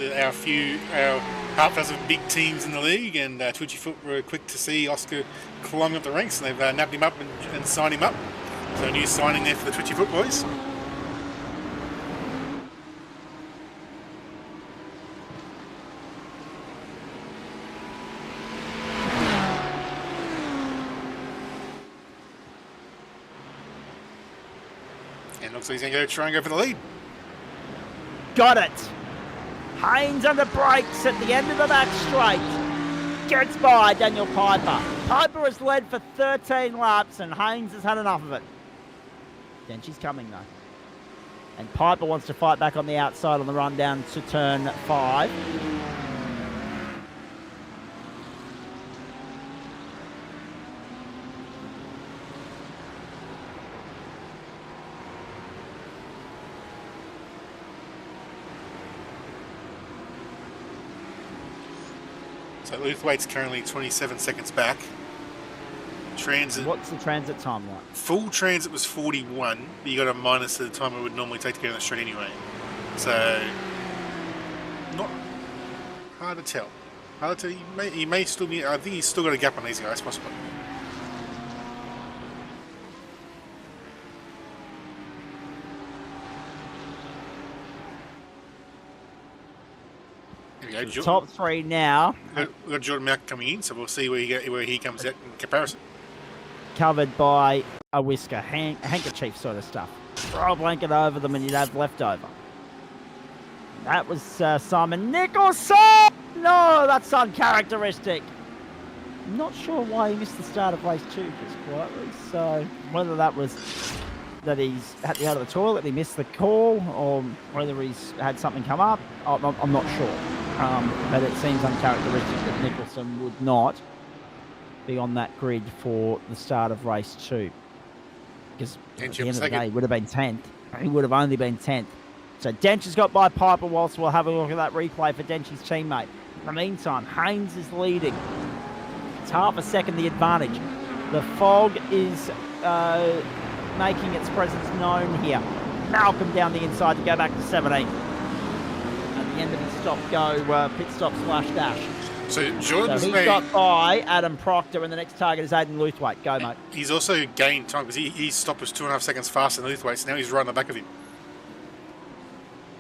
half dozen big teams in the league, and Twitchy Foot were quick to see Oscar climb up the ranks, and they've nabbed him up and signed him up. So a new signing there for the Twitchy Foot boys. And looks like he's going to try and go for the lead. Got it. Haynes under brakes at the end of the back straight. Gets by Daniel Piper. Piper has led for 13 laps and Haynes has had enough of it. Denchy's coming though. And Piper wants to fight back on the outside on the run down to turn 5. So Luthwaite's currently 27 seconds back. Transit. What's the transit time like? Full transit was 41, but you got a minus to the time it would normally take to get on the straight anyway. So, not hard to tell. Hard to tell. He may still be. I think he's still got a gap on these guys, possibly. Here we go. Top 3 now. We've got Jordan Malcolm coming in, so we'll see where he comes out in comparison. Covered by a whisker, handkerchief sort of stuff. Throw a blanket over them and you'd have leftover. That was Simon Nicholson! No, that's uncharacteristic. I'm not sure why he missed the start of race 2 just quietly. So whether that was that he's had to go to the toilet, he missed the call, or whether he's had something come up, I'm not sure. But it seems uncharacteristic that Nicholson would not be on that grid for the start of race 2. Because at the end of the day, he would have been 10th. He would have only been 10th. So Dench has got by Piper, whilst we'll have a look at that replay for Dench's teammate. In the meantime, Haynes is leading. It's half a second the advantage. The fog is making its presence known here. Malcolm down the inside to go back to 17. At the end of his stop-go, pit stop / dash. So Jordan's he's got by Adam Proctor, and the next target is Aiden Luthwaite. Go, mate. He's also gained time because his stop was 2.5 seconds faster than Luthwaite, so now he's right on the back of him.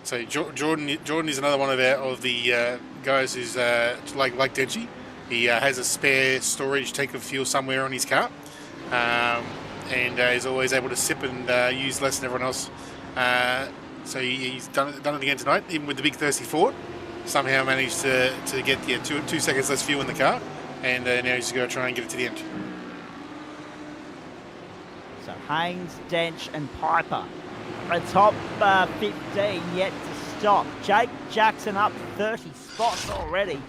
So Jordan is another one of the guys who's like Denchi. He has a spare storage tank of fuel somewhere on his car, and is always able to sip and use less than everyone else. So he's done it again tonight, even with the big thirsty Ford. Somehow managed to get 2 seconds less fuel in the car, and now he's going to try and get it to the end. So Haynes, Dench and Piper. The top 15 yet to stop. Jake Jackson up 30 spots already,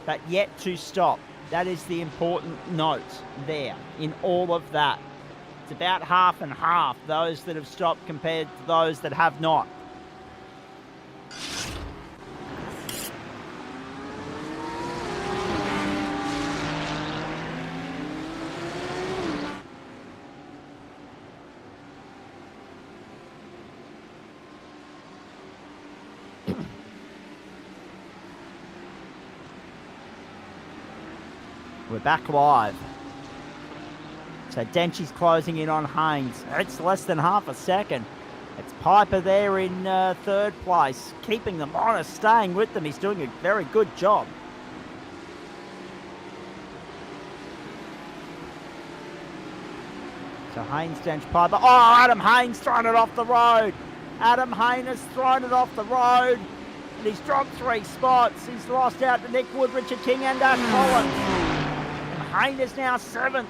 but yet to stop. That is the important note there in all of that. It's about half and half, those that have stopped compared to those that have not. We're back live. So Denchi's closing in on Haynes. It's less than half a second. It's Piper there in 3rd place, keeping them honest, staying with them. He's doing a very good job. So Haynes, Dench, Piper. Oh, Adam Haynes throwing it off the road. Adam Haynes has thrown it off the road. And he's dropped 3 spots. He's lost out to Nick Wood, Richard King and Collins. Haynes is now 7th.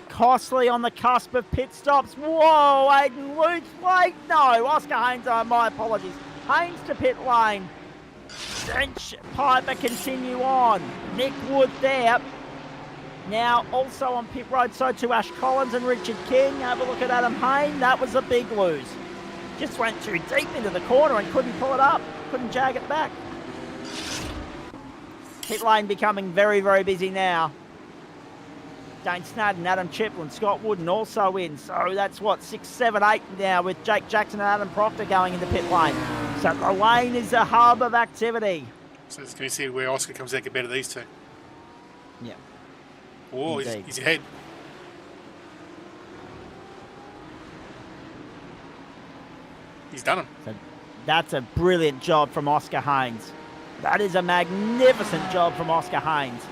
Costly on the cusp of pit stops. Whoa, Aiden Luthwaite. No, Oscar Haynes, my apologies. Haynes to pit lane. Dench, Piper continue on. Nick Wood there. Now also on pit road, so too Ash Collins and Richard King. Have a look at Adam Haynes. That was a big lose. Just went too deep into the corner and couldn't pull it up. Couldn't jag it back. Pit lane becoming very, very busy now. Dane Snadden, Adam Chiplin, Scott Wooden also in. So that's what, 6, 7, 8 now with Jake Jackson and Adam Proctor going into pit lane. So the lane is a hub of activity. So it's going to see where Oscar comes out compared to these two. Yeah. Oh, he's ahead. He's done him. So that's a brilliant job from Oscar Haynes. That is a magnificent job from Oscar Haynes.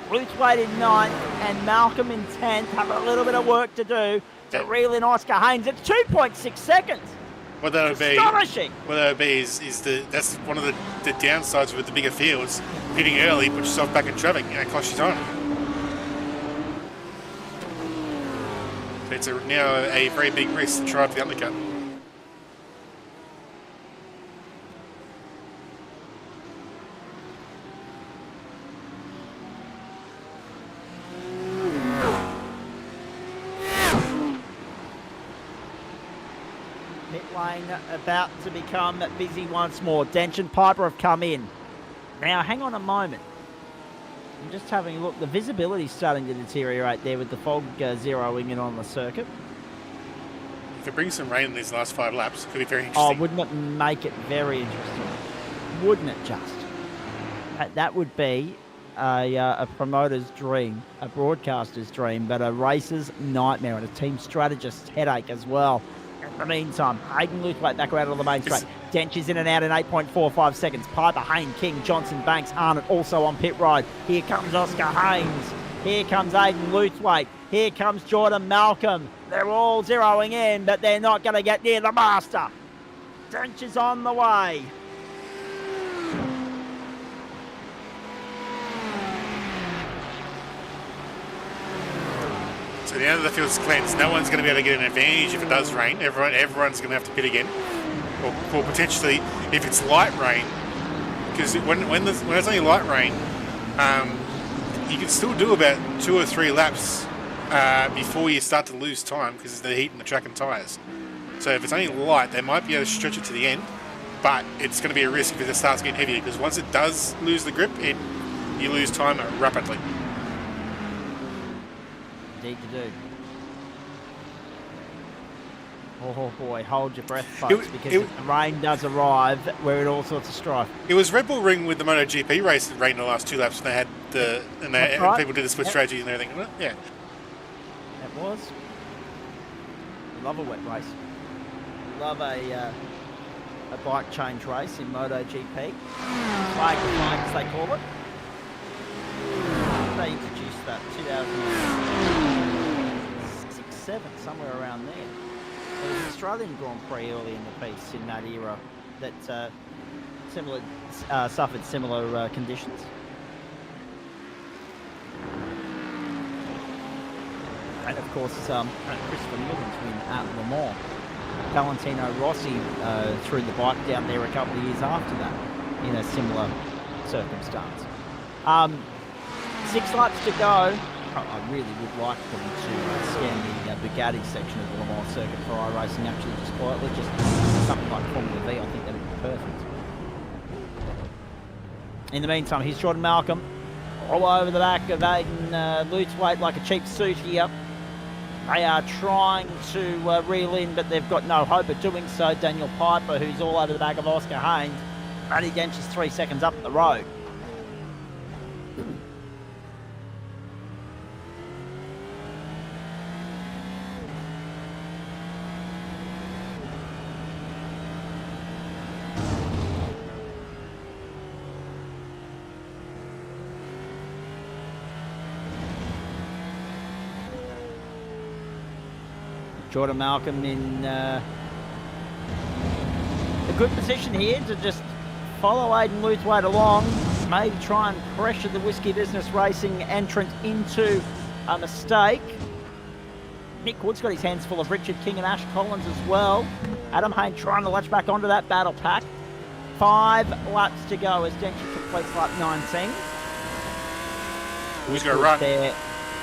Luthwaite in 9th and Malcolm in 10th have a little bit of work to do to reel in Oscar Haynes. It's 2.6 seconds. What that would be, astonishing. What that would be is that's one of the downsides with the bigger fields. Hitting early, put yourself back in traffic, cost you time. So it's now a very big risk to try for the undercut. lane about to become busy once more. Dench and Piper have come in. Now, hang on a moment. I'm just having a look. The visibility's starting to deteriorate there with the fog zeroing in on the circuit. If it brings some rain in these last 5 laps, it could be very Oh, interesting. wouldn't it make it very interesting? Wouldn't it just? That would be a promoter's dream, a broadcaster's dream, but a racer's nightmare and a team strategist's headache as well. In the meantime, Hayden Luthwaite back around on the main straight. Dench is in and out in 8.45 seconds. Piper, Hayne, King, Johnson, Banks, Arnott also on pit road. Here comes Oscar Haynes. Here comes Hayden Luthwaite. Here comes Jordan Malcolm. They're all zeroing in, but they're not going to get near the master. Dench is on the way. So the end of the field's cleansed. No one's going to be able to get an advantage if it does rain. Everyone's going to have to pit again. Or potentially, if it's light rain, because when it's only light rain, you can still do about 2 or 3 laps before you start to lose time because of the heat in the track and tyres. So if it's only light, they might be able to stretch it to the end, but it's going to be a risk if it starts getting heavier because once it does lose the grip, you lose time rapidly. Indeed to do. Oh boy, hold your breath, folks, because if the rain does arrive, we're in all sorts of strife. It was Red Bull Ring with the MotoGP race that rained the last 2 laps, and they had right. people did the split strategy and everything. Yeah, That was. We love a wet race. We love a bike change race in MotoGP. Flag the flag, as they call it. They introduced that 2006, 7, somewhere around there. There was an Australian Grand Prix early in the piece in that era that suffered similar conditions. And of course, Christopher Millen's win at Le Mans. Valentino Rossi threw the bike down there a couple of years after that in a similar circumstance. 6 laps to go. I really would like them to scan the Bugatti section of the Le Mans circuit for iRacing actually just quietly, just something like Formula V. I think that would be perfect. In the meantime, here's Jordan Malcolm all over the back of Hayden Luthwaite like a cheap suit here. They are trying to reel in, but they've got no hope of doing so. Daniel Piper, who's all over the back of Oscar Haynes. Matty Dench is 3 seconds up the road. Jordan Malcolm in a good position here to just follow Hayden Luthwaite along, maybe try and pressure the Whiskey Business Racing entrant into a mistake. Nick Wood's got his hands full of Richard King and Ash Collins as well. Adam Hayne trying to latch back onto that battle pack. 5 laps to go as Dench completes lap 19. Who's going to run? There.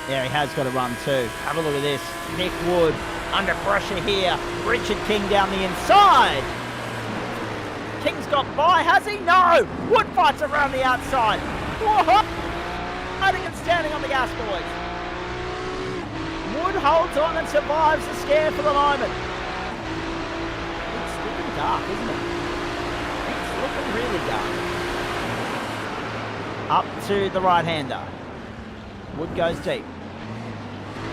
Yeah, he has got a run too. Have a look at this. Nick Wood under pressure here. Richard King down the inside. King's got by, has he? No! Wood fights around the outside. Whoa! Fighting and standing on the gas, boys. Wood holds on and survives the scare for the moment. It's looking dark, isn't it? It's looking really dark. Up to the right-hander. Wood goes deep.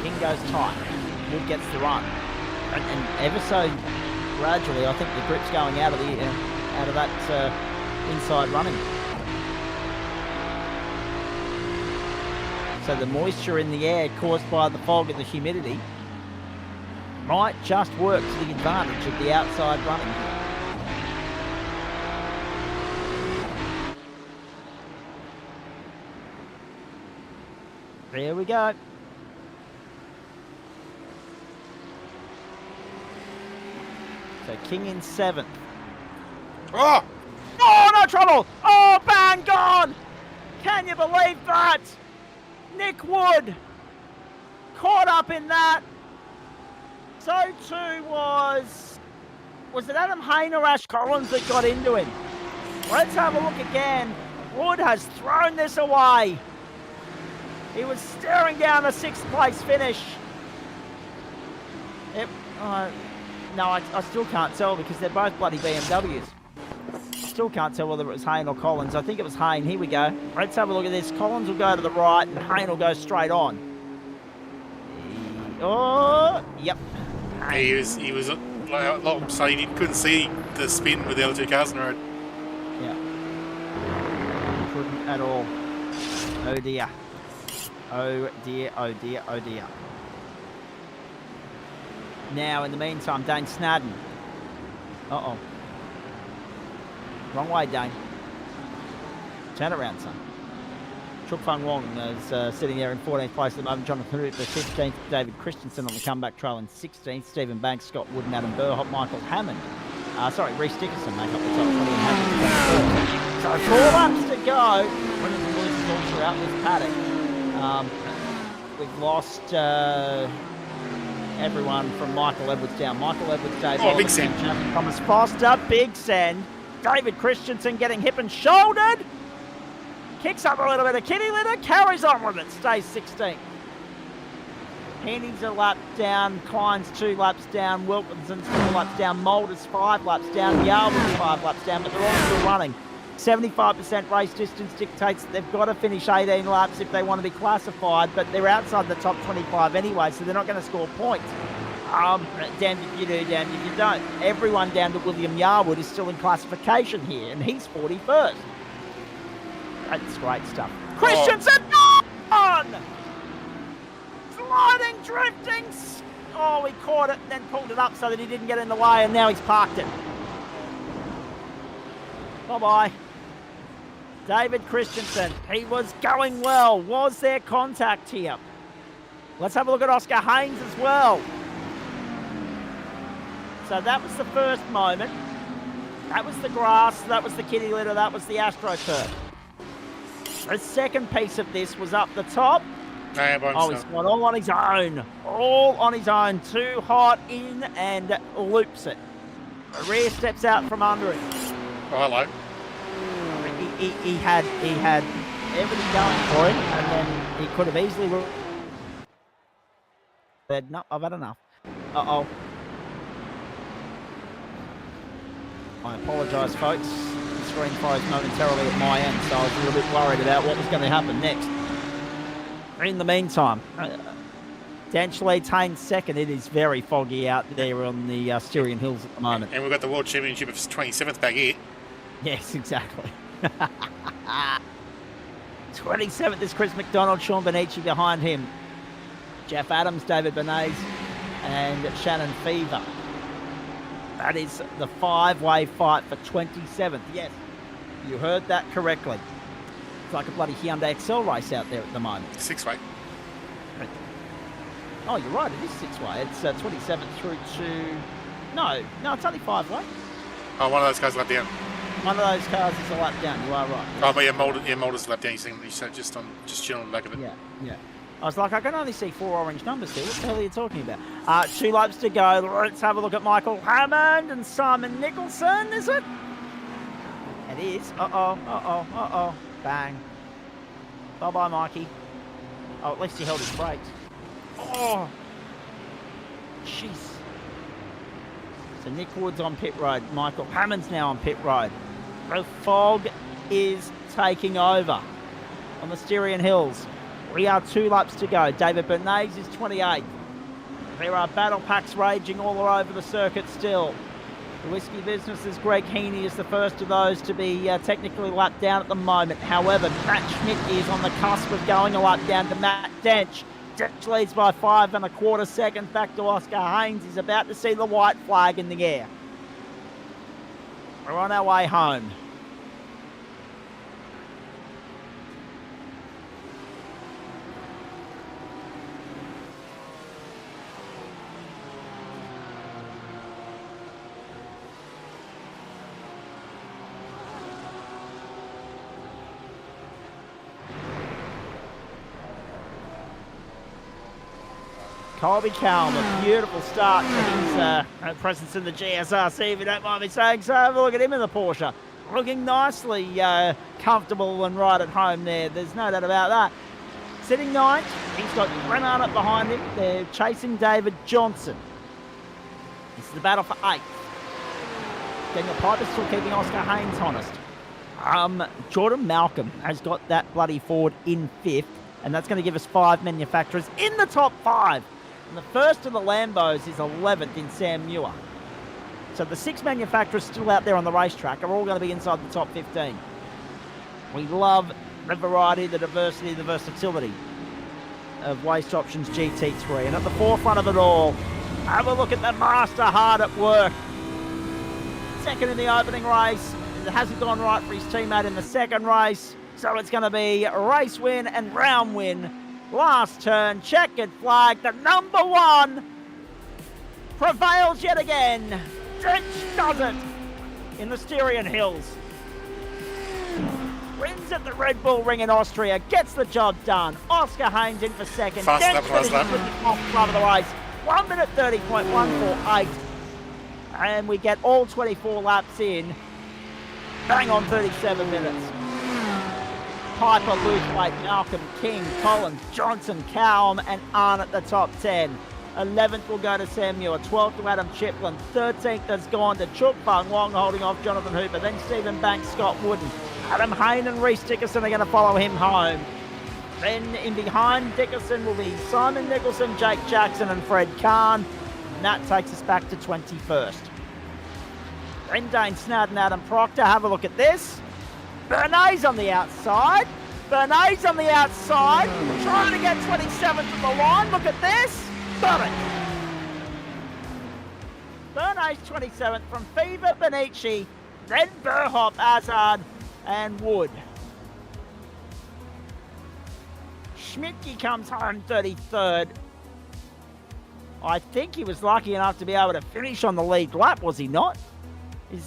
King goes tight. Wood gets the run. And ever so gradually, I think the grip's going out of that inside running. So the moisture in the air caused by the fog and the humidity might just work to the advantage of the outside running here. There we go. So King in 7th. Oh! Oh, no trouble! Oh, bang, gone! Can you believe that? Nick Wood caught up in that. So too was Was it Adam Hayne or Ash Collins that got into him? Let's have a look again. Wood has thrown this away. He was staring down a 6th place finish. No, I still can't tell because they're both bloody BMWs. Still can't tell whether it was Hayne or Collins. I think it was Hayne. Here we go. Let's have a look at this. Collins will go to the right and Hayne will go straight on. Oh, yep. He was like, so you couldn't see the spin with the other 2 cars on the road. Yeah. Couldn't at all. Oh dear. Oh dear, oh dear, oh dear. Now, in the meantime, Dane Snadden. Uh-oh. Wrong way, Dane. Turn around, son. Chuk Fung Wong is sitting there in 14th place at the moment. Jonathan Hoot, the 15th. David Christensen on the comeback trail in 16th. Stephen Banks, Scott Wood, and Adam Burhop. Michael Hammond. Reece Dickerson make up the top 20 and Hammond. So 4 laps to go. Winners and losers all throughout this paddock. We've lost everyone from Michael Edwards down. Michael Edwards, Dave Big Send. Thomas Foster, Big Send. David Christensen getting hip and shouldered. Kicks up a little bit of kitty litter, carries on with it, stays 16th. Henny's a lap down, Klein's 2 laps down, Wilkinson's 4 laps down, Mulder's 5 laps down, Yarwood's 5 laps down, but they're all still running. 75% race distance dictates that they've got to finish 18 laps if they want to be classified, but they're outside the top 25 anyway, so they're not going to score points. Damned if you do, damned if you don't. Everyone down to William Yarwood is still in classification here, and he's 41st. That's great stuff. Christensen on! Sliding, drifting. Oh, he caught it and then pulled it up so that he didn't get in the way, and now he's parked it. Bye-bye. David Christensen, he was going well. Was there contact here? Let's have a look at Oscar Haynes as well. So that was the first moment. That was the grass, that was the kitty litter, that was the AstroTurf. The second piece of this was up the top. He's got all on his own. All on his own. Too hot in and loops it. The rear steps out from under him. Oh, hello. He had everything going for him, and then he could have easily said, no, I've had enough. Uh-oh. I apologise, folks. The screen froze momentarily at my end, so I was a little bit worried about what was going to happen next. In the meantime, Danchley Taine second. It is very foggy out there on the Styrian Hills at the moment. And we've got the World Championship of 27th back here. Yes, exactly. 27th is Chris McDonald, Sean Benici behind him. Jeff Adams, David Bernays, and Shannon Fever. That is the 5-way fight for 27th. Yes, you heard that correctly. It's like a bloody Hyundai Excel race out there at the moment. 6-way. Oh, you're right. It is 6-way. It's 27th through to... No, it's only 5-way. Oh, one of those cars lap down. One of those cars is a lap down. You are right. Oh, but Mulder's lap down. You see just chilling on the back of it. Yeah. I was like, I can only see 4 orange numbers here. What the hell are you talking about? 2 laps to go. Let's have a look at Michael Hammond and Simon Nicholson, is it? It is. Uh-oh. Bang. Bye-bye, Mikey. Oh, at least he held his brakes. Oh. Jeez. So Nick Wood's on pit road. Michael Hammond's now on pit road. The fog is taking over on the Styrian Hills. We are 2 laps to go. David Bernays is 28th. There are battle packs raging all over the circuit still. The Whiskey Business's Greg Heaney is the first of those to be technically lapped down at the moment. However, Matt Schmidt is on the cusp of going a lap down to Matt Dench. Dench leads by 5 1/4 seconds back to Oscar Haynes. He's about to see the white flag in the air. We're on our way home. Colby Calm, a beautiful start to his presence in the GSRC, if you don't mind me saying so. Have a look at him in the Porsche. Looking nicely comfortable and right at home there. There's no doubt about that. Sitting ninth, he's got Glenn Arnott behind him. They're chasing David Johnson. This is the battle for 8th. Daniel Piper's still keeping Oscar Haynes honest. Jordan Malcolm has got that bloody Ford in 5th, and that's going to give us 5 manufacturers in the top 5. And the first of the Lambos is 11th in Sam Muir. So the 6 manufacturers still out there on the racetrack are all going to be inside the top 15. We love the variety, the diversity, the versatility of Waste Options GT3. And at the forefront of it all, have a look at the master hard at work. Second in the opening race. It hasn't gone right for his teammate in the second race. So it's going to be race win and round win. Last turn, checkered flag. The number 1 prevails yet again. Ditch does it in the Styrian Hills. Wins at the Red Bull Ring in Austria. Gets the job done. Oscar Haynes in for second. Fast Ditch lap, last lap. with the top club of the race. 1 minute 30.148. And we get all 24 laps in. Bang on 37 minutes. Piper, Luthwaite, Malcolm, King, Collins, Johnson, Calm, and Arnott at the top 10. 11th will go to Sam Muir. 12th to Adam Chiplin. 13th has gone to Chook Fung Wong, holding off Jonathan Hooper. Then Stephen Banks, Scott Wooden. Adam Hayne and Reece Dickerson are going to follow him home. Then in behind Dickerson will be Simon Nicholson, Jake Jackson, and Fred Kahn. And that takes us back to 21st. Then Dane Snowden, Adam Proctor. Have a look at this. Bernays on the outside. Bernays on the outside. Trying to get 27th from the line. Look at this. Got it. Bernays 27th from Fever, Benici, then Burhop, Azard, and Wood. Schmidtke comes home 33rd. I think he was lucky enough to be able to finish on the lead lap, was he not?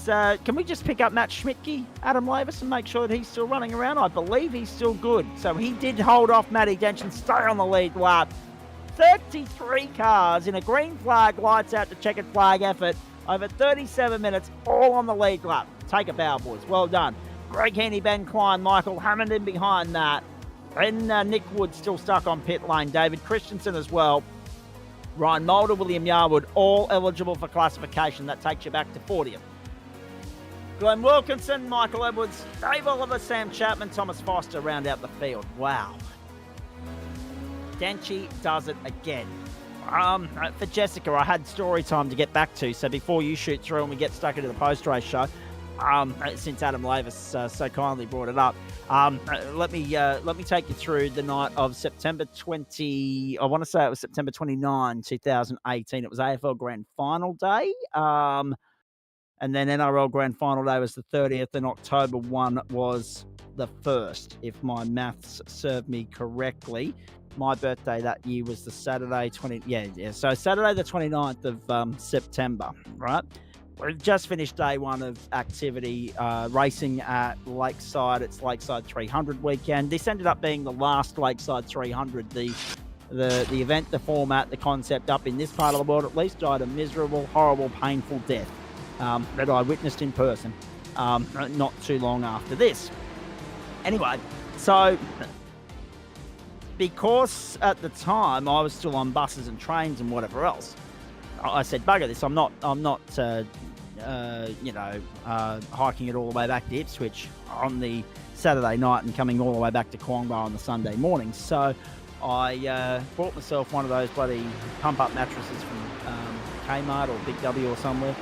Can we just pick up Matt Schmidtke, Adam Lavis, and make sure that he's still running around? I believe he's still good. So he did hold off Matty Dench and stay on the lead lap. 33 cars in a green flag, lights out to checkered flag effort over 37 minutes, all on the lead lap. Take a bow, boys. Well done. Greg Heaney, Ben Klein, Michael Hammond in behind that. And Nick Wood still stuck on pit lane. David Christensen as well. Ryan Mulder, William Yarwood, all eligible for classification. That takes you back to 40th. Glenn Wilkinson, Michael Edwards, Dave Oliver, Sam Chapman, Thomas Foster round out the field. Wow. Denchi does it again. For Jessica, I had story time to get back to, so before you shoot through and we get stuck into the post-race show, since Adam Lavis so kindly brought it up, let me take you through the night of September 20. I want to say it was September 29, 2018. It was AFL Grand Final Day. And then NRL Grand Final Day was the 30th, and October 1 was the 1st, if my maths serve me correctly. My birthday that year was the Saturday, so Saturday the 29th of September, right? We've just finished day 1 of activity, racing at Lakeside. It's Lakeside 300 weekend. This ended up being the last Lakeside 300. The event, the format, the concept up in this part of the world at least died a miserable, horrible, painful death. That I witnessed in person not too long after this. Anyway, so because at the time I was still on buses and trains and whatever else, I said, bugger this, I'm not hiking it all the way back to Ipswich on the Saturday night and coming all the way back to Quongbar on the Sunday morning. So I bought myself one of those bloody pump-up mattresses from Kmart or Big W or somewhere,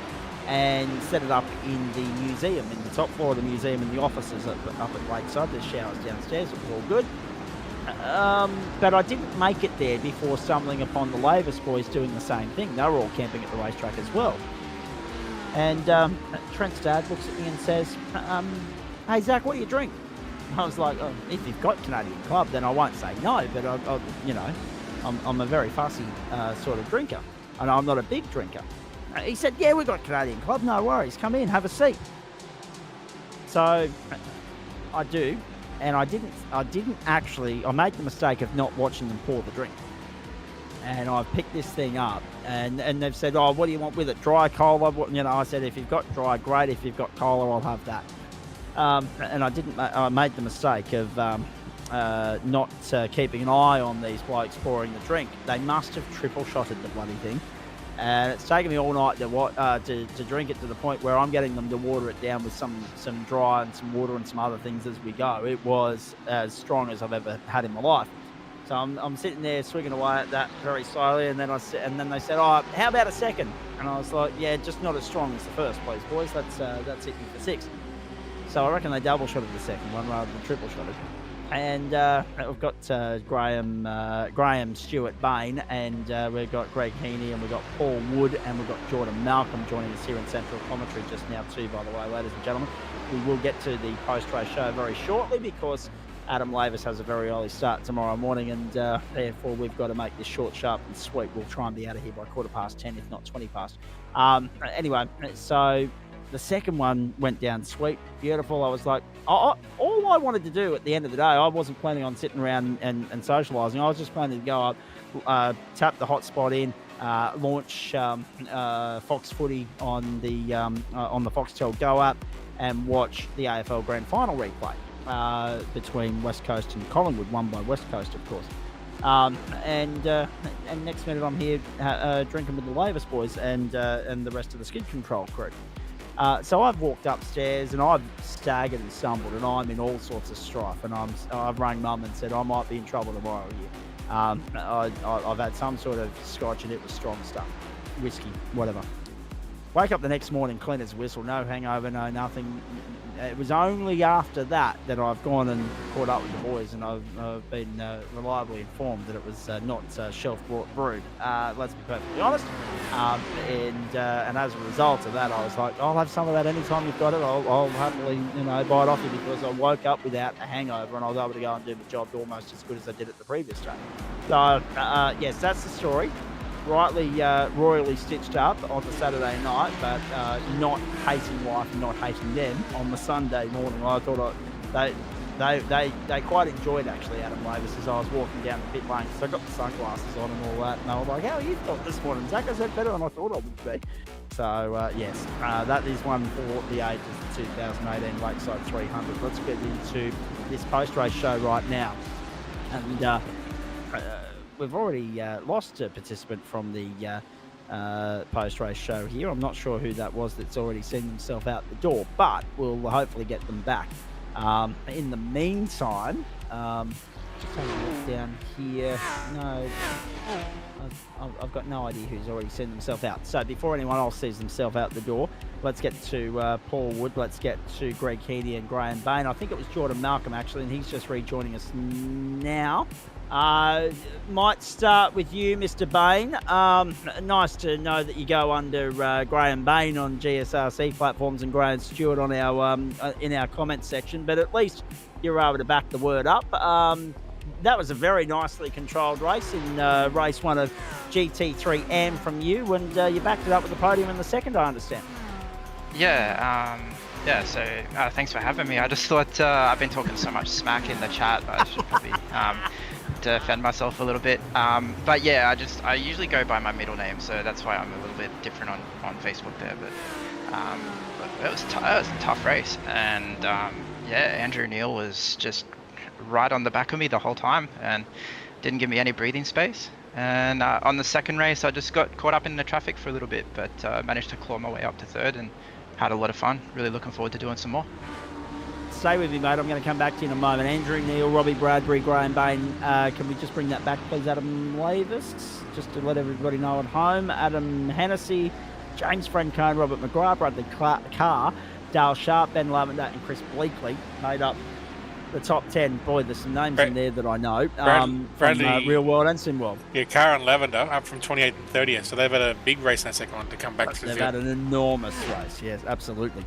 and set it up in the museum, in the top floor of the museum, in the offices up at Lakeside. There's showers downstairs, it was all good. But I didn't make it there before stumbling upon the Lavis boys doing the same thing. They were all camping at the racetrack as well. And Trent's dad looks at me and says, hey Zach, what do you drink? I was like, oh, if you've got Canadian Club, then I won't say no, but I'm a very fussy sort of drinker, and I'm not a big drinker. He said, yeah, we've got Canadian Club, no worries, come in, have a seat. So I do, and I made the mistake of not watching them pour the drink. and I've picked this thing up, and they've said, oh, what do you want with it? Dry, cola? I said, if you've got dry, great. If you've got cola, I'll have that. And I made the mistake of not keeping an eye on these blokes pouring the drink. They must have triple shotted the bloody thing. And it's taken me all night to drink it to the point where I'm getting them to water it down with some dry and some water and some other things as we go. It was as strong as I've ever had in my life. So I'm sitting there swigging away at that very slowly, and then they said, "Oh, how about a second?" And I was like, "Yeah, just not as strong as the first, please, boys. That's hit me for 6." So I reckon they double shotted the second one rather than triple shotted. And we've got Graham Stewart Bain, and we've got Greg Heaney, and we've got Paul Wood, and we've got Jordan Malcolm joining us here in Central Commentary just now too, by the way, ladies and gentlemen. We will get to the post-race show very shortly because Adam Lavis has a very early start tomorrow morning, and therefore we've got to make this short, sharp and sweet. We'll try and be out of here by 10:15, if not 20 past. Anyway, so the second one went down sweet, beautiful. I was like, all I wanted to do at the end of the day, I wasn't planning on sitting around and socialising. I was just planning to go up, tap the hotspot in, launch Fox Footy on the Foxtel Go app, and watch the AFL Grand Final replay between West Coast and Collingwood, won by West Coast, of course. And next minute I'm here drinking with the Lavis boys and the rest of the skid control crew. So I've walked upstairs and I've staggered and stumbled, and I'm in all sorts of strife. And I've rang Mum and said I might be in trouble tomorrow here. I've had some sort of scotch, and it was strong stuff, whiskey, whatever. Wake up the next morning, clean as a whistle, no hangover, no nothing. It was only after that I've gone and caught up with the boys, and I've been reliably informed that it was not shelf-brought brewed. Let's be perfectly honest. And as a result of that, I was like, I'll have some of that anytime you've got it. I'll happily, buy it off you, because I woke up without a hangover, and I was able to go and do the job almost as good as I did it the previous day. So, yes, that's the story. Rightly royally stitched up on the Saturday night, but not hating life and not hating them on the Sunday morning. I thought they quite enjoyed, actually, Adam Lavis, as I was walking down the pit lane, because I got the sunglasses on and all that, and they were like, how are you felt this morning, Zach? I said, better than I thought I would be. So yes, that is one for the ages of 2018 Lakeside 300. Let's get into this post-race show right now. And we've already lost a participant from the post-race show here. I'm not sure who that was that's already seen themselves out the door, but we'll hopefully get them back. In the meantime, just having a look down here. No, I've got no idea who's already seen themselves out. So before anyone else sees themselves out the door, let's get to Paul Wood. Let's get to Greg Heaney and Graham Bain. I think it was Jordan Malcolm, actually, and he's just rejoining us now. Might start with you, Mr. Bain. Nice to know that you go under Graham Bain on GSRC platforms and Graham Stewart on our in our comment section, but at least you're able to back the word up. That was a very nicely controlled race in race 1 of GT3 AM from you, and you backed it up with the podium in the second, I understand. Yeah, so thanks for having me. I just thought I've been talking so much smack in the chat, but I should probably defend myself a little bit. But yeah, I usually go by my middle name, so that's why I'm a little bit different on Facebook there. But it was a tough race, and yeah, Andrew Neil was just right on the back of me the whole time and didn't give me any breathing space. And on the second race, I just got caught up in the traffic for a little bit, but managed to claw my way up to third and had a lot of fun. Really looking forward to doing some more. Stay with me, mate. I'm going to come back to you in a moment. Andrew Neil, Robbie Bradbury, Graham Bain. Can we just bring that back, please, Adam Lavis? Just to let everybody know at home. Adam Hennessy, James Francone, Robert McGrath, Bradley Carr, Dale Sharp, Ben Lavender and Chris Bleakley made up the top 10. Boy, there's some names in there that I know. Bradley, from Real World and Sim World. Yeah, Carr and Lavender up from 28th and 30th, so they've had a big race in that second one to come back to the field. They've had an enormous race, yes, absolutely.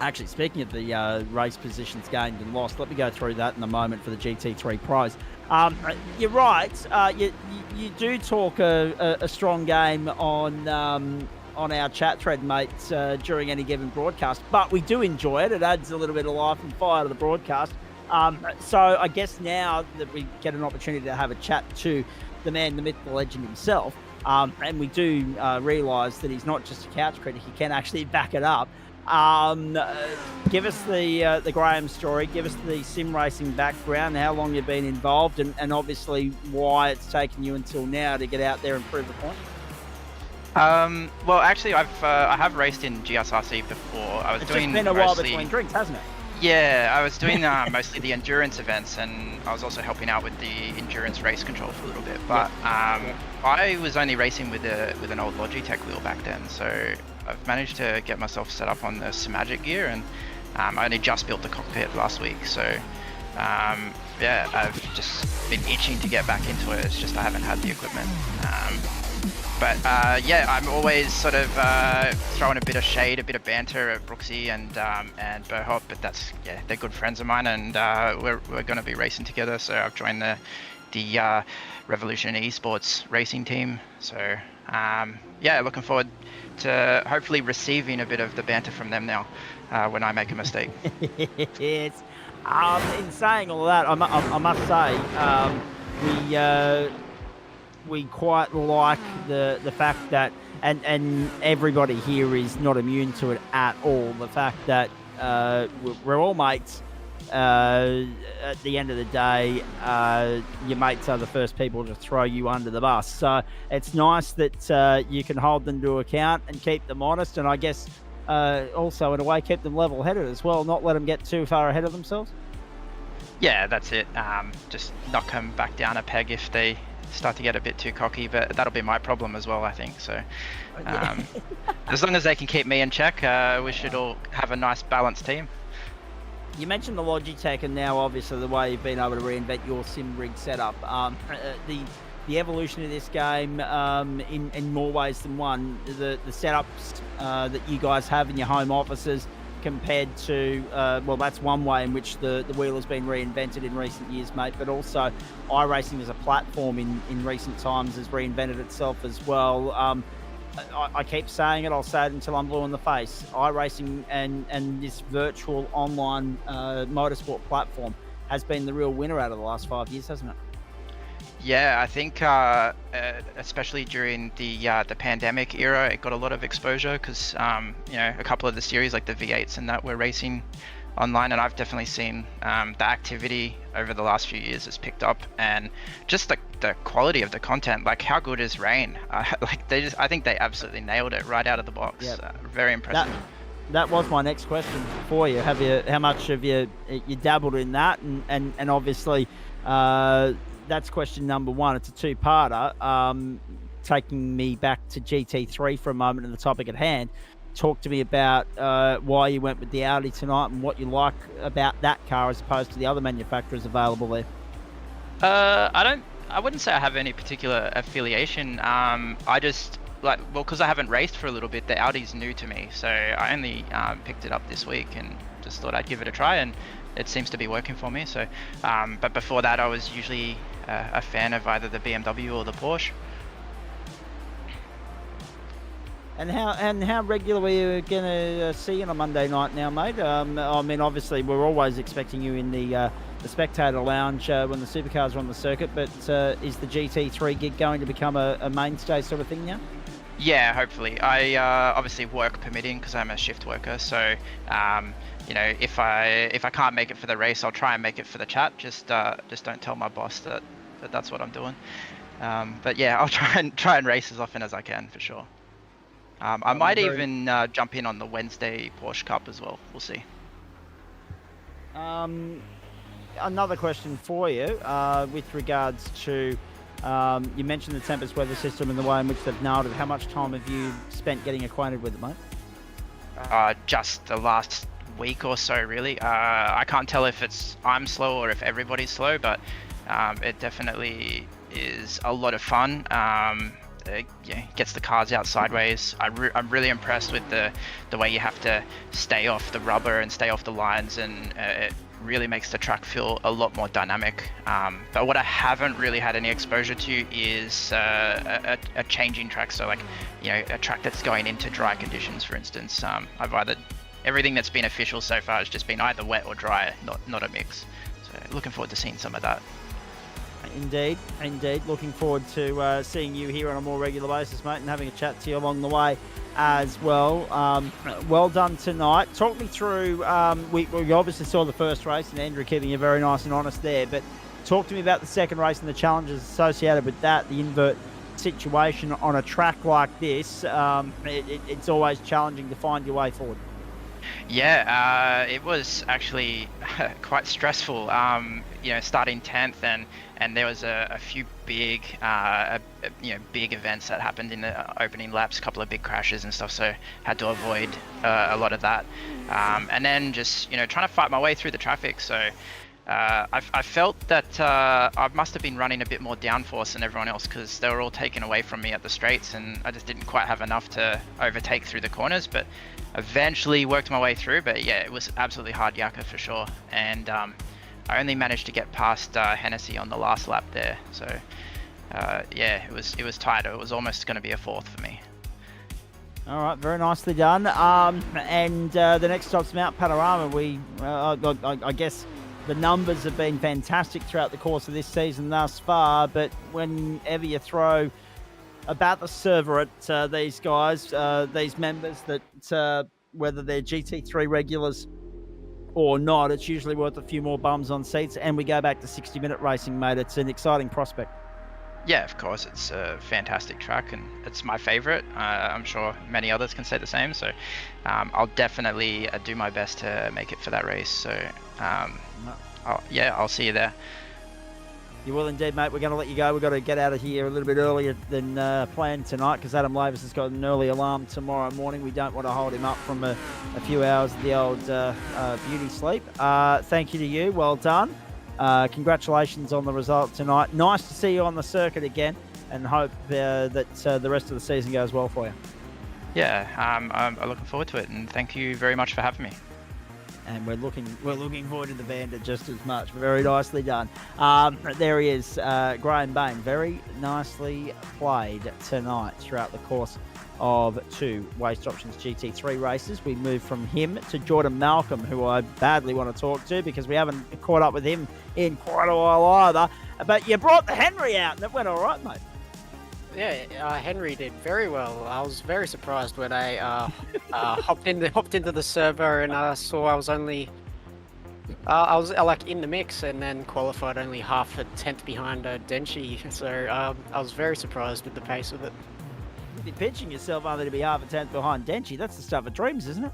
Actually, speaking of the race positions gained and lost, let me go through that in a moment for the GT3 Pros. You're right. You do talk a strong game on our chat thread, mates, during any given broadcast, but we do enjoy it. It adds a little bit of life and fire to the broadcast. So I guess now that we get an opportunity to have a chat to the man, the myth, the legend himself. And we do realise that he's not just a couch critic; he can actually back it up. Give us the Graham story. Give us the sim racing background. How long you've been involved, and obviously why it's taken you until now to get out there and prove the point. Well, actually, I have raced in GSRC before. I was doing just been a while between drinks, hasn't it? Yeah, I was doing mostly the endurance events, and I was also helping out with the endurance race control for a little bit. But I was only racing with an old Logitech wheel back then, so I've managed to get myself set up on the Simagic gear, and I only just built the cockpit last week. So yeah, I've just been itching to get back into it. It's just I haven't had the equipment. But yeah, I'm always sort of throwing a bit of shade, a bit of banter at Brooksy and Bohop, but that's, yeah, they're good friends of mine, and we're going to be racing together. So I've joined the Revolution Esports racing team. So yeah, looking forward to hopefully receiving a bit of the banter from them now when I make a mistake. Yes. In saying all that, I must say we quite like the fact that, and everybody here is not immune to it at all, the fact that we're all mates. At the end of the day, your mates are the first people to throw you under the bus. So it's nice that you can hold them to account and keep them honest, and I guess also in a way keep them level-headed as well, not let them get too far ahead of themselves. Yeah, that's it. Just knock them back down a peg if they start to get a bit too cocky, but that'll be my problem as well, I think. So as long as they can keep me in check, we should all have a nice balanced team. You mentioned the Logitech, and now obviously the way you've been able to reinvent your sim rig setup. The evolution of this game in more ways than one, the setups that you guys have in your home offices compared to, well, that's one way in which the wheel has been reinvented in recent years, mate, but also iRacing as a platform in recent times has reinvented itself as well. I keep saying it, I'll say it until I'm blue in the face. iRacing and this virtual online motorsport platform has been the real winner out of the last 5 years, hasn't it? Yeah, I think especially during the pandemic era, it got a lot of exposure because you know, a couple of the series like the V8s and that were racing online, and I've definitely seen the activity over the last few years has picked up, and just the quality of the content. Like, how good is Rain? Like, I think they absolutely nailed it right out of the box. Yeah. Very impressive. That was my next question for you. How much have you dabbled in that? And obviously, that's question number one. It's a two-parter. Taking me back to GT3 for a moment and the topic at hand. Talk to me about why you went with the Audi tonight and what you like about that car as opposed to the other manufacturers available there. I wouldn't say I have any particular affiliation. I just because I haven't raced for a little bit, the Audi's new to me, so I only picked it up this week and just thought I'd give it a try, and it seems to be working for me. So, but before that, I was usually a fan of either the BMW or the Porsche. And how regularly are you going to see you on a Monday night now, mate? I mean, obviously, we're always expecting you in the spectator lounge when the supercars are on the circuit, but is the GT3 gig going to become a mainstay sort of thing now? Yeah, hopefully. I obviously work permitting because I'm a shift worker, so you know, if I can't make it for the race, I'll try and make it for the chat. Just don't tell my boss that that's what I'm doing. But yeah, I'll try and race as often as I can for sure. I might even jump in on the Wednesday Porsche Cup as well. We'll see. Another question for you with regards to, you mentioned the Tempest weather system and the way in which they've nailed it. How much time have you spent getting acquainted with it, mate? Just the last week or so, really. I can't tell if I'm slow or if everybody's slow, but it definitely is a lot of fun. Yeah, gets the cars out sideways. I'm really impressed with the way you have to stay off the rubber and stay off the lines, and it really makes the track feel a lot more dynamic. But what I haven't really had any exposure to is a changing track. So like, you know, a track that's going into dry conditions, for instance. Everything that's been official so far has just been either wet or dry, not a mix. So looking forward to seeing some of that. Indeed, indeed. Looking forward to seeing you here on a more regular basis, mate, and having a chat to you along the way as well. Well done tonight. Talk me through, we obviously saw the first race, and Andrew keeping you very nice and honest there, but talk to me about the second race and the challenges associated with that, the invert situation on a track like this. It's always challenging to find your way forward. Yeah, it was actually quite stressful. Starting 10th, and there was a few big, big events that happened in the opening laps, a couple of big crashes and stuff. So had to avoid a lot of that, and then just trying to fight my way through the traffic. So I felt that I must have been running a bit more downforce than everyone else because they were all taken away from me at the straights, and I just didn't quite have enough to overtake through the corners. But eventually worked my way through. But yeah, it was absolutely hard yakka for sure. And I only managed to get past Hennessy on the last lap there. So it was tight. It was almost going to be a fourth for me. All right, very nicely done. And the next stop's Mount Panorama. I guess the numbers have been fantastic throughout the course of this season thus far, but whenever you throw about the server at these guys, these members, that whether they're GT3 regulars or not, it's usually worth a few more bums on seats, and we go back to 60-minute racing, mate. It's an exciting prospect. Yeah, of course, it's a fantastic track, and it's my favorite. I'm sure many others can say the same, so I'll definitely do my best to make it for that race. So I'll see you there. You will indeed, mate. We're going to let you go. We've got to get out of here a little bit earlier than planned tonight because Adam Lavis has got an early alarm tomorrow morning. We don't want to hold him up from a few hours of the old beauty sleep. Thank you to you. Well done. Congratulations on the result tonight. Nice to see you on the circuit again, and hope that the rest of the season goes well for you. Yeah, I'm looking forward to it, and thank you very much for having me. And we're looking forward to the Bandit just as much. Very nicely done. There he is, Graham Bain. Very nicely played tonight throughout the course of 2 Waste Options GT3 races. We move from him to Jordan Malcolm, who I badly want to talk to because we haven't caught up with him in quite a while either. But you brought the Henry out, and that went all right, mate. Yeah, Henry did very well. I was very surprised when I hopped into the server and I saw I was only I was like in the mix and then qualified only half a tenth behind Denchi. So I was very surprised with the pace of it. You'd be pitching yourself only to be half a tenth behind Denchi. That's the stuff of dreams, isn't it?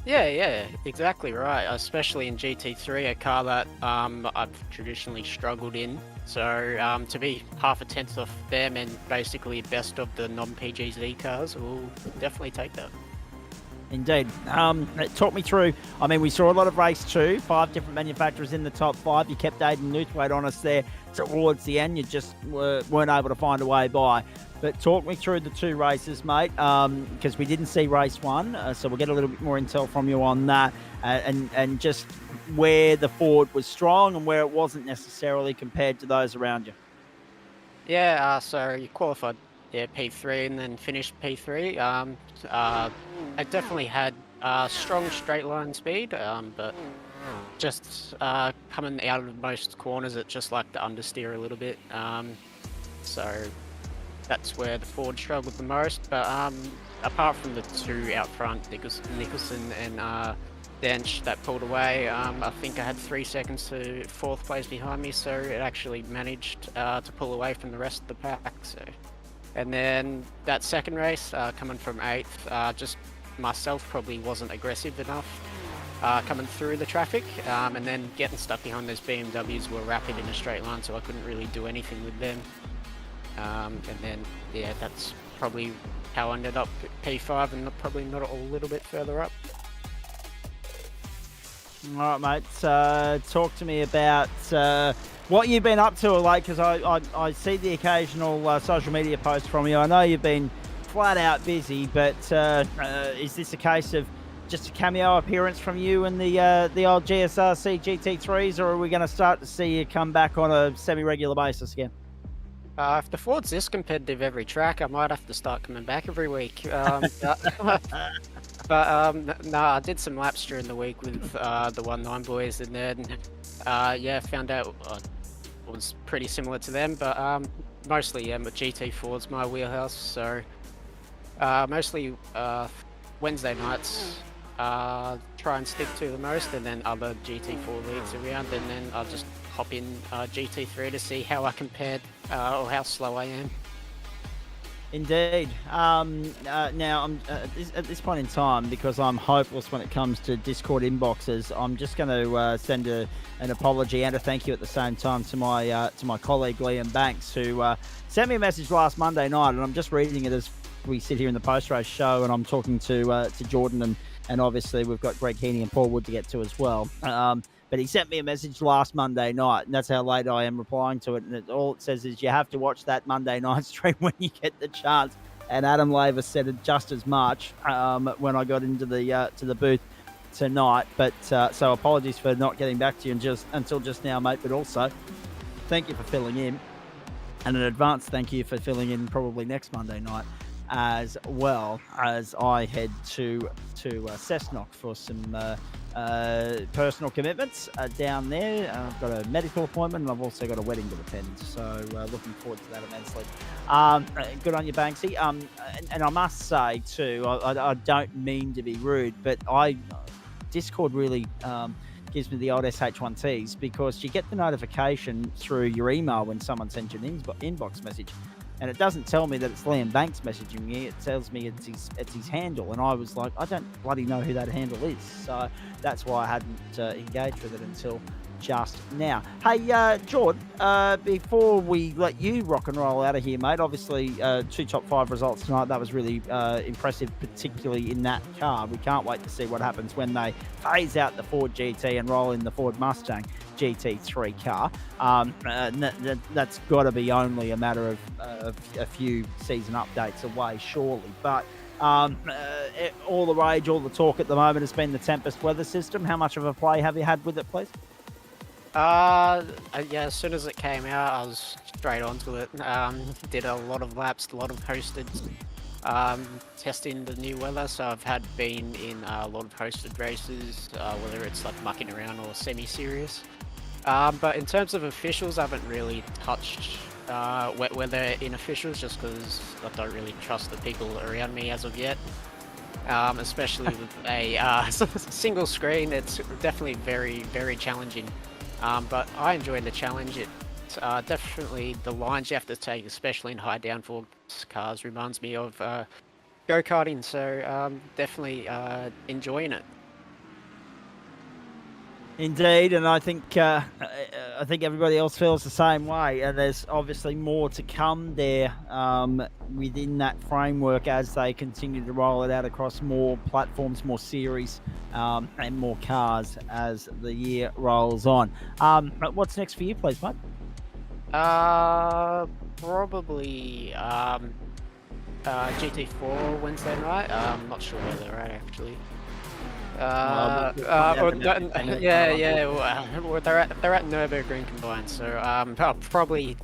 Yeah, exactly right. Especially in GT3, a car that I've traditionally struggled in. So to be half a tenth off them and basically best of the non-PGZ cars, we'll definitely take that. Indeed. Talk me through, I mean, we saw a lot of race 2, 5 different manufacturers in the top 5. You kept Aiden Newthwaite on us there towards the end. You just weren't able to find a way by. But talk me through the 2 races, mate, because we didn't see race 1, so we'll get a little bit more intel from you on that, and just where the Ford was strong and where it wasn't necessarily compared to those around you. Yeah, so you qualified P3 and then finished P3. I definitely had strong straight line speed, but just coming out of most corners, it just liked to understeer a little bit. So that's where the Ford struggled the most. But apart from the 2 out front, Nicholson and Dench that pulled away, I think I had 3 seconds to 4th place behind me, so it actually managed to pull away from the rest of the pack. So, and then that second race, coming from 8th, just myself probably wasn't aggressive enough coming through the traffic, and then getting stuck behind those BMWs were rapid in a straight line, so I couldn't really do anything with them. And then, yeah, that's probably how I ended up at P5 and probably not a little bit further up. All right, mate. Talk to me about what you've been up to of late, because I see the occasional social media post from you. I know you've been flat out busy, but is this a case of just a cameo appearance from you and the old GSRC GT3s, or are we going to start to see you come back on a semi-regular basis again? If the Ford's this competitive every track, I might have to start coming back every week. But no, I did some laps during the week with the 1-9 boys, and then found out was pretty similar to them, but mostly GT4's my wheelhouse. So mostly Wednesday nights try and stick to the most, and then other GT4 leagues around, and then I'll just hop in GT3 to see how I compared or how slow I am. Indeed. Now, I'm at this point in time, because I'm hopeless when it comes to Discord inboxes, I'm just going to send an apology and a thank you at the same time to my colleague Liam Banks, who sent me a message last Monday night, and I'm just reading it as we sit here in the post-race show, and I'm talking to Jordan, and obviously we've got Greg Heaney and Paul Wood to get to as well. But he sent me a message last Monday night, and that's how late I am replying to it. And all it says is you have to watch that Monday night stream when you get the chance. And Adam Laver said it just as much when I got into the to the booth tonight. But so apologies for not getting back to you until just now, mate. But also, thank you for filling in, and an advance thank you for filling in probably next Monday night, as well as I head to Cessnock for some personal commitments down there. I've got a medical appointment, and I've also got a wedding to attend, so looking forward to that immensely. Good on you, Banksy. And I must say too, I don't mean to be rude, but Discord really gives me the old SH1Ts, because you get the notification through your email when someone sends you an inbox message. And it doesn't tell me that it's Liam Banks messaging me. It tells me it's his handle. And I was like, I don't bloody know who that handle is. So that's why I hadn't engaged with it until just now. Hey, Jord, before we let you rock and roll out of here, mate, obviously 2 top 5 results tonight. That was really impressive, particularly in that car. We can't wait to see what happens when they phase out the Ford GT and roll in the Ford Mustang GT3 car. That's got to be only a matter of a few season updates away, surely. But all the rage, all the talk at the moment has been the Tempest weather system. How much of a play have you had with it, please? Yeah, as soon as it came out, I was straight onto it. Did a lot of laps, a lot of hosted testing the new weather. So I've been in a lot of hosted races, whether it's like mucking around or semi-serious. But in terms of officials, I haven't really touched wet weather in officials, just because I don't really trust the people around me as of yet. Especially with a single screen, it's definitely very, very challenging. But I enjoy the challenge. It's definitely the lines you have to take, especially in high downforce cars, reminds me of go-karting. So definitely enjoying it. Indeed, and I think everybody else feels the same way. And there's obviously more to come there within that framework as they continue to roll it out across more platforms, more series, and more cars as the year rolls on. What's next for you, please, mate? Probably GT4 Wednesday night. I'm not sure where they're at actually. Well, they're at Nürburgring combined, so I'll probably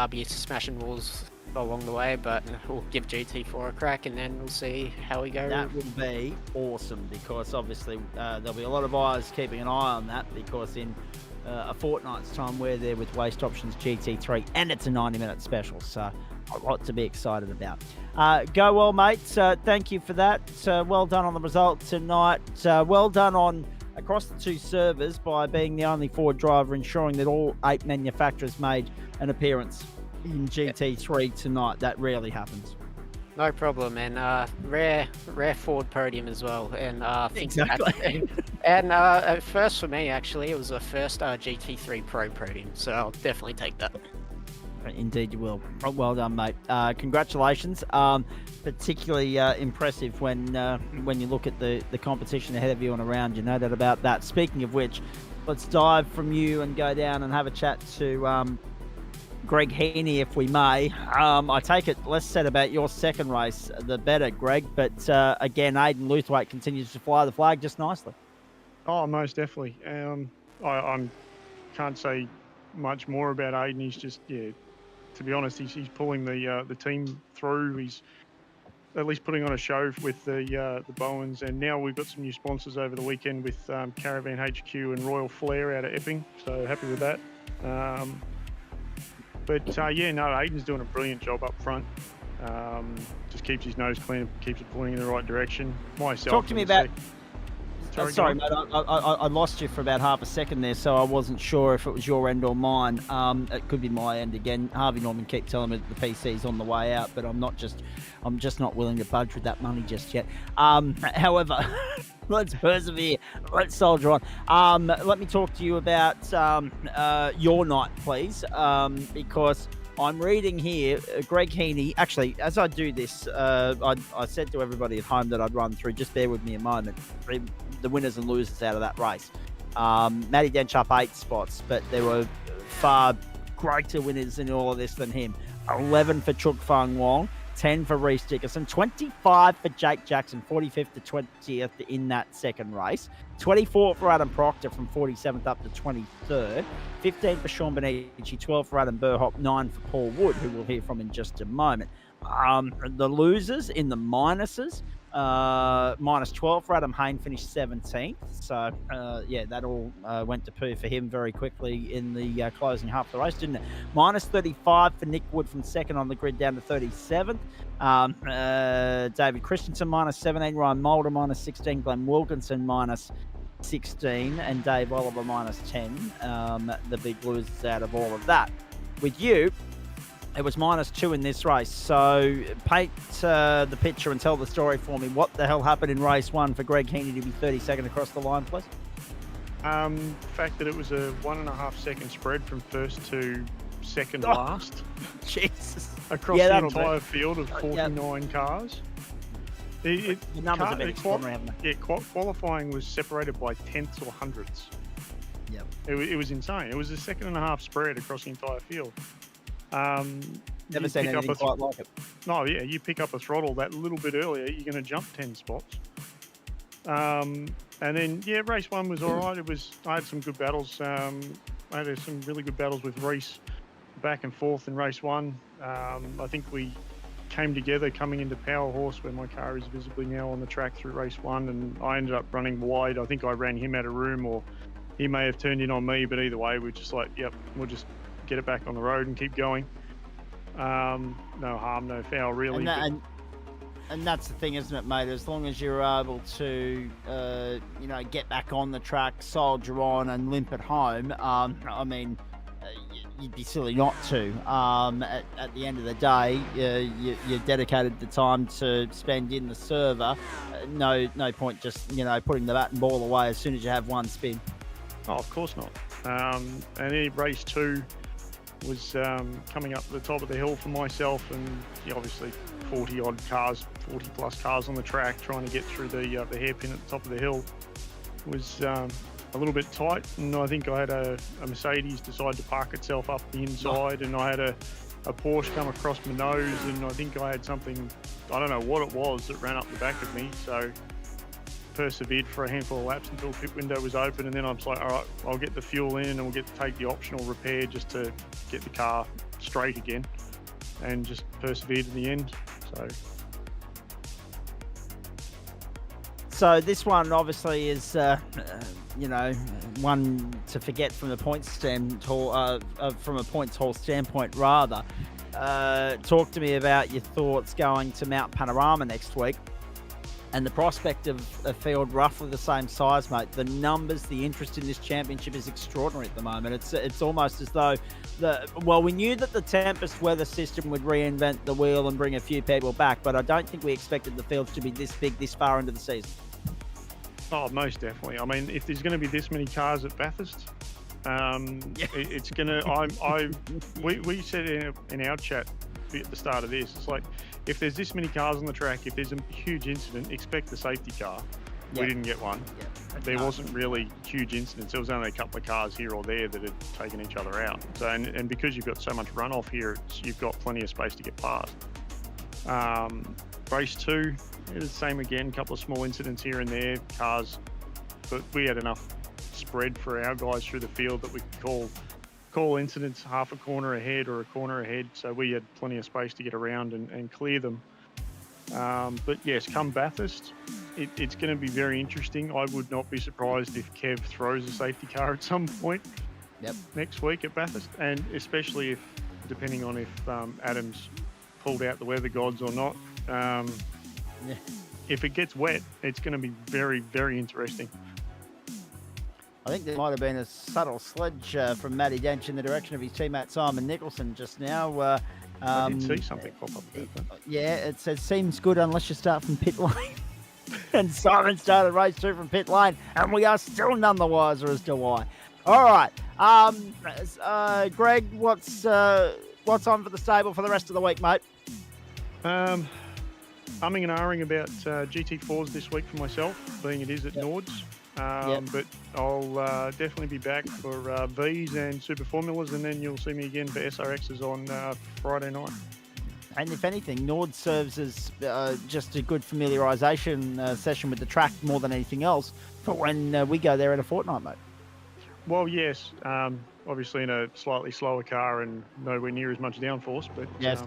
be smashing walls along the way, but we'll give GT4 a crack and then we'll see how we go. That would be awesome, because obviously there'll be a lot of eyes keeping an eye on that, because in a fortnight's time we're there with Waste Options GT3, and it's a 90-minute special, so a lot to be excited about. Go well, mate. Thank you for that. Well done on the result tonight. Well done on across the 2 servers by being the only Ford driver, ensuring that all 8 manufacturers made an appearance in GT3 tonight. That rarely happens. No problem, and rare Ford podium as well. And exactly. And first for me, actually, it was the first GT3 Pro podium, so I'll definitely take that. Indeed you will. Well done, mate. Congratulations. Particularly impressive when you look at the competition ahead of you and around you. No doubt about that. Speaking of which, let's dive from you and go down and have a chat to Greg Heaney, if we may. I take it less said about your second race, the better, Greg. But again, Aidan Luthwaite continues to fly the flag just nicely. Oh, most definitely. I can't say much more about Aidan. He's just, to be honest, he's pulling the team through. He's at least putting on a show with the Bowens, and now we've got some new sponsors over the weekend with Caravan HQ and Royal Flair out of Epping. So happy with that. But yeah, no, Aiden's doing a brilliant job up front. Just keeps his nose clean, keeps it pointing in the right direction. Myself. Talk to me about. Sorry, mate. I lost you for about half a second there, so I wasn't sure if it was your end or mine. It could be my end again. Harvey Norman keep telling me that the PC's on the way out, but I'm just not willing to budge with that money just yet. However, let's persevere. Let's soldier on. Let me talk to you about your night, please, because I'm reading here, Greg Heaney. Actually, as I do this, I said to everybody at home that I'd run through. Just bear with me a moment. The winners and losers out of that race. Matty Dench up 8 spots, but there were far greater winners in all of this than him. 11 for Chuk Fung Wong, 10 for Reece Dickerson, 25 for Jake Jackson, 45th to 20th in that second race, 24 for Adam Proctor from 47th up to 23rd, 15 for Sean Benici, 12 for Adam Burhock, 9 for Paul Wood, who we'll hear from in just a moment. The losers in the minuses, minus 12 for Adam Hayne, finished 17th. So, yeah, that all went to poo for him very quickly in the closing half of the race, didn't it? Minus 35 for Nick Wood from second on the grid down to 37th. David Christensen, minus 17. Ryan Mulder, minus 16. Glenn Wilkinson, minus 16. And Dave Oliver, minus 10. The big losers out of all of that. With you, it was minus 2 in this race. So paint the picture and tell the story for me. What the hell happened in race 1 for Greg Heaney to be 32nd across the line, please? The fact that it was a 1.5 second spread from first to second last. Jesus. Across the entire field of 49 cars. The numbers have been extraordinary, haven't they? Yeah, qualifying was separated by tenths or hundredths. Yep. It was insane. It was a 1.5 spread across the entire field. Never seen anything quite like it. No, yeah, you pick up a throttle that little bit earlier, you're going to jump 10 spots. And then, yeah, race 1 was all right. I had some good battles. I had some really good battles with Reece back and forth in race 1. I think we came together coming into Power Horse, where my car is visibly now on the track through race 1, and I ended up running wide. I think I ran him out of room, or he may have turned in on me, but either way, we're just like, yep, we'll just get it back on the road and keep going. No harm, no foul, really. And that's the thing, isn't it, mate? As long as you're able to, get back on the track, soldier on, and limp it home, I mean, you'd be silly not to. At the end of the day, you're dedicated the time to spend in the server. No point just, putting the bat and ball away as soon as you have one spin. Oh, of course not. And then race 2 was coming up to the top of the hill for myself, and obviously 40 plus cars on the track trying to get through the hairpin at the top of the hill was a little bit tight, and I think I had a Mercedes decide to park itself up the inside, and I had a Porsche come across my nose, and I think I had something, I don't know what it was, that ran up the back of me. So persevered for a handful of laps until the pit window was open, and then I was like, all right, I'll get the fuel in and we'll get to take the optional repair just to get the car straight again, and just persevered in the end. So this one obviously is, one to forget from the points from a points haul standpoint, rather. Talk to me about your thoughts going to Mount Panorama next week, and the prospect of a field roughly the same size, mate. The numbers, the interest in this championship is extraordinary at the moment. It's almost as though we knew that the Tempest weather system would reinvent the wheel and bring a few people back, but I don't think we expected the fields to be this big this far into the season. Oh, most definitely. I mean, if there's going to be this many cars at Bathurst, it's going to. We said in our chat at the start of this, it's like, if there's this many cars on the track, if there's a huge incident, expect the safety car. We didn't get one. There wasn't really huge incidents. There was only a couple of cars here or there that had taken each other out. So, and because you've got so much runoff here, you've got plenty of space to get past. Race 2, it was the same again. A couple of small incidents here and there, cars, but we had enough spread for our guys through the field that we could call incidents half a corner ahead or a corner ahead, so we had plenty of space to get around and clear them. But yes, come Bathurst, it's going to be very interesting. I would not be surprised if Kev throws a safety car at some point next week at Bathurst, and especially if depending on if Adam's pulled out the weather gods or not. Yeah. If it gets wet, it's going to be very, very interesting. I think there might have been a subtle sledge from Matty Dench in the direction of his teammate Simon Nicholson just now. I did see something pop up about that. Yeah, it says, seems good unless you start from pit lane. And Simon started race 2 from pit lane, and we are still none the wiser as to why. All right. Greg, what's on for the stable for the rest of the week, mate? Umming and ahhing about GT4s this week for myself, being it is at Nords. But I'll definitely be back for Vs and Super Formulas, and then you'll see me again for SRXs on Friday night. And if anything, Nord serves as just a good familiarisation session with the track more than anything else for when we go there in a fortnight, mate. Well, yes. Obviously in a slightly slower car and nowhere near as much downforce, but yes.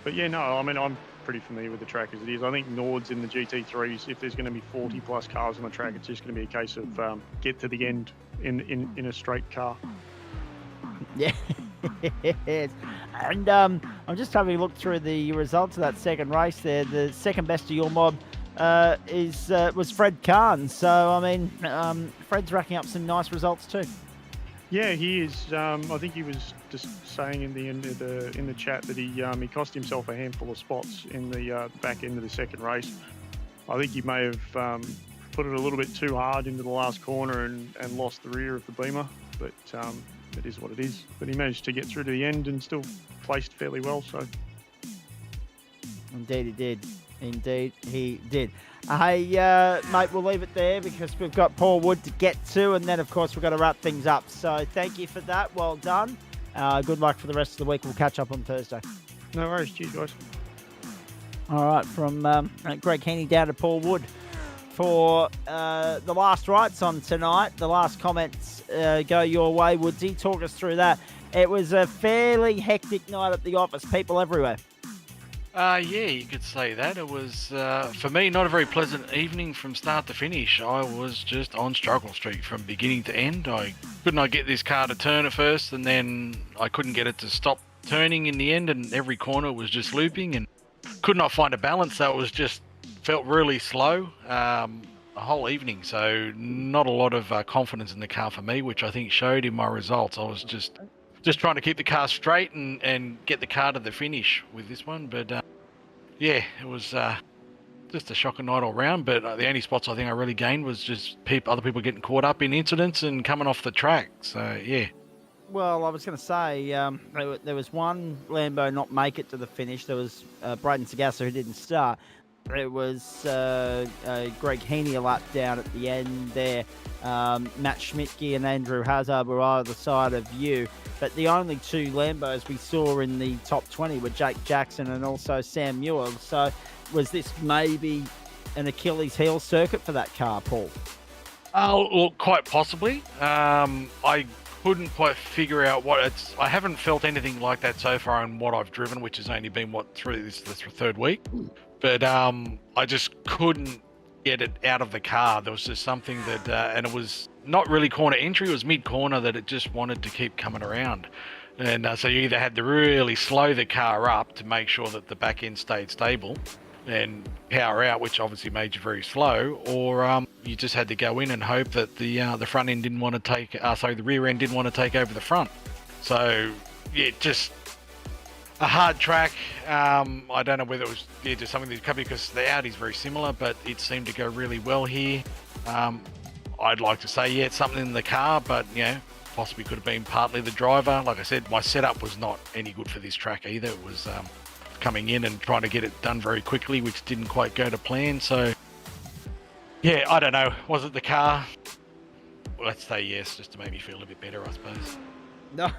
But yeah, no, I mean, I'm pretty familiar with the track as it is. I think Nords in the GT3s, if there's going to be 40 plus cars on the track, it's just going to be a case of get to the end in a straight car. Yeah. And I'm just having a look through the results of that second race there. The second best of your mob was Fred Kahn. So, I mean, Fred's racking up some nice results too. Yeah, he is. I think he was just saying in the chat that he cost himself a handful of spots in the back end of the second race. I think he may have put it a little bit too hard into the last corner and lost the rear of the Beamer, but it is what it is. But he managed to get through to the end and still placed fairly well. So, indeed, he did. Indeed, he did. Hey, mate, we'll leave it there because we've got Paul Wood to get to, and then, of course, we've got to wrap things up. So thank you for that. Well done. Good luck for the rest of the week. We'll catch up on Thursday. No worries. Cheers, guys. All right, from Greg Heaney down to Paul Wood for the last rights on tonight. The last comments go your way, Woodsy. Talk us through that. It was a fairly hectic night at the office. People everywhere. Yeah, you could say that. It was, for me, not a very pleasant evening from start to finish. I was just on struggle street from beginning to end. I could not get this car to turn at first, and then I couldn't get it to stop turning in the end, and every corner was just looping, and could not find a balance, so it was just felt really slow the whole evening. So not a lot of confidence in the car for me, which I think showed in my results. I was just trying to keep the car straight and get the car to the finish with this one. But yeah, it was just a shocking night all round. But the only spots I think I really gained was just other people getting caught up in incidents and coming off the track. So yeah. Well, I was going to say there was one Lambo not make it to the finish. There was Braden Sagassa who didn't start. It was Greg Heaney a lap down at the end there. Matt Schmidtke and Andrew Hazard were either side of you. But the only two Lambos we saw in the top 20 were Jake Jackson and also Sam Muir. So was this maybe an Achilles heel circuit for that car, Paul? Oh, well, quite possibly. I couldn't quite figure out what it's... I haven't felt anything like that so far in what I've driven, which has only been, through this third week. But I just couldn't get it out of the car. There was just something that... and it was not really corner entry, it was mid-corner that it just wanted to keep coming around. And so you either had to really slow the car up to make sure that the back end stayed stable and power out, which obviously made you very slow, or you just had to go in and hope that the front end didn't want to take... the rear end didn't want to take over the front. So, yeah, just... a hard track. I don't know whether it was just something that because the Audi's very similar, but it seemed to go really well here. I'd like to say, yeah, it's something in the car, but possibly could have been partly the driver. Like I said, my setup was not any good for this track either. It was coming in and trying to get it done very quickly, which didn't quite go to plan. So, yeah, I don't know. Was it the car? Well, let's say yes, just to make me feel a bit better, I suppose. No.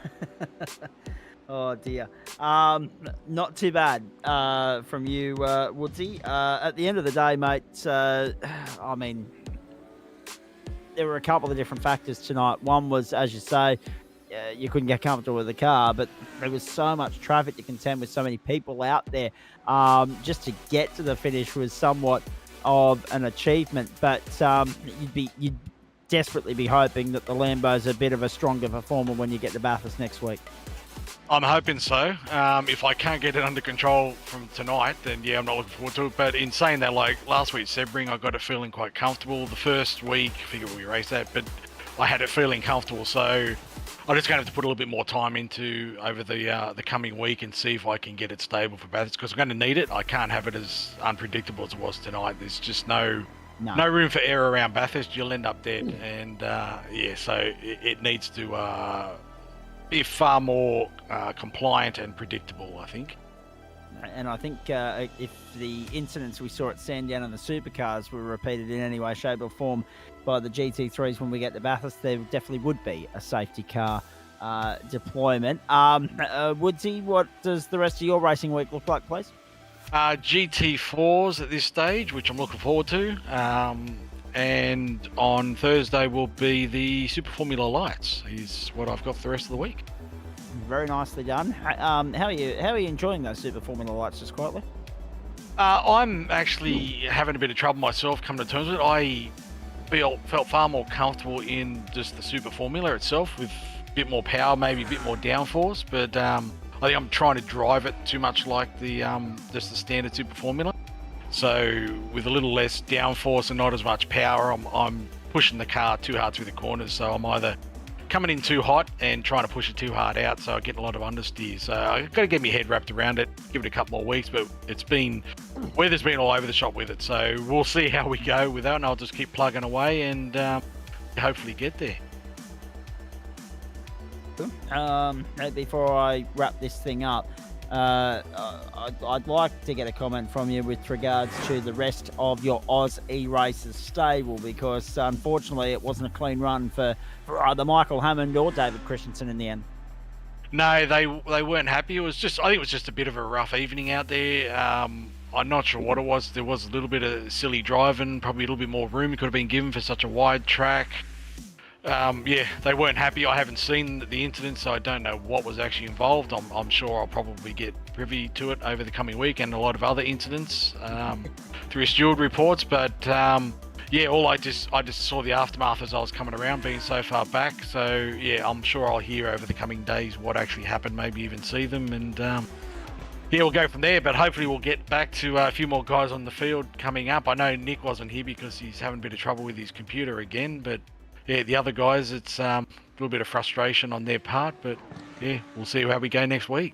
Oh dear. Not too bad from you, Woodsy. At the end of the day, mate, I mean, there were a couple of different factors tonight. One was, as you say, you couldn't get comfortable with the car, but there was so much traffic to contend with, so many people out there. Just to get to the finish was somewhat of an achievement, but desperately be hoping that the Lambo's a bit of a stronger performer when you get to Bathurst next week. I'm hoping so. If I can't get it under control from tonight, then yeah, I'm not looking forward to it. But in saying that, like last week Sebring, I got it feeling quite comfortable. The first week, I figure we raced that, but I had it feeling comfortable. So I'm just going to have to put a little bit more time into over the coming week and see if I can get it stable for Bathurst, because I'm going to need it. I can't have it as unpredictable as it was tonight. There's just no room for error around Bathurst. You'll end up dead. And so it needs to be far more compliant and predictable, I think. And I think if the incidents we saw at Sandown and the supercars were repeated in any way, shape or form by the GT3s when we get to Bathurst, there definitely would be a safety car deployment. Woodsy, what does the rest of your racing week look like, please? GT4s at this stage, which I'm looking forward to. And on Thursday will be the Super Formula Lights, is what I've got for the rest of the week. Very nicely done. How are you enjoying those Super Formula Lights, just quietly? I'm actually having a bit of trouble myself coming to terms with it. I felt far more comfortable in just the Super Formula itself with a bit more power, maybe a bit more downforce, but I think I'm trying to drive it too much like the just the standard Super Formula. So with a little less downforce and not as much power, I'm pushing the car too hard through the corners. So I'm either coming in too hot and trying to push it too hard out, so I get a lot of understeer. So I've got to get my head wrapped around it, give it a couple more weeks, but weather's been all over the shop with it. So we'll see how we go with that, and I'll just keep plugging away and hopefully get there. Before I wrap this thing up, I'd like to get a comment from you with regards to the rest of your Oz E-Races stable, because unfortunately it wasn't a clean run for either Michael Hammond or David Christensen in the end. No, they weren't happy. I think it was just a bit of a rough evening out there. I'm not sure what it was. There was a little bit of silly driving, probably a little bit more room it could have been given for such a wide track. They weren't happy. I haven't seen the incident, so I don't know what was actually involved. I'm sure I'll probably get privy to it over the coming week, and a lot of other incidents through steward reports. But I just saw the aftermath as I was coming around, being so far back. So yeah, I'm sure I'll hear over the coming days what actually happened, maybe even see them, and we'll go from there. But hopefully we'll get back to a few more guys on the field coming up. I know Nick wasn't here because he's having a bit of trouble with his computer again, but yeah, the other guys, it's a little bit of frustration on their part, but yeah, we'll see how we go next week.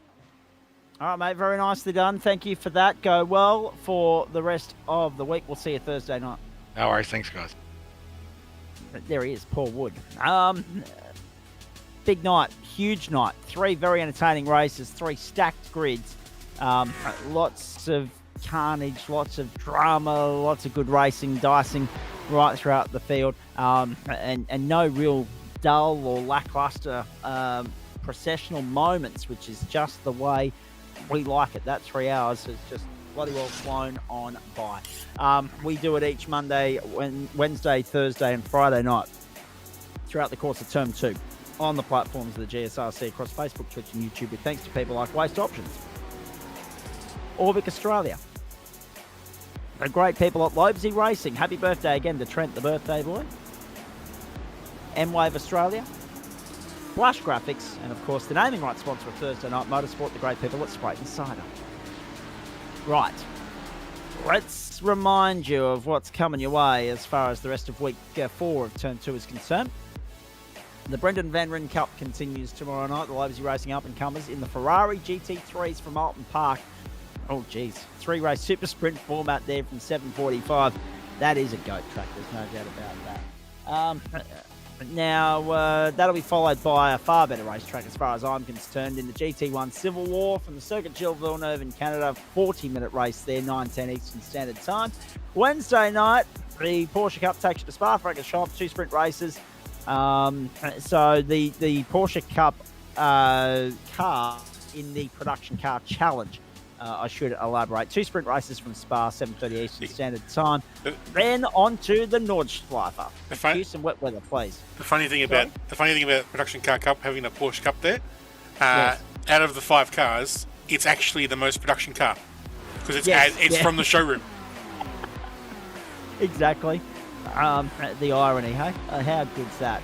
All right, mate, very nicely done. Thank you for that. Go well for the rest of the week. We'll see you Thursday night. No worries. Thanks, guys. There he is, Paul Wood. Big night, huge night. 3 very entertaining races, 3 stacked grids. Lots of carnage, lots of drama, lots of good racing, dicing right throughout the field, and no real dull or lackluster processional moments, which is just the way we like it. That 3 hours has just bloody well flown on by. We do it each Monday, Wednesday, Thursday and Friday night throughout the course of Term 2 on the platforms of the GSRC across Facebook, Twitch and YouTube, with thanks to people like Waste Options, Orbic Australia, the great people at Lobesy Racing. Happy birthday again to Trent, the birthday boy. M-Wave Australia, Blush Graphics, and of course the naming rights sponsor of Thursday Night Motorsport, the great people at Sprite and Cider. Right, let's remind you of what's coming your way as far as the rest of week 4 of Turn 2 is concerned. The Brendan Van Ryn Cup continues tomorrow night. The Lobesy Racing up-and-comers in the Ferrari GT3s from Alton Park. Oh, geez. 3-race super sprint format there from 7:45. That is a GOAT track. There's no doubt about that. Now, that'll be followed by a far better racetrack as far as I'm concerned in the GT1 Civil War from the Circuit Gilles Villeneuve in Canada. 40-minute race there, 9:10 Eastern Standard Time. Wednesday night, the Porsche Cup takes you to Spa-Francorchamps, 2 sprint races. So the Porsche Cup car in the Production Car Challenge. I should elaborate. 2 sprint races from Spa, 7:30 Eastern Standard Time. Then on to the Nordschleife. Excuse some wet weather, please. The funny thing about Production Car Cup having a Porsche Cup there, out of the 5 cars, it's actually the most production car because it's from the showroom. Exactly. The irony, hey? How good's that?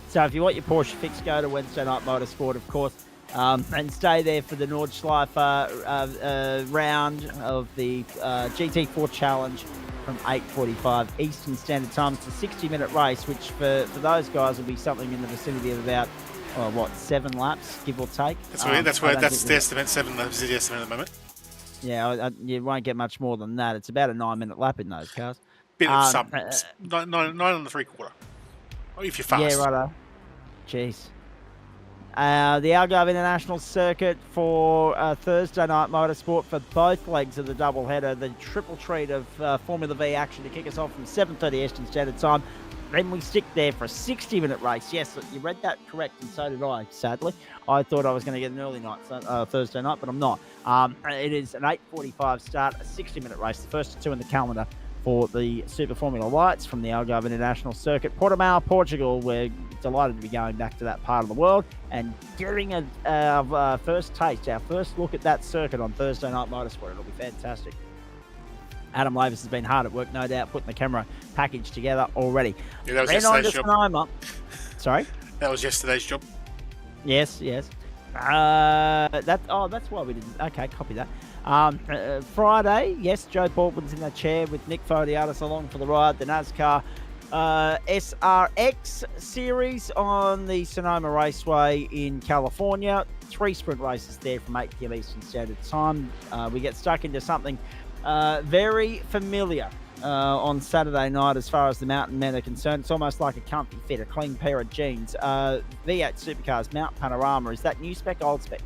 So if you want your Porsche fix, go to Wednesday Night Motorsport, of course, and stay there for the Nordschleife round of the GT4 Challenge from 8:45 Eastern Standard Time. It's a 60-minute race, which for those guys will be something in the vicinity of about 7 laps, give or take. That's the estimate. 7 laps is the estimate at the moment. Yeah, you won't get much more than that. It's about a 9-minute lap in those cars. Bit of sub 9 and 3/4. If you're fast. Yeah, righto. Jeez. The Algarve International Circuit for Thursday Night Motorsport for both legs of the doubleheader. The triple treat of Formula V action to kick us off from 7:30 Eastern Standard Time. Then we stick there for a 60-minute race. Yes, you read that correct, and so did I, sadly. I thought I was going to get an early night Thursday night, but I'm not. It is an 8:45 start, a 60-minute race, the first of 2 in the calendar for the Super Formula Lights from the Algarve International Circuit. Portimao, Portugal. We're delighted to be going back to that part of the world and getting our first taste, our first look at that circuit on Thursday Night Motorsport. It'll be fantastic. Adam Lavis has been hard at work, no doubt, putting the camera package together already. Yeah, that was yesterday's job. Sonoma. Sorry? That was yesterday's job. Yes. That's why we didn't. Okay, copy that. Friday, yes, Joe Baldwin's in the chair with Nick Fodiatis along for the ride. The NASCAR SRX series on the Sonoma Raceway in California. 3 sprint races there from 8 p.m. Eastern Standard Time. We get stuck into something very familiar on Saturday night as far as the mountain men are concerned. It's almost like a comfy fit, a clean pair of jeans. V8 Supercars, Mount Panorama. Is that new spec, old spec?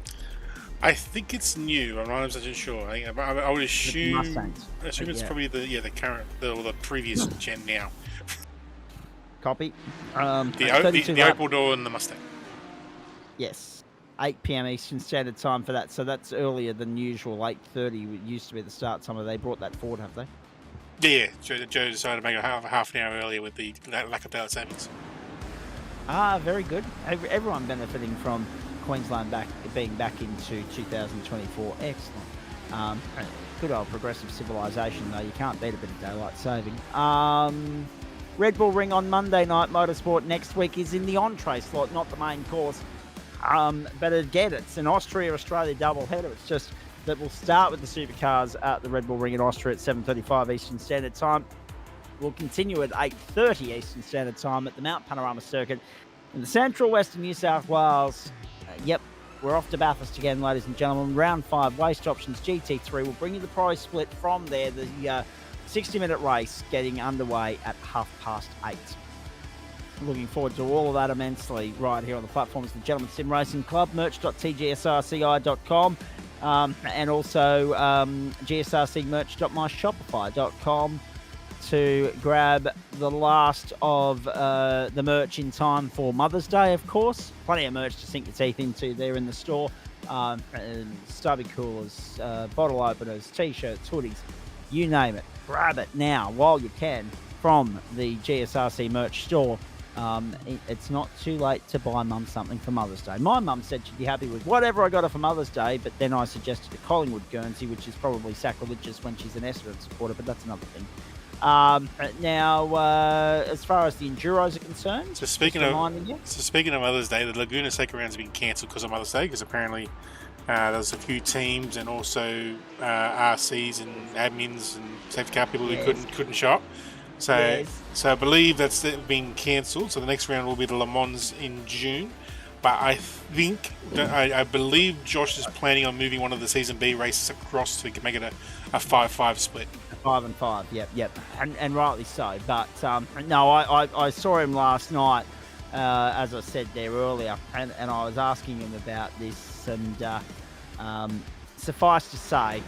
I think it's new. I'm not so sure. I would assume. It's probably the current or the previous gen now. Copy. The Opal Door and the Mustang. Yes. 8 p.m. Eastern Standard Time for that. So that's earlier than usual. 8:30 used to be the start time. They brought that forward, have they? Yeah. Joe decided to make it half an hour earlier with the lack of power savings. Very good. Everyone benefiting from Queensland being back into 2024. Excellent. Good old progressive civilization, though. You can't beat a bit of daylight saving. Red Bull Ring on Monday Night Motorsport next week is in the entree slot, not the main course. But again, it's an Austria-Australia doubleheader. It's just that we'll start with the supercars at the Red Bull Ring in Austria at 7:35 Eastern Standard Time. We'll continue at 8:30 Eastern Standard Time at the Mount Panorama Circuit in the central western New South Wales. Yep, we're off to Bathurst again, ladies and gentlemen. Round 5, waste options, GT3. We'll bring you the prize split from there. The 60-minute race getting underway at 8:30. Looking forward to all of that immensely right here on the platforms of the Gentleman Sim Racing Club, merch.tgsrci.com, and also gsrcmerch.myshopify.com to grab the last of the merch in time for Mother's Day, of course. Plenty of merch to sink your teeth into there in the store. Stubby coolers, bottle openers, t-shirts, hoodies, you name it. Grab it now while you can from the GSRC merch store. It's not too late to buy Mum something for Mother's Day. My mum said she'd be happy with whatever I got her for Mother's Day, but then I suggested a Collingwood Guernsey, which is probably sacrilegious when she's an Essendon supporter, but that's another thing. Now, as far as the Enduros are concerned, speaking of Mother's Day, the Laguna Seca round's been cancelled because of Mother's Day, because apparently there was a few teams and also RCs and admins and safety car people who couldn't show up. So I believe that's been cancelled. So the next round will be the Le Mans in June. But I believe Josh is planning on moving one of the Season B races across so we can make it a 5-5 split. 5 and 5, yep, and rightly so. But no, I saw him last night, as I said there earlier, and I was asking him about this, and suffice to say,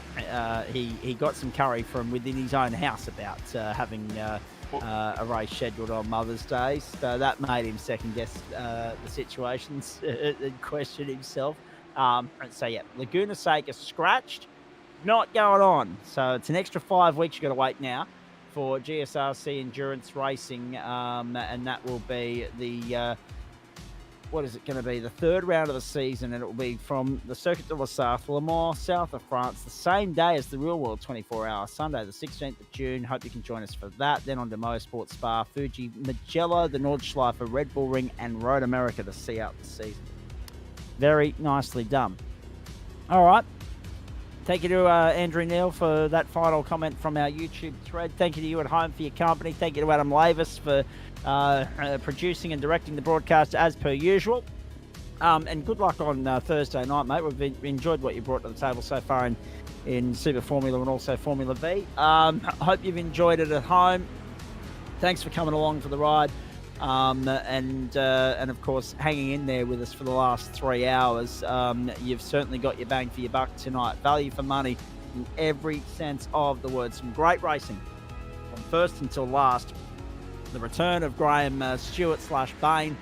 he got some curry from within his own house about having a race scheduled on Mother's Day, so that made him second guess the situations and question himself. So yeah, Laguna Seca scratched. Not going on. So it's an extra 5 weeks you've got to wait now for GSRC Endurance Racing, and that will be the what is it going to be? The third round of the season, and it will be from the Circuit de la Sarthe, Le Mans, south of France, the same day as the Real World 24-hour, Sunday, the 16th of June. Hope you can join us for that. Then on to Motorsport Spa, Fuji, Mugello, the Nordschleife, Red Bull Ring, and Road America to see out the season. Very nicely done. All right. Thank you to Andrew Neal for that final comment from our YouTube thread. Thank you to you at home for your company. Thank you to Adam Lavis for producing and directing the broadcast as per usual. And good luck on Thursday night, mate. We've enjoyed what you brought to the table so far in Super Formula and also Formula V. Hope you've enjoyed it at home. Thanks for coming along for the ride. And of course, hanging in there with us for the last 3 hours. You've certainly got your bang for your buck tonight. Value for money in every sense of the word. Some great racing from first until last. The return of Graham Stewart / Bain.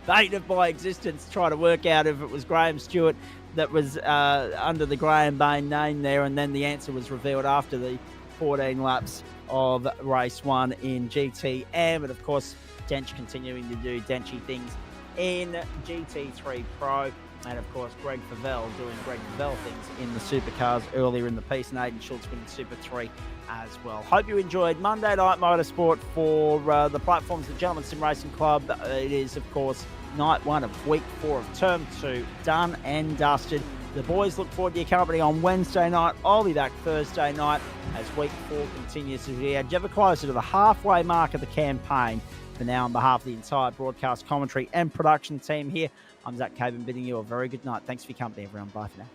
Bane of my existence, trying to work out if it was Graham Stewart that was under the Graham Bain name there, and then the answer was revealed after the 14 laps of race 1 in GTM. And of course, Dench continuing to do Denchy things in GT3 Pro. And of course, Greg Favell doing Greg Favell things in the supercars earlier in the piece, and Aidan Schultz winning Super 3 as well. Hope you enjoyed Monday Night Motorsport for the platforms of the Gentleman Sim Racing Club. It is, of course, night 1 of week 4 of term 2 done and dusted. The boys look forward to your company on Wednesday night. I'll be back Thursday night as week 4 continues as we edge ever closer to the halfway mark of the campaign. For now, on behalf of the entire broadcast commentary and production team here, I'm Zach Caban bidding you a very good night. Thanks for your company, everyone. Bye for now.